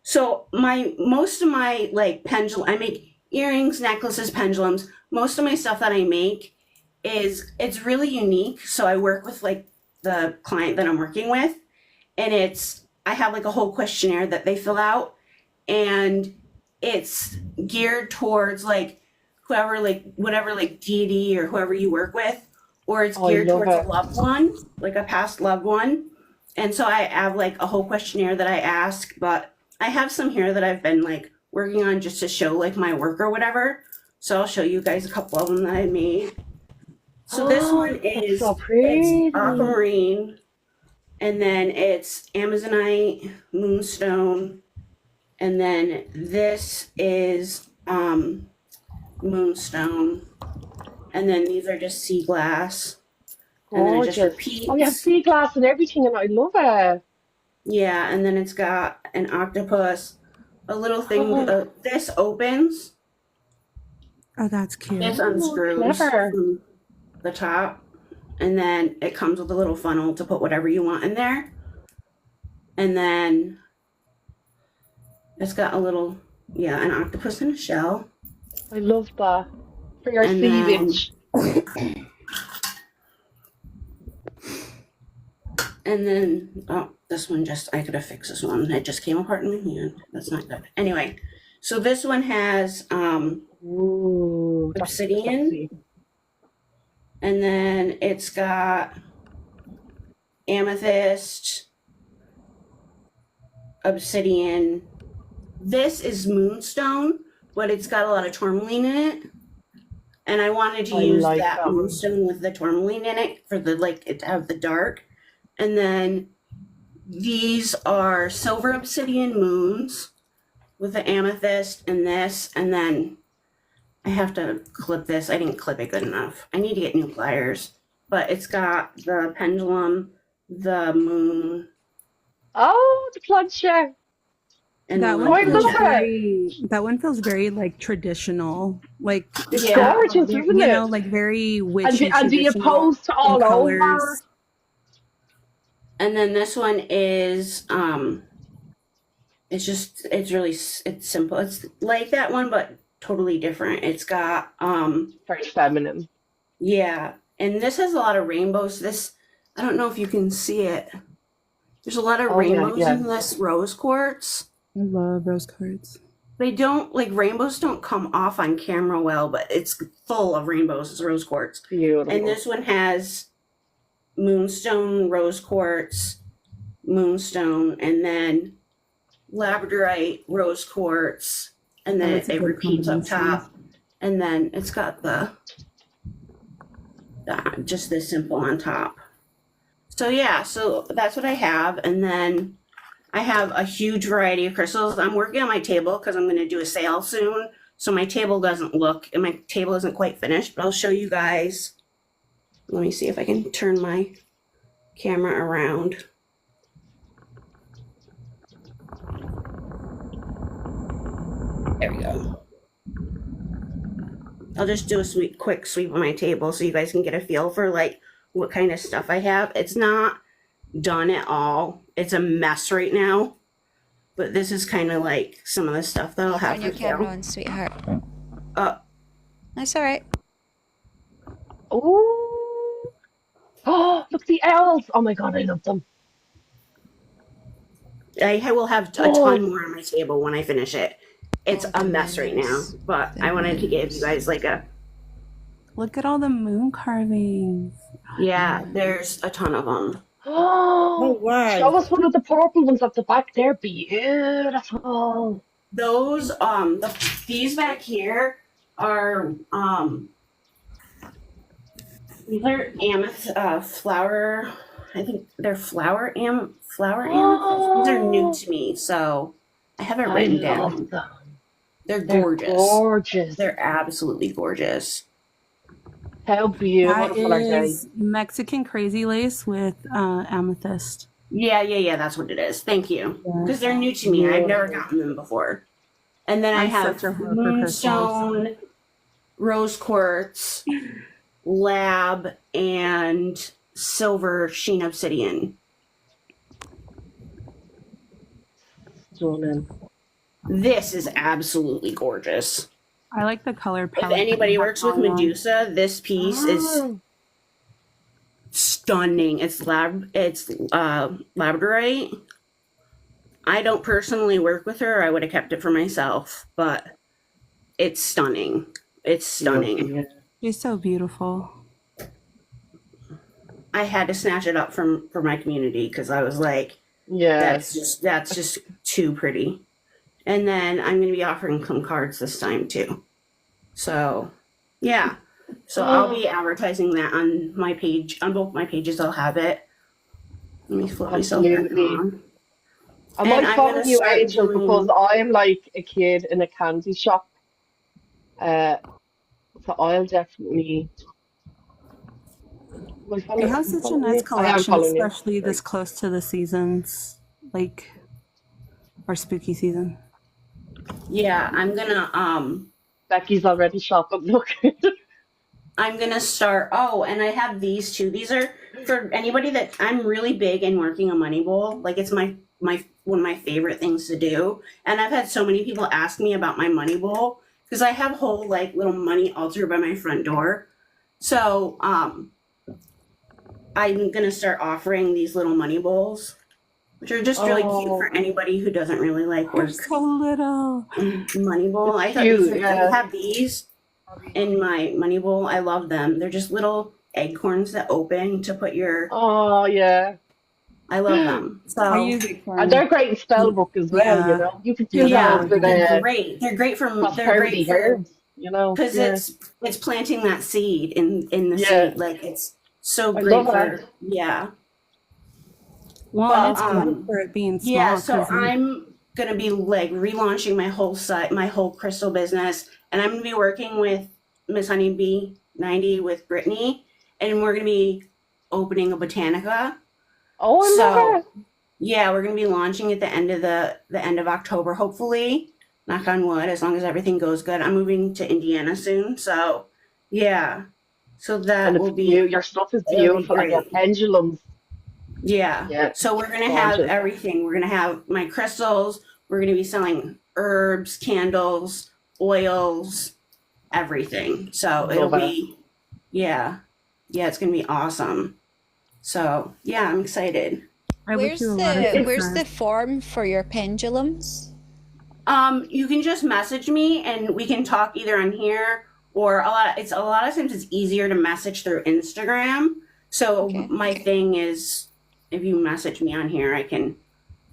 So most of my like pendulum, I make earrings, necklaces, pendulums. Most of my stuff that I make it's really unique. So I work with like the client that I'm working with, and I have like a whole questionnaire that they fill out, and it's geared towards like whoever like whatever like deity or whoever you work with, or it's Oh, I geared love towards a it. loved one, like a past loved one. And so I have like a whole questionnaire that I ask, but I have some here that I've been like working on just to show like my work or whatever. So I'll show you guys a couple of them that I made. So this one That's is so it's pretty. aquamarine, and then it's Amazonite, moonstone, and then this is moonstone, and then these are just sea glass, and then it just Gorgeous. Oh, you have repeats. sea glass and everything, and I love it. Yeah, and then it's got an octopus, a little thing. Oh, This opens, Oh, that's cute. this unscrews clever. from the top, and then it comes with a little funnel to put whatever you want in there. And then it's got a little, an octopus in a shell. I love that. For your And sea then, witch. this one I could have fixed this one. It just came apart in my hand. That's not good. Anyway, so this one has Ooh, that's obsidian, sexy. and then it's got amethyst, obsidian. This is moonstone, but it's got a lot of tourmaline in it. And I wanted to I use like that that. moonstone with the tourmaline in it for the it to have the dark. And then these are silver obsidian moons with the amethyst and this, and then I have to clip this. I didn't clip it good enough. I need to get new pliers. But it's got the pendulum, the moon Oh, the plancha. and the That Oh, one I feels love plancha. it. that one feels very like traditional, like It's Yeah. gorgeous, very, isn't it? like very And witchy do you traditional post in all over? colors. And then this one is it's really it's simple. It's like that one but totally different. It's got Very feminine. yeah, and this has a lot of rainbows. This I don't know if you can see it. There's a lot of Oh yeah, rainbows yeah. in this rose quartz. I love rose quartz. They don't like rainbows don't come off on camera well, but it's full of rainbows. It's rose quartz. Beautiful. And this one has moonstone, rose quartz, moonstone, and then labradorite, rose quartz, and Oh, then that's a it good repeats up combination. top. And then it's got the just this simple on top. So yeah, so that's what I have. And then I have a huge variety of crystals. I'm working on my table because I'm going to do a sale soon. So my table doesn't look, and my table isn't quite finished, but I'll show you guys. Let me see if I can turn my camera around. There we go. I'll just do a quick sweep of my table so you guys can get a feel for like what kind of stuff I have. It's not done at all. It's a mess right now. But this is kind of like some of the stuff that I'll have Turn your for camera sale. on, sweetheart. That's all right. Oh, oh, look the owls. Oh my god, I love them. I will have a ton more on my table when I finish it. It's a mess right now, but I wanted to give you guys like a Look at all the moon carvings. yeah. There's a ton of them. Oh, wow. show us one of the purple ones at the back. They're beautiful. Those these back here are these are flower. I think they're flower amethyst. These are new to me, so I have it written down. Them. They're gorgeous. Gorgeous. They're absolutely gorgeous. How beautiful That are they? is Mexican crazy lace with amethyst. Yeah. That's what it is. Thank you. Yeah. Because they're new to me. I've never gotten them before. And then I I'm have such a whore for moonstone, rose quartz, lab, and silver sheen obsidian. Stunning. This is absolutely gorgeous. I like the color If palette. anybody works with Medusa, this piece is stunning. It's labradorite. I don't personally work with her. I would have kept it for myself, but it's stunning. It's stunning. She's so beautiful. I had to snatch it up for my community because I was like, yes, that's just too pretty. And then I'm going to be offering some cards this time too. So, yeah. So I'll be advertising that on my page, on both my pages. I'll have it. Let me flip myself back on. I might follow you, Angel, because I'm like a kid in a candy shop. So I'll definitely. You have such a nice collection, especially this close to the seasons, like our spooky season. Yeah, I'm gonna Becky's already shopping. Look. I'm gonna start. Oh, and I have these two. These are for anybody that I'm really big in working a money bowl. Like it's my one of my favorite things to do. And I've had so many people ask me about my money bowl because I have a whole like little money altar by my front door. So I'm gonna start offering these little money bowls, which are just really cute for anybody who doesn't really like work. So little money bowl. I have these in my money bowl. I love them. They're just little acorns that open to put your. Oh yeah. I love them. So and they're great in spell book as well. You know, you can do those with they're great. They're great for prosperity herbs. You know, because it's planting that seed in the seed. Like it's so I great love for that. Well, it's good for it being small. Yeah, so I'm gonna be like relaunching my whole site, my whole crystal business, and I'm gonna be working with Miss Honeybee 90 with Brittany, and we're gonna be opening a botanica. Oh, I love So it. yeah, we're gonna be launching at the end of October, hopefully. Knock on wood, as long as everything goes good. I'm moving to Indiana soon, so yeah. So And that it's will be your stuff is it'll be beautiful, and your great. pendulums. Yeah. Yeah, So we're gonna have gorgeous. everything. We're gonna have my crystals. We're gonna be selling herbs, candles, oils, everything. So it'll Love it. be, yeah, yeah, it's gonna be awesome. So yeah, I'm excited. I would do a lot of Where's the business. form for your pendulums? You can just message me and we can talk either on here or a lot of times it's easier to message through Instagram. So Okay. my thing is if you message me on here, I can,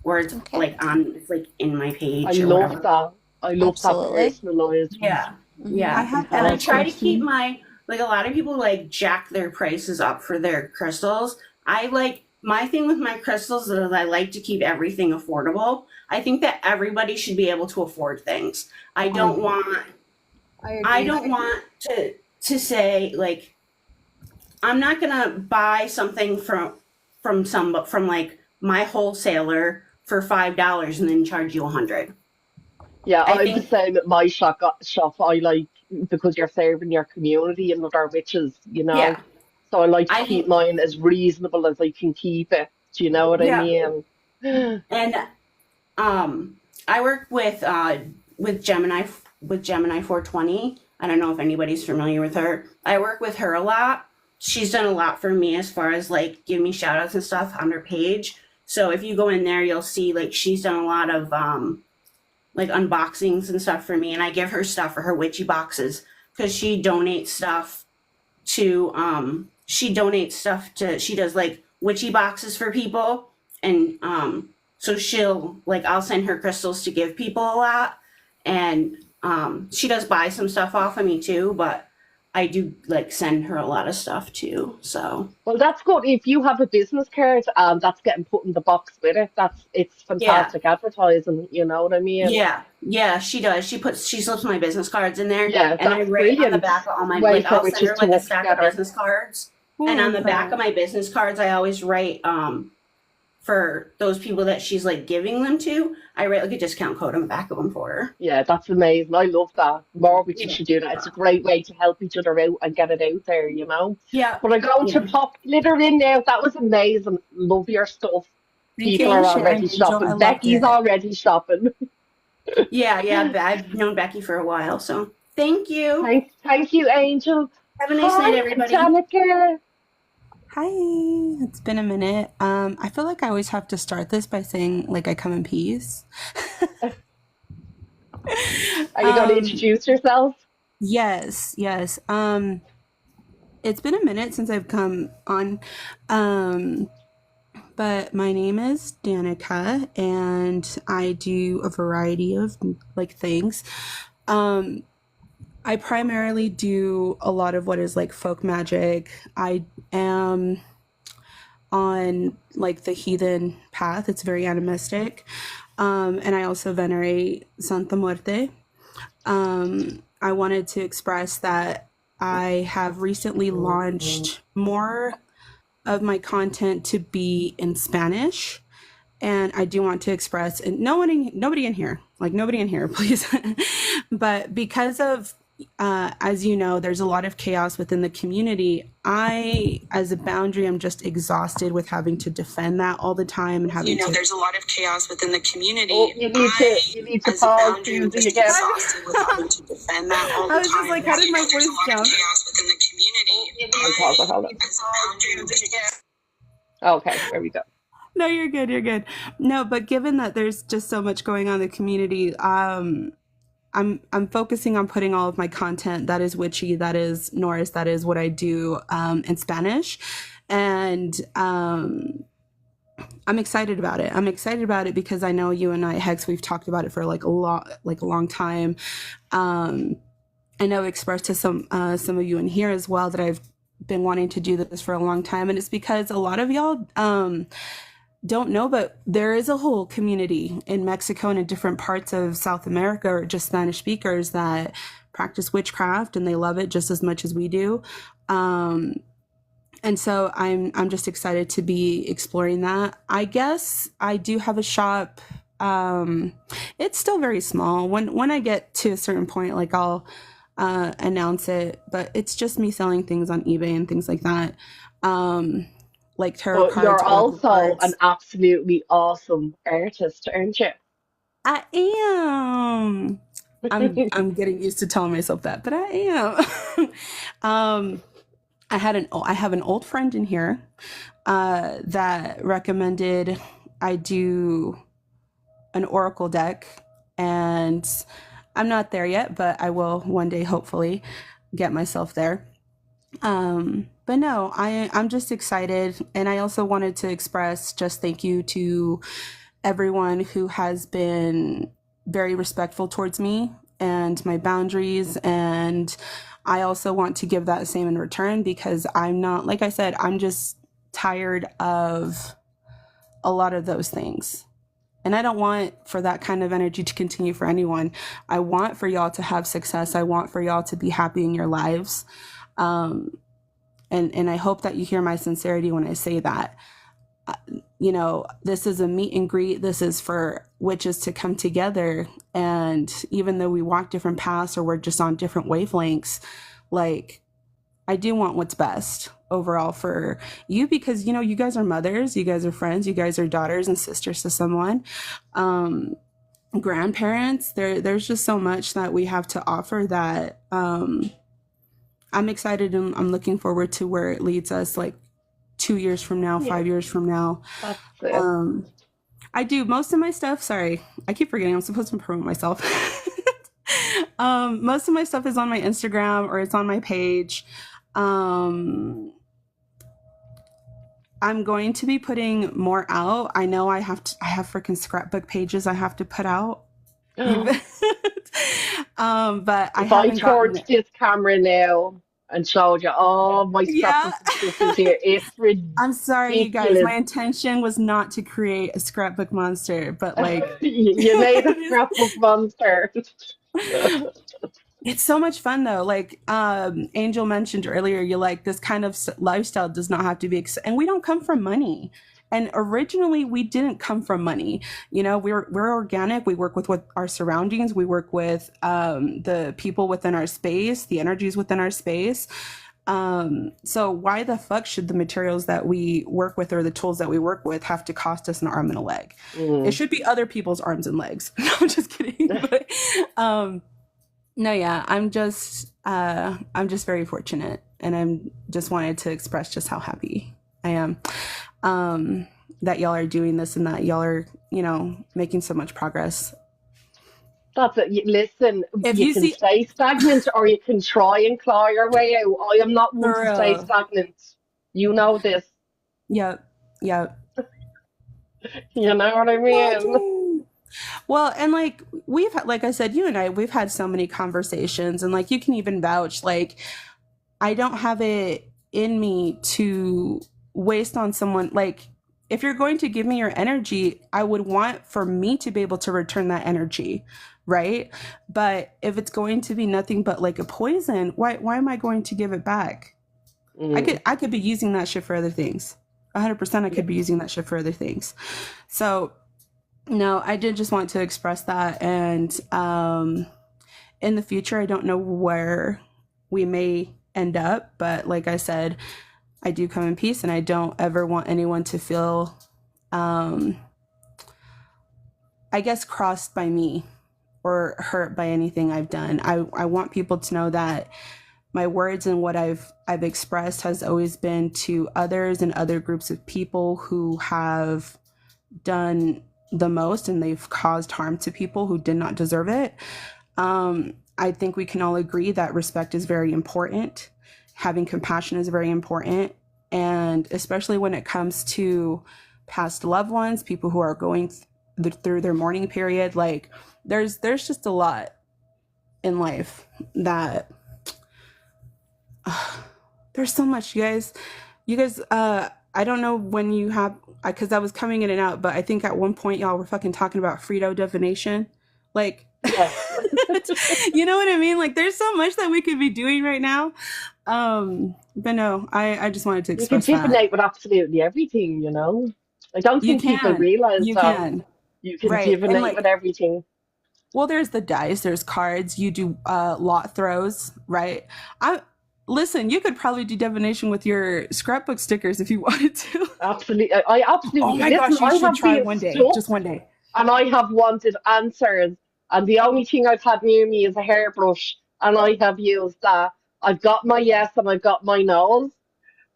or it's Okay. like on, it's like in my I page or love whatever. that. I love that Absolutely. personalized. Yeah. Mhm. Yeah. I have And I one try to keep question. my, like a lot of people like jack their prices up for their crystals. I like, my thing with my crystals is I like to keep everything affordable. I think that everybody should be able to afford things. I don't want, I don't want to say like, I'm not gonna buy something from like my wholesaler for $5 and then charge you 100. Yeah, I I'm the think, same at my shop. I like, because you're serving your community and other witches, yeah, So I like to I keep think, mine as reasonable as I can keep it. Do you know what I yeah. mean? And I work with Gemini 420. I don't know if anybody's familiar with her. I work with her a lot. She's done a lot for me as far as like give me shout outs and stuff on her page. So if you go in there, you'll see like she's done a lot of like unboxings and stuff for me, and I give her stuff for her witchy boxes because she does like witchy boxes for people, and so I'll send her crystals to give people a lot, and she does buy some stuff off of me too, but I do like send her a lot of stuff too. So Well, that's good. If you have a business card, that's getting put in the box with it. It's yeah. fantastic advertising. You know what I mean? Yeah, she does. She slips my business cards in there, Yeah, and I that's write on the brilliant back of all my, way like, for I'll send witches her to like a work stack of together. business cards, I and on love the back that. of my business cards, I always write for those people that she's like giving them to. I write like a discount code on the back of them for her. Yeah, that's amazing. I love that. More witches Yeah, should do that. It's a great way to help each other out and get it out there. yeah, But I'm going to yeah. pop glitter in now. That was amazing. Love your stuff. Thank you People for are sharing, already Angel. I shopping. loved Becky's it. already shopping. Yeah. I've known Becky for a while, so thank you. Thank you, Angel. Have a nice night, Hi, everybody. Danica. Hi, it's been a minute. I feel like I always have to start this by saying like I come in peace. Are you going to introduce yourself? Yes. It's been a minute since I've come on. But my name is Danica and I do a variety of like things. I primarily do a lot of what is like folk magic. I am on like the heathen path. It's very animistic. And I also venerate Santa Muerte. I wanted to express that I have recently launched more of my content to be in Spanish. And I do want to express, and nobody in here, please. But because of, as you know, there's a lot of chaos within the community. I, as a boundary, am just exhausted with having to defend that all the time and having to. There's a lot of chaos within the community. Oh, you need to As a pause, boundary, I'm Susie, just again. exhausted with having to defend that all the time. I was just like, how did my There's a voice lot of sound? chaos within the community. I'll pause it, hold on. As a boundary, I'm just Okay, there we go. No, you're good. No, but given that there's just so much going on in the community, I'm focusing on putting all of my content that is witchy, that is Norse, that is what I do in Spanish, and I'm excited about it. I'm excited about it because I know you and I, Hex, we've talked about it for like a long time. I know I expressed to some of you in here as well that I've been wanting to do this for a long time, and it's because a lot of y'all don't know, but there is a whole community in Mexico and in different parts of South America, or just Spanish speakers, that practice witchcraft and they love it just as much as we do. And so I'm just excited to be exploring that. I guess I do have a shop. It's still very small. When I get to a certain point, like I'll announce it, but it's just me selling things on eBay and things like that. Like tarot But cards, you're oracle also an cards. absolutely awesome artist, aren't you? I am. I'm getting used to telling myself that, but I am. I have an old friend in here that recommended I do an oracle deck, and I'm not there yet, but I will one day hopefully get myself there. But no, I'm just excited, and I also wanted to express just thank you to everyone who has been very respectful towards me and my boundaries, and I also want to give that same in return, because I'm not, like I said, I'm just tired of a lot of those things. And I don't want for that kind of energy to continue for anyone. I want for y'all to have success. I want for y'all to be happy in your lives. And I hope that you hear my sincerity when I say that. You know, this is a meet and greet. This is for witches to come together. And even though we walk different paths or we're just on different wavelengths, like, I do want what's best overall for you, because, you know, you guys are mothers, you guys are friends, you guys are daughters and sisters to someone, grandparents. There's just so much that we have to offer that I'm excited, and I'm looking forward to where it leads us, like 2 years from now, 5 years from now. That's it. I do most of my stuff. Sorry, I keep forgetting I'm supposed to promote myself. Most of my stuff is on my Instagram or it's on my page. I'm going to be putting more out. I know I have freaking scrapbook pages I have to put out. But I If I haven't gotten turned this camera now and showed you all my Yeah. scrapbooks and stuff is here, it's I'm sorry, you guys. ridiculous. My intention was not to create a scrapbook monster, but like, You made a scrapbook monster. it's so much fun though. Like Angel mentioned earlier, you like this kind of lifestyle does not have to be, and we don't come from money. And originally we didn't come from money. You know, we're organic. We work with what our surroundings. We work with the people within our space, the energies within our space. So why the fuck should the materials that we work with or the tools that we work with have to cost us an arm and a leg? It should be other people's arms and legs. No, I'm just kidding. But, no, yeah, I'm just very fortunate, and I'm just wanted to express just how happy I am that y'all are doing this and that y'all are, you know, making so much progress. That's it. Listen, If you you can see, stay stagnant or you can try and claw your way out. I am not one for to stay real. stagnant. You know this. Yep. You know what I mean? Well, and like we've had, like I said, you and I, we've had so many conversations, and like you can even vouch, like I don't have it in me to waste on someone. Like, if you're going to give me your energy, I would want for me to be able to return that energy, right? But if it's going to be nothing but like a poison, why am I going to give it back? I could be using that shit for other things. 100% I could be using that shit for other things. So no, I did just want to express that. And in the future, I don't know where we may end up, but like I said, I do come in peace, and I don't ever want anyone to feel, I guess, crossed by me or hurt by anything I've done. I want people to know that my words and what I've expressed has always been to others and other groups of people who have done the most, and they've caused harm to people who did not deserve it. I think we can all agree that respect is very important. Having compassion is very important. And especially when it comes to past loved ones, people who are going through their mourning period, like there's just a lot in life that there's so much, you guys, I don't know when you have, because I was coming in and out, but I think at one point y'all were fucking talking about Frito divination. Like, Yeah. You know what I mean? Like there's so much that we could be doing right now. But no, I just wanted to You can express that. divinate with absolutely everything, you know. I don't You think people can. realize You that can. you can Right. And divinate with like, everything. well, there's the dice, there's cards, you do lot throws, right? I listen, you could probably do divination with your scrapbook stickers if you wanted to. Absolutely, I Oh absolutely my listen. gosh, you I should have try been one day, stuck, just one day. and I have wanted answers, and the only thing I've had near me is a hairbrush, and I have used that. I've got my yes and I've got my no's.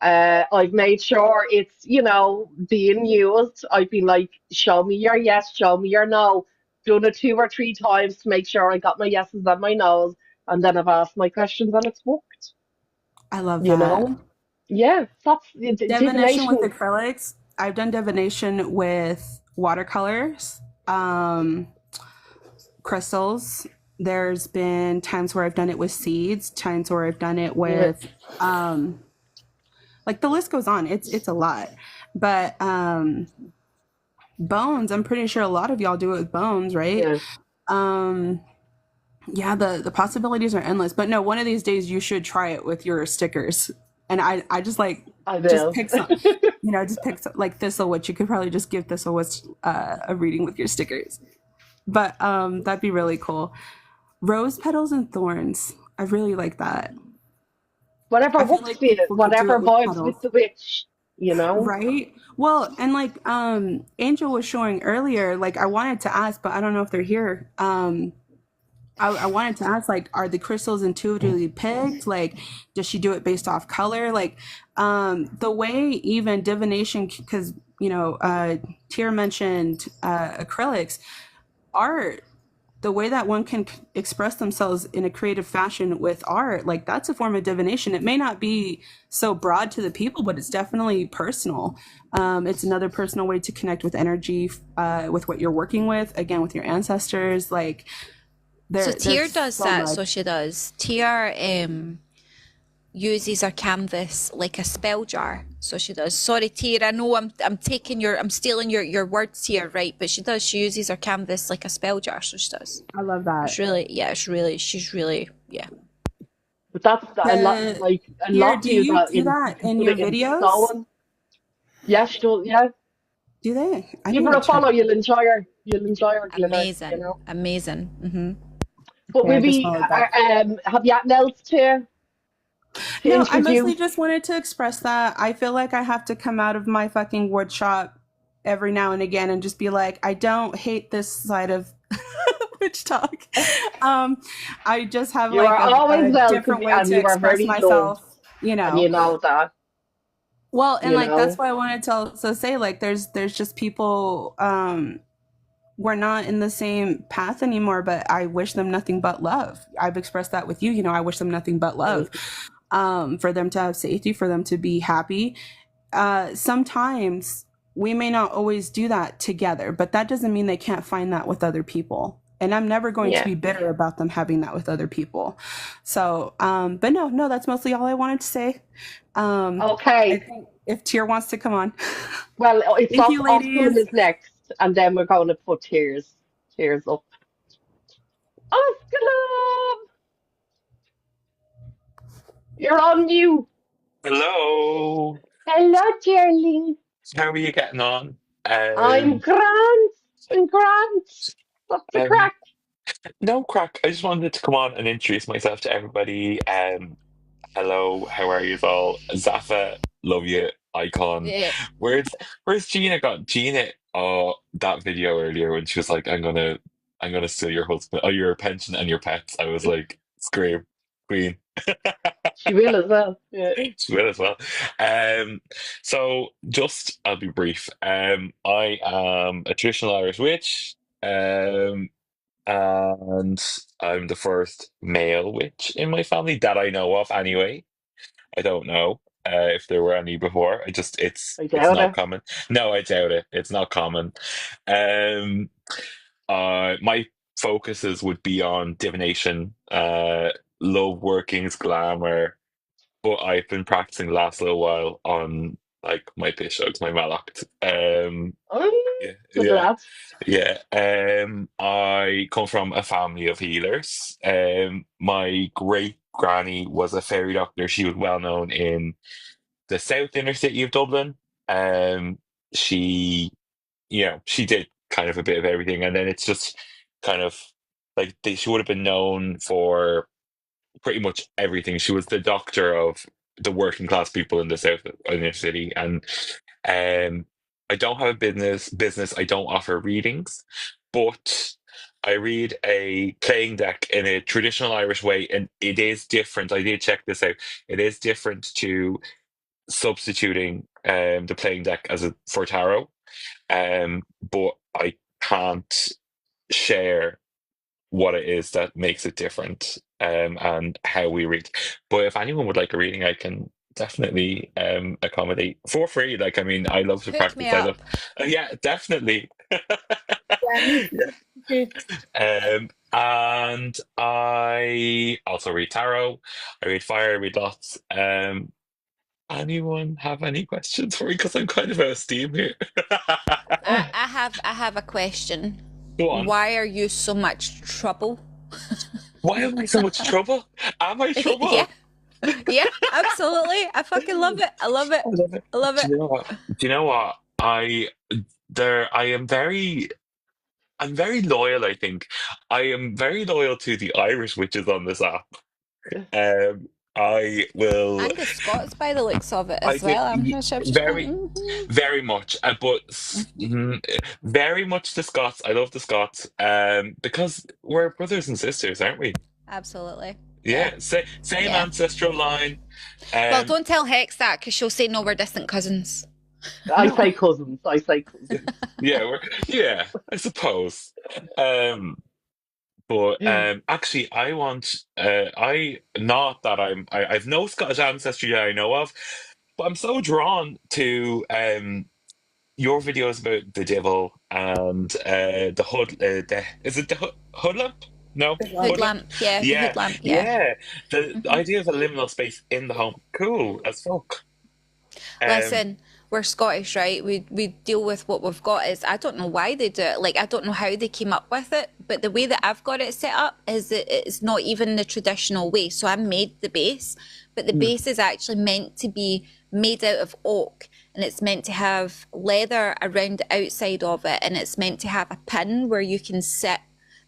I've made sure it's, being used. I've been like, show me your yes, show me your no. Done it 2 or 3 times to make sure I got my yeses and my nos, and then I've asked my questions and it's worked. I love You that. know? Yeah, that's Divination with divination. acrylics. I've done divination with watercolors, crystals. There's been times where I've done it with seeds, times where I've done it Yeah, with like the list goes on. It's a lot. But bones, I'm pretty sure a lot of y'all do it with bones, right? yeah, Um yeah, the possibilities are endless. But no, one of these days you should try it with your stickers. And I just like I just will. pick some, just pick some, like Thistlewitch. You could probably just give Thistlewitch a reading with your stickers. But that'd be really cool. Rose petals and thorns. I really like that. Whatever I feel works like for you, people could do whatever it with vibes petals. with the witch, you know? Right? Well, and like Angel was showing earlier, like I wanted to ask, but I don't know if they're here. I wanted to ask, like, are the crystals intuitively picked? Like, does she do it based off color? Like, the way even divination, because, Tier mentioned acrylics, art, the way that one can express themselves in a creative fashion with art, like, that's a form of divination. It may not be so broad to the people, but it's definitely personal. It's another personal way to connect with energy, with what you're working with, again, with your ancestors. Like, So Tier there's does so that, much. so she does. Tier uses her canvas like a spell jar. So she does. Sorry, Tier, I know I'm stealing your words here, right? But she does. She uses her canvas like a spell jar. So she does. I love It's that. really, yeah. She's really, yeah. But that's a lot, The like, a Tier, lot do do you that do in, that you can in put your it in videos? sewing. Yeah, she does, yeah. Do they? I Give need her to a check. follow, you'll enjoy her glitter, you Amazing, know? amazing. But Okay, I just maybe, followed that. have you anything else to No, I mostly introduce? just wanted to express that I feel like I have to come out of my fucking wood shop every now and again and just be like, I don't hate this side of witch talk. I just have You like are always a welcome, different way and to you are express very loved, myself, you and know. you know that, Well, and you like that's know? why I wanted to also say, like, there's just people, we're not in the same path anymore, but I wish them nothing but love. I've expressed that with you, I wish them nothing but love. For them to have safety, for them to be happy. Sometimes we may not always do that together, but that doesn't mean they can't find that with other people. And I'm never going to Yeah. be bitter about them having that with other people. So, but no, that's mostly all I wanted to say. I Okay. think if Tier wants to come on. Well, it's Thank you, Oscar ladies. is next, and then we're going to put tears up. Oscar, you're on mute. Hello. Hello, darling. How are you getting on? I'm grand. I'm grand. What's the Um, crack? no crack. I just wanted to come on and introduce myself to everybody. Hello, how are you all? Zaffa, love you, icon. Yeah. Where's Gina got Gina? Oh, that video earlier when she was like, I'm gonna steal your husband, your pension and your pets. I was like, scream, queen. She will as well. Yeah. She will as well. So just I'll be brief. I am a traditional Irish witch. And I'm the first male witch in my family that I know of anyway. I don't know if there were any before. I It's doubt not it. common. No, I doubt it. It's not common. Um my focuses would be on divination, love workings, glamour, but I've been practicing the last little while on like my bishops, my Malacht. Yeah, Good yeah, lad. yeah. I come from a family of healers. My great granny was a fairy doctor. She was well known in the south inner city of Dublin. She, she did kind of a bit of everything, and then it's just kind of like she would have been known for pretty much everything. She was the doctor of the working class people in the south inner city, and um, I don't have a business. I don't offer readings, but I read a playing deck in a traditional Irish way, and it is different. I did check this out. It is different to substituting the playing deck for tarot. But I can't share what it is that makes it different, and how we read. But if anyone would like a reading, I can definitely accommodate for free. Like, I mean, I love to Hook me practice. I love, up. yeah, definitely. Yeah, me too. And I also read tarot. I read fire. I read lots. Anyone have any questions for me? Because I'm kind of out of steam here. I have a question. Go on. Why are you so much trouble? Why am I so much trouble? Am I trouble? Yeah. Yeah, absolutely. I fucking love it. I love it. I love it. I love Do it. you know what? Do you know what? I'm very loyal, I think. I am very loyal to the Irish witches on this app. I will. And the Scots by the looks of it I as think well. I'm not sure. very, very much, very much the Scots. I love the Scots, because we're brothers and sisters, aren't we? Absolutely. Yeah, same Yeah. ancestral line. Well, don't tell Hex that because she'll say no, we're distant cousins. I say cousins. Yeah, I suppose. But actually, I want. Not that I've no Scottish ancestry that I know of, but I'm so drawn to your videos about the devil and the hood. Is it the hoodlamp? No, Hoodlamp, yeah, the Yeah, hoodlamp, yeah. yeah. The idea of a liminal space in the home, cool as fuck. Listen, we're Scottish, right? We deal with what we've got. Is I don't know why they do it. Like, I don't know how they came up with it, but the way that I've got it set up is that it's not even the traditional way. So I made the base, but the base is actually meant to be made out of oak, and it's meant to have leather around the outside of it, and it's meant to have a pin where you can sit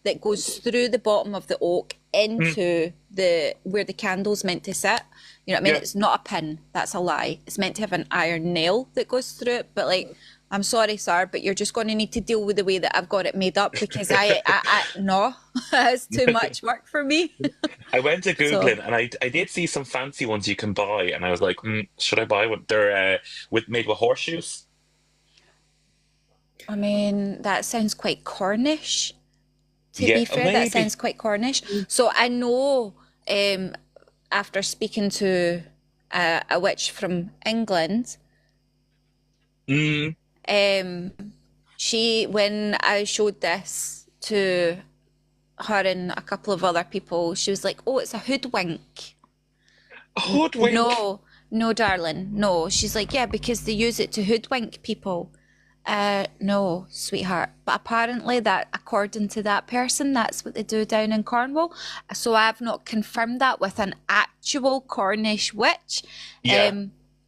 that goes through the bottom of the oak into the where the candle's meant to sit. You know what I mean? Yeah. It's not a pin. That's a lie. It's meant to have an iron nail that goes through it. But like, I'm sorry, sir, but you're just going to need to deal with the way that I've got it made up because I no, it's too much work for me. I went to Googling and I did see some fancy ones you can buy, and I was like, should I buy one? They're made with horseshoes. I mean, that sounds quite Cornish. To Yeah, be fair, maybe. that sounds quite Cornish. So I know, after speaking to a witch from England, she, when I showed this to her and a couple of other people, she was like, "Oh, it's a hoodwink." A hoodwink? No, darling, no. She's like, "Yeah, because they use it to hoodwink people." No, sweetheart. But apparently that, according to that person, that's what they do down in Cornwall. So I've not confirmed that with an actual Cornish witch. Yeah.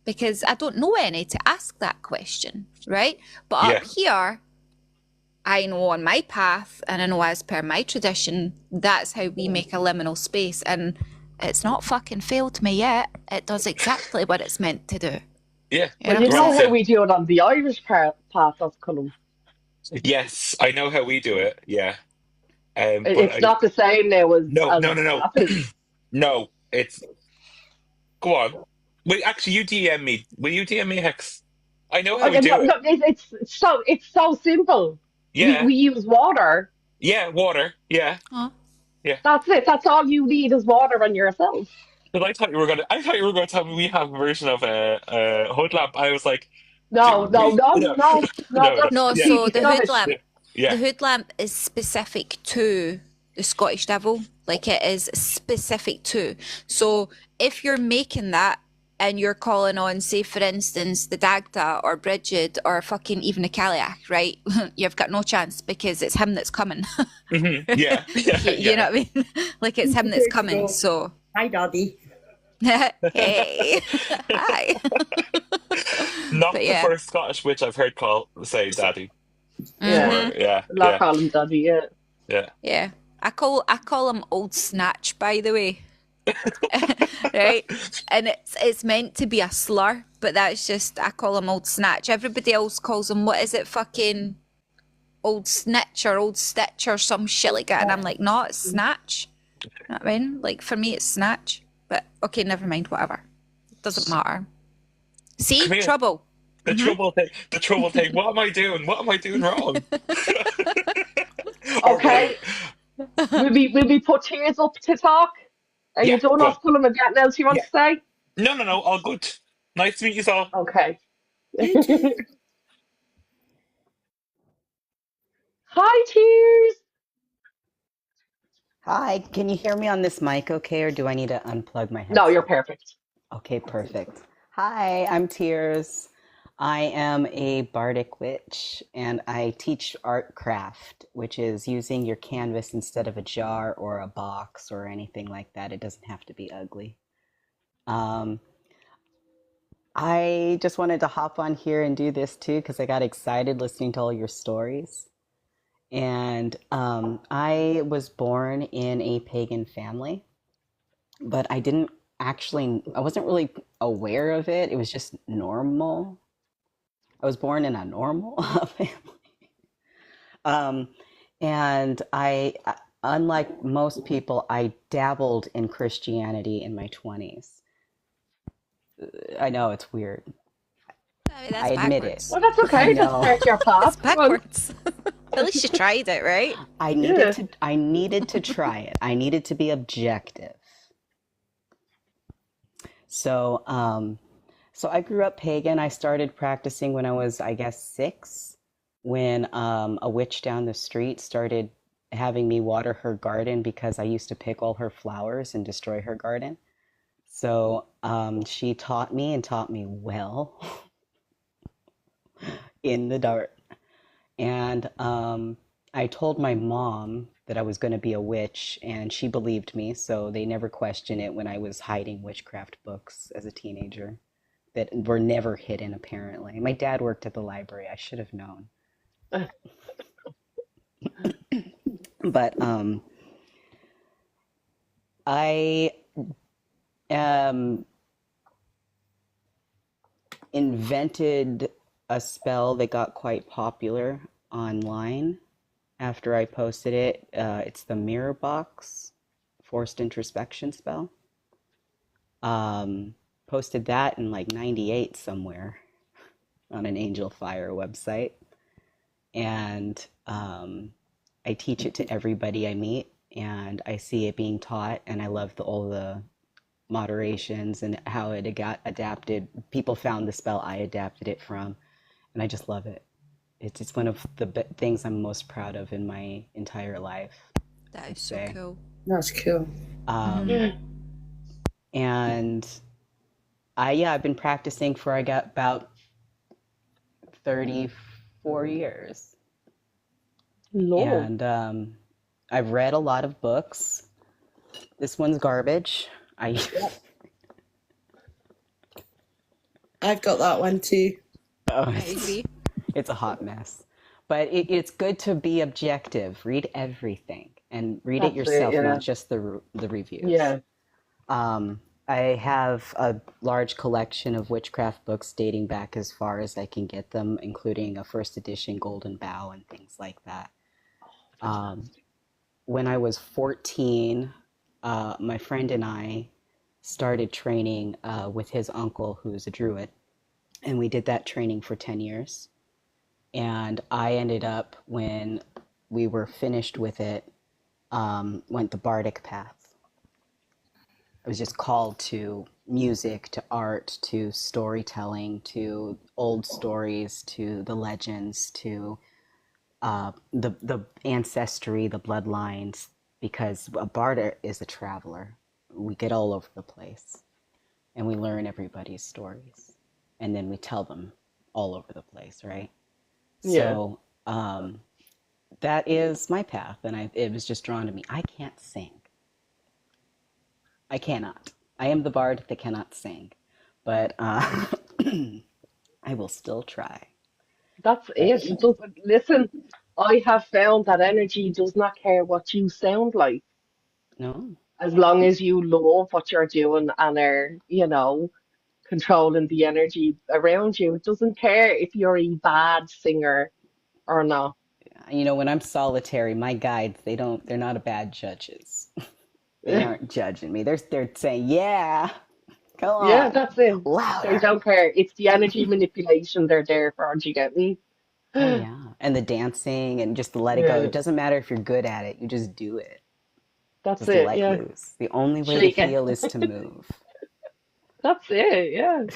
Because I don't know any to ask that question, right? But up here, I know on my path, and I know as per my tradition, that's how we make a liminal space. And it's not fucking failed me yet. It does exactly what it's meant to do. Yeah. Well, you know how we do it on the Irish path of Colum. Yes, I know how we do it. Yeah. It's not the same now as No. Scottish. No, it's. Go on. Wait, actually, you DM me. Will you DM me, Hex? I know how we do it. No, it's so simple. Yeah. We use water. Yeah, water. Yeah. Huh? Yeah. That's it. That's all you need is water and yourself. But I thought you were gonna tell me we have a version of a hood lamp. I was like, No. No, That's so the hood Scottish. lamp, Yeah. the hood lamp is specific to the Scottish devil. Like, it is specific to. So if you're making that, and you're calling on, say, for instance, the Dagda or Bridget or fucking even a Kaliak, right? You've got no chance because it's him that's coming. Yeah, You know what I mean? Like it's him that's coming. So, hi, Daddy. hey, hi. Not But the yeah. first Scottish witch I've heard say daddy. Yeah. Or yeah, A lot call him Daddy, yeah. yeah. Yeah. I call him Old Snatch, by the way. Right? And it's meant to be a slur, but that's just I call him Old Snatch. Everybody else calls him, what is it, fucking Old Snitch or Old Stitch or some shit like that. And I'm like, no, it's Snatch. You know what I mean? Like for me it's Snatch. But okay, never mind, whatever. It doesn't matter. See? Come here. Trouble. The trouble thing. What am I doing? What am I doing wrong? Or Okay. right. Will we put Tears up to talk? Are you Yeah, done go on. off Cullen with anything else you want Yeah. to say? No, all good. Nice to meet you all. Okay. You too. Hi, Tears. Hi, can you hear me on this mic okay, or do I need to unplug my No, you're headset? perfect. Okay, perfect. Hi, I'm Tears. I am a bardic witch, and I teach art craft, which is using your canvas instead of a jar or a box or anything like that. It doesn't have to be ugly. Um, I just wanted to hop on here and do this too because I got excited listening to all your stories. And I was born in a pagan family, but I wasn't really aware of it. It was just normal. I was born in a normal family. Um, and unlike most people, I dabbled in Christianity in my 20s. I know it's weird. I mean, I that's admit backwards. it. Well, that's I okay. That's know. part of your That's path. Come on. backwards. At least you tried it, right? I needed to try it. I needed to be objective. So, so I grew up pagan. I started practicing when I was, I guess, 6, when a witch down the street started having me water her garden because I used to pick all her flowers and destroy her garden. So she taught me and taught me well in the dark. And I told my mom that I was going to be a witch, and she believed me, so they never questioned it when I was hiding witchcraft books as a teenager that were never hidden, apparently. My dad worked at the library. I should have known. But I invented a spell that got quite popular online after I posted it. It's the mirror box forced introspection spell. Posted that in like 98 somewhere on an Angel Fire website. And I teach it to everybody I meet, and I see it being taught, and I love all the moderations and how it got adapted. People found the spell I adapted it from, and I just love it. It's one of the things I'm most proud of in my entire life. That is so cool. That's cool. And I've been practicing for I got about 34 years. Lord. And I've read a lot of books. This one's garbage. I've got that one too. Oh, it's a hot mess. But it's good to be objective. Read everything and read it yourself, not just the reviews. Yeah. I have a large collection of witchcraft books dating back as far as I can get them, including a first edition Golden Bough and things like that. When I was 14, my friend and I started training with his uncle, who's a druid, and we did that training for 10 years. And I ended up, when we were finished with it, went the bardic path. I was just called to music, to art, to storytelling, to old stories, to the legends, to the ancestry, the bloodlines, because a bard is a traveler. We get all over the place. and we learn everybody's stories, and then we tell them all over the place, right? Yeah. So that is my path, and it was just drawn to me. I can't sing. I cannot. I am the bard that cannot sing, but I will still try. That's it. It doesn't listen. I have found that energy does not care what you sound like, No. as long as you love what you're doing and are, controlling the energy around you. It doesn't care if you're a bad singer or not. You know, when I'm solitary, my guides, they're not a bad judges. They aren't judging me. They're saying, yeah, come Yeah, on, that's it. They louder. don't care. It's the energy manipulation they're there for. Aren't you getting Oh me? yeah. And the dancing and just let it go. Yeah, It doesn't matter if you're good at it. You just do it. that's Just it. let Yeah, loose. The only way to shake it. heal is to move. That's it. Yeah.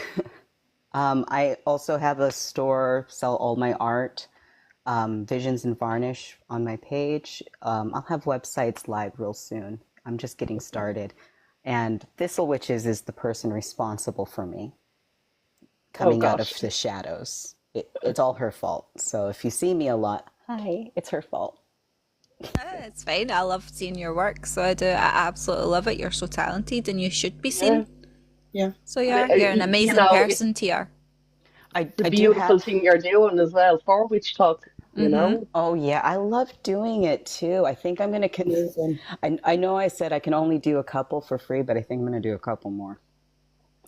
I also have a store, sell all my art, Visions and Varnish on my page. I'll have websites live real soon. I'm just getting started. And Thistle Witches is the person responsible for me Oh coming out of gosh. the shadows. It's all her fault. So if you see me a lot, hi, it's her fault. It's fine. I love seeing your work, so I do. I absolutely love it. You're so talented, and you should be Yeah. seen. Yeah. So you're an amazing It's person, Tier. I the do beautiful have. thing you're doing as well for Witch Talk, Oh yeah, I love doing it too. I think I'm gonna. Amazing. I know I said I can only do a couple for free, but I think I'm gonna do a couple more.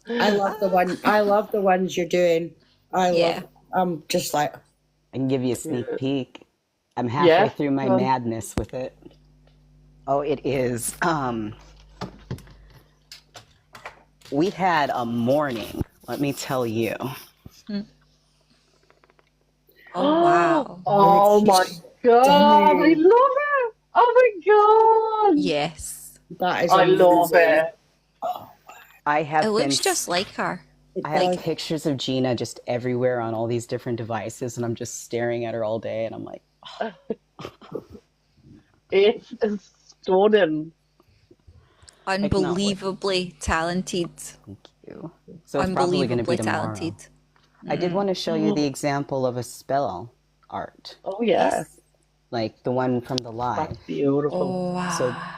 I love the one. I love the ones you're doing. Yeah. I'm just like, I can give you a sneak peek. I'm halfway Yeah. through my madness with it. Oh, it is. We had a morning, let me tell you. Oh wow. Oh my God, I love it. Oh my God. Yes. that is I love amazing. it. I have It been. looks just like her. It I have does. pictures of Gina just everywhere on all these different devices, and I'm just staring at her all day, and I'm like, It's stunning. I cannot wait. Unbelievably talented. Thank you. So it's probably going to be Unbelievably tomorrow. talented. I did want to show you the example of a spell art, Oh yeah, like the one from the live. that's beautiful. Oh wow.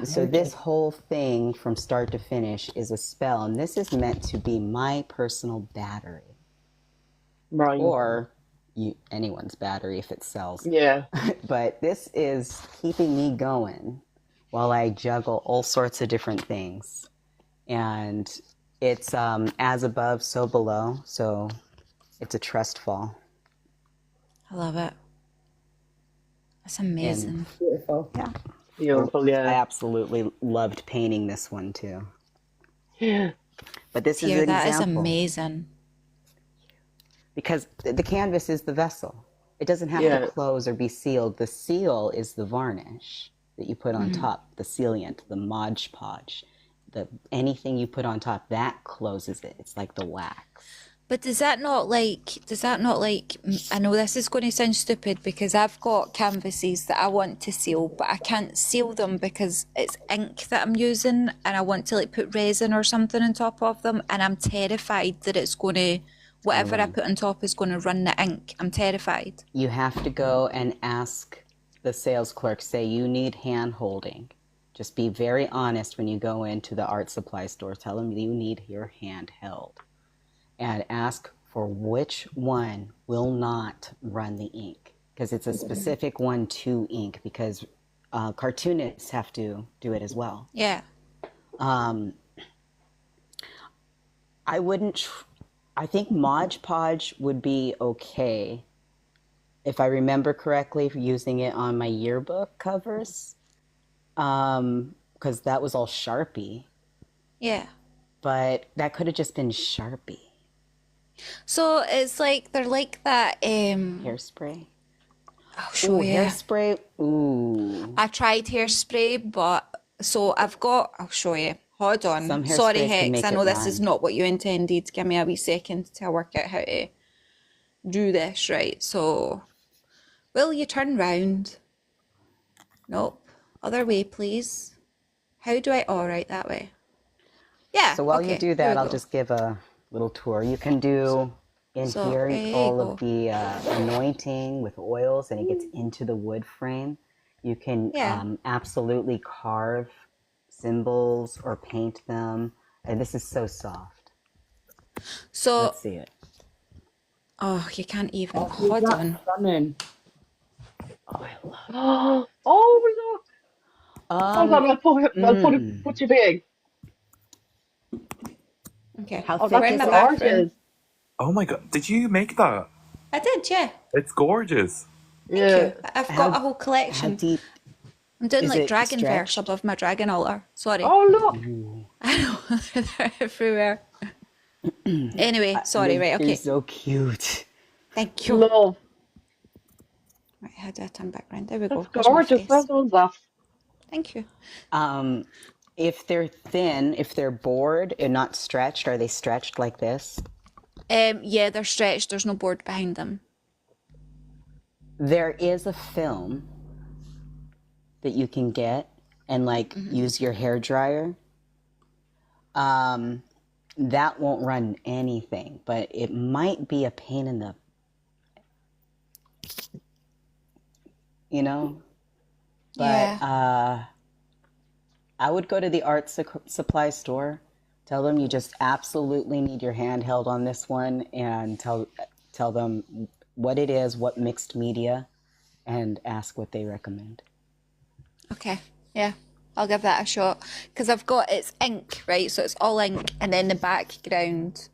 So this whole thing from start to finish is a spell, and this is meant to be my personal battery, Right. or anyone's battery if it sells. Yeah. But this is keeping me going while I juggle all sorts of different things, and it's as above, so below. So it's a trust fall. I love it. That's amazing. And Beautiful. yeah. Beautiful, I yeah. absolutely loved painting this one too. Yeah. But this is Tier, an that is example. amazing. Because the canvas is the vessel. It doesn't have Yeah. to close or be sealed. The seal is the varnish that you put on top, the sealant, the Mod Podge. Anything you put on top, that closes it. It's like the wax. But does that not like, I know this is going to sound stupid because I've got canvases that I want to seal, but I can't seal them because it's ink that I'm using and I want to like put resin or something on top of them, and I'm terrified that it's going to, whatever I put on top is going to run the ink. I'm terrified. You have to go and ask the sales clerk, say you need hand holding. Just be very honest when you go into the art supply store. Tell them you need your hand held. And ask for which one will not run the ink. Because it's a specific one to ink, because cartoonists have to do it as well. Yeah. I think Mod Podge would be okay if I remember correctly for using it on my yearbook covers. Because that was all Sharpie. Yeah. But that could have just been Sharpie. So it's like, they're like that, Hairspray. I'll show you. Hairspray. Ooh. I tried hairspray, but so I'll show you. Hold on. Some Sorry, hairsprays can Hex. make I know it this is run. not what you intended. Give me a wee second to work out how to do this, right? So, will you turn round? Nope. Other way, please. How do I? Oh, right, that way. Yeah. So while you Okay. do Here that, we I'll go. just give a little tour. You can do in So here there you all go. of the anointing with oils, and it gets into the wood frame. You can Yeah. absolutely carve symbols or paint them, and this is so soft. So, Let's see it. oh, you can't even. Oh, Hold that's on. stunning. Oh, I love. Oh, look. Hold on, I'll put you big. Okay. How Oh, thick that's We're in is my it? bathroom. gorgeous. Oh my god, did you make that? I did, yeah. It's gorgeous. Thank Yeah. you. I've got a whole How collection. deep I'm doing is like it dragon verse stretched? above my dragon altar. Sorry. Oh, look. Ooh. I know they're everywhere. Anyway, sorry. Right. You're Okay. so cute. Thank you. Love. Right. How do I turn back around? There we That's go. There's my gorgeous. Well face. done, Zaf. Thank you. If they're thin, if they're bored and not stretched, are they stretched like this? Yeah, they're stretched. There's no board behind them. There is a film that you can get and like use your hair dryer. That won't run anything, but it might be a pain in the, you know. But Yeah. I would go to the art supply store. Tell them you just absolutely need your hand held on this one, and tell them what it is, what mixed media, and ask what they recommend. Okay. Yeah. I'll give that a shot because I've got it's ink, right? So it's all ink, and then the background,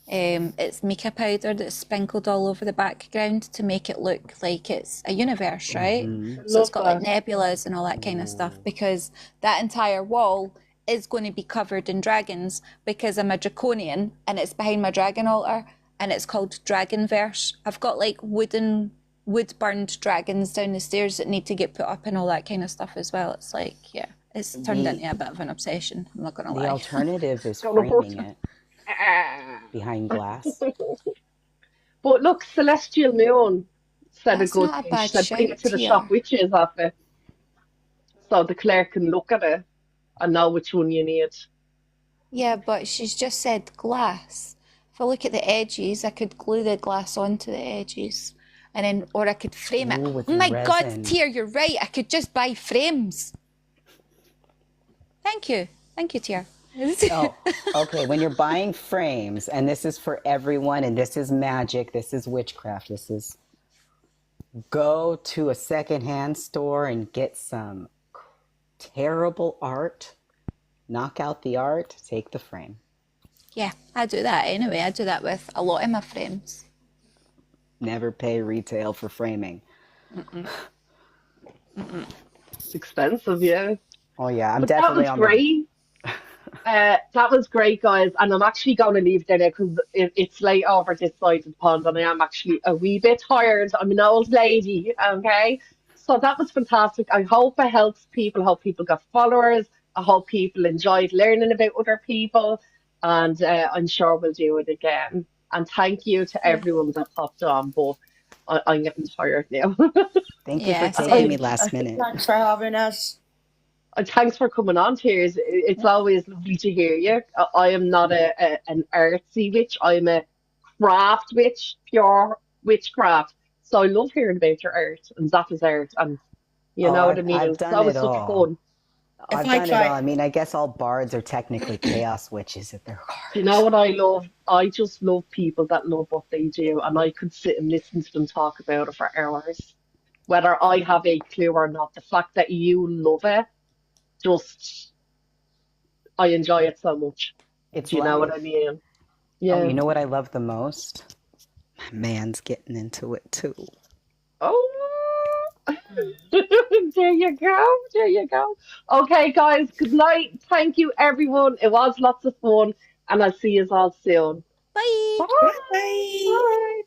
it's mica powder that's sprinkled all over the background to make it look like it's a universe, right? So it's Love got like that. nebulas and all that kind of stuff because that entire wall is going to be covered in dragons because I'm a draconian and it's behind my dragon altar and it's called Dragonverse. I've got like wood-burned dragons down the stairs that need to get put up and all that kind of stuff as well. It's like, yeah, it's turned into a bit of an obsession. I'm not going to lie. The alternative is Don't know framing it Ah. behind glass. But look, Celestial Moon said That's a good not a thing. bad She said, bring it shout to the here. shop witches of it so the clerk can look at it and know which one you need. Yeah, but she's just said glass. If I look at the edges, I could glue the glass onto the edges. And then, or I could frame it. Ooh, with Oh my God, resin. Tier, you're right. I could just buy frames. Thank you. Thank you, Tier. Oh, okay. When you're buying frames, and this is for everyone, and this is magic, this is witchcraft, this is go to a secondhand store and get some terrible art, knock out the art, take the frame. Yeah, I do that anyway. I do that with a lot of my frames. Never pay retail for framing. It's expensive, yeah. Oh yeah, I'm But that definitely was on great. That was great, guys. And I'm actually going to leave there now because it's late over this side of the pond and I am actually a wee bit tired. I'm an old lady, okay? So that was fantastic. I hope it helps people. I hope people got followers. I hope people enjoyed learning about other people. And I'm sure we'll do it again. And thank you to everyone that popped on, but I'm getting tired now. Thank you for Yeah, taking same. me last minute. Thanks for having us. And thanks for coming on, Tears. It's always lovely to hear you. I am not an artsy witch. I'm a craft witch, pure witchcraft. So I love hearing about your art, and that is art, and you Oh, know what I I've mean. It's done always it such all. fun. If I've I done it all. try, I mean, I guess all bards are technically chaos witches at their Do you know heart. what I love? I just love people that love what they do, and I could sit and listen to them talk about it for hours, whether I have a clue or not. The fact that you love it, just I enjoy it so much. It's Do you know what I life. mean? Oh, Yeah. you know what I love the most? My man's getting into it too. Oh, there you go. There you go. Okay, guys, good night. Thank you, everyone. It was lots of fun, and I'll see you all soon. Bye. Bye. bye. Bye.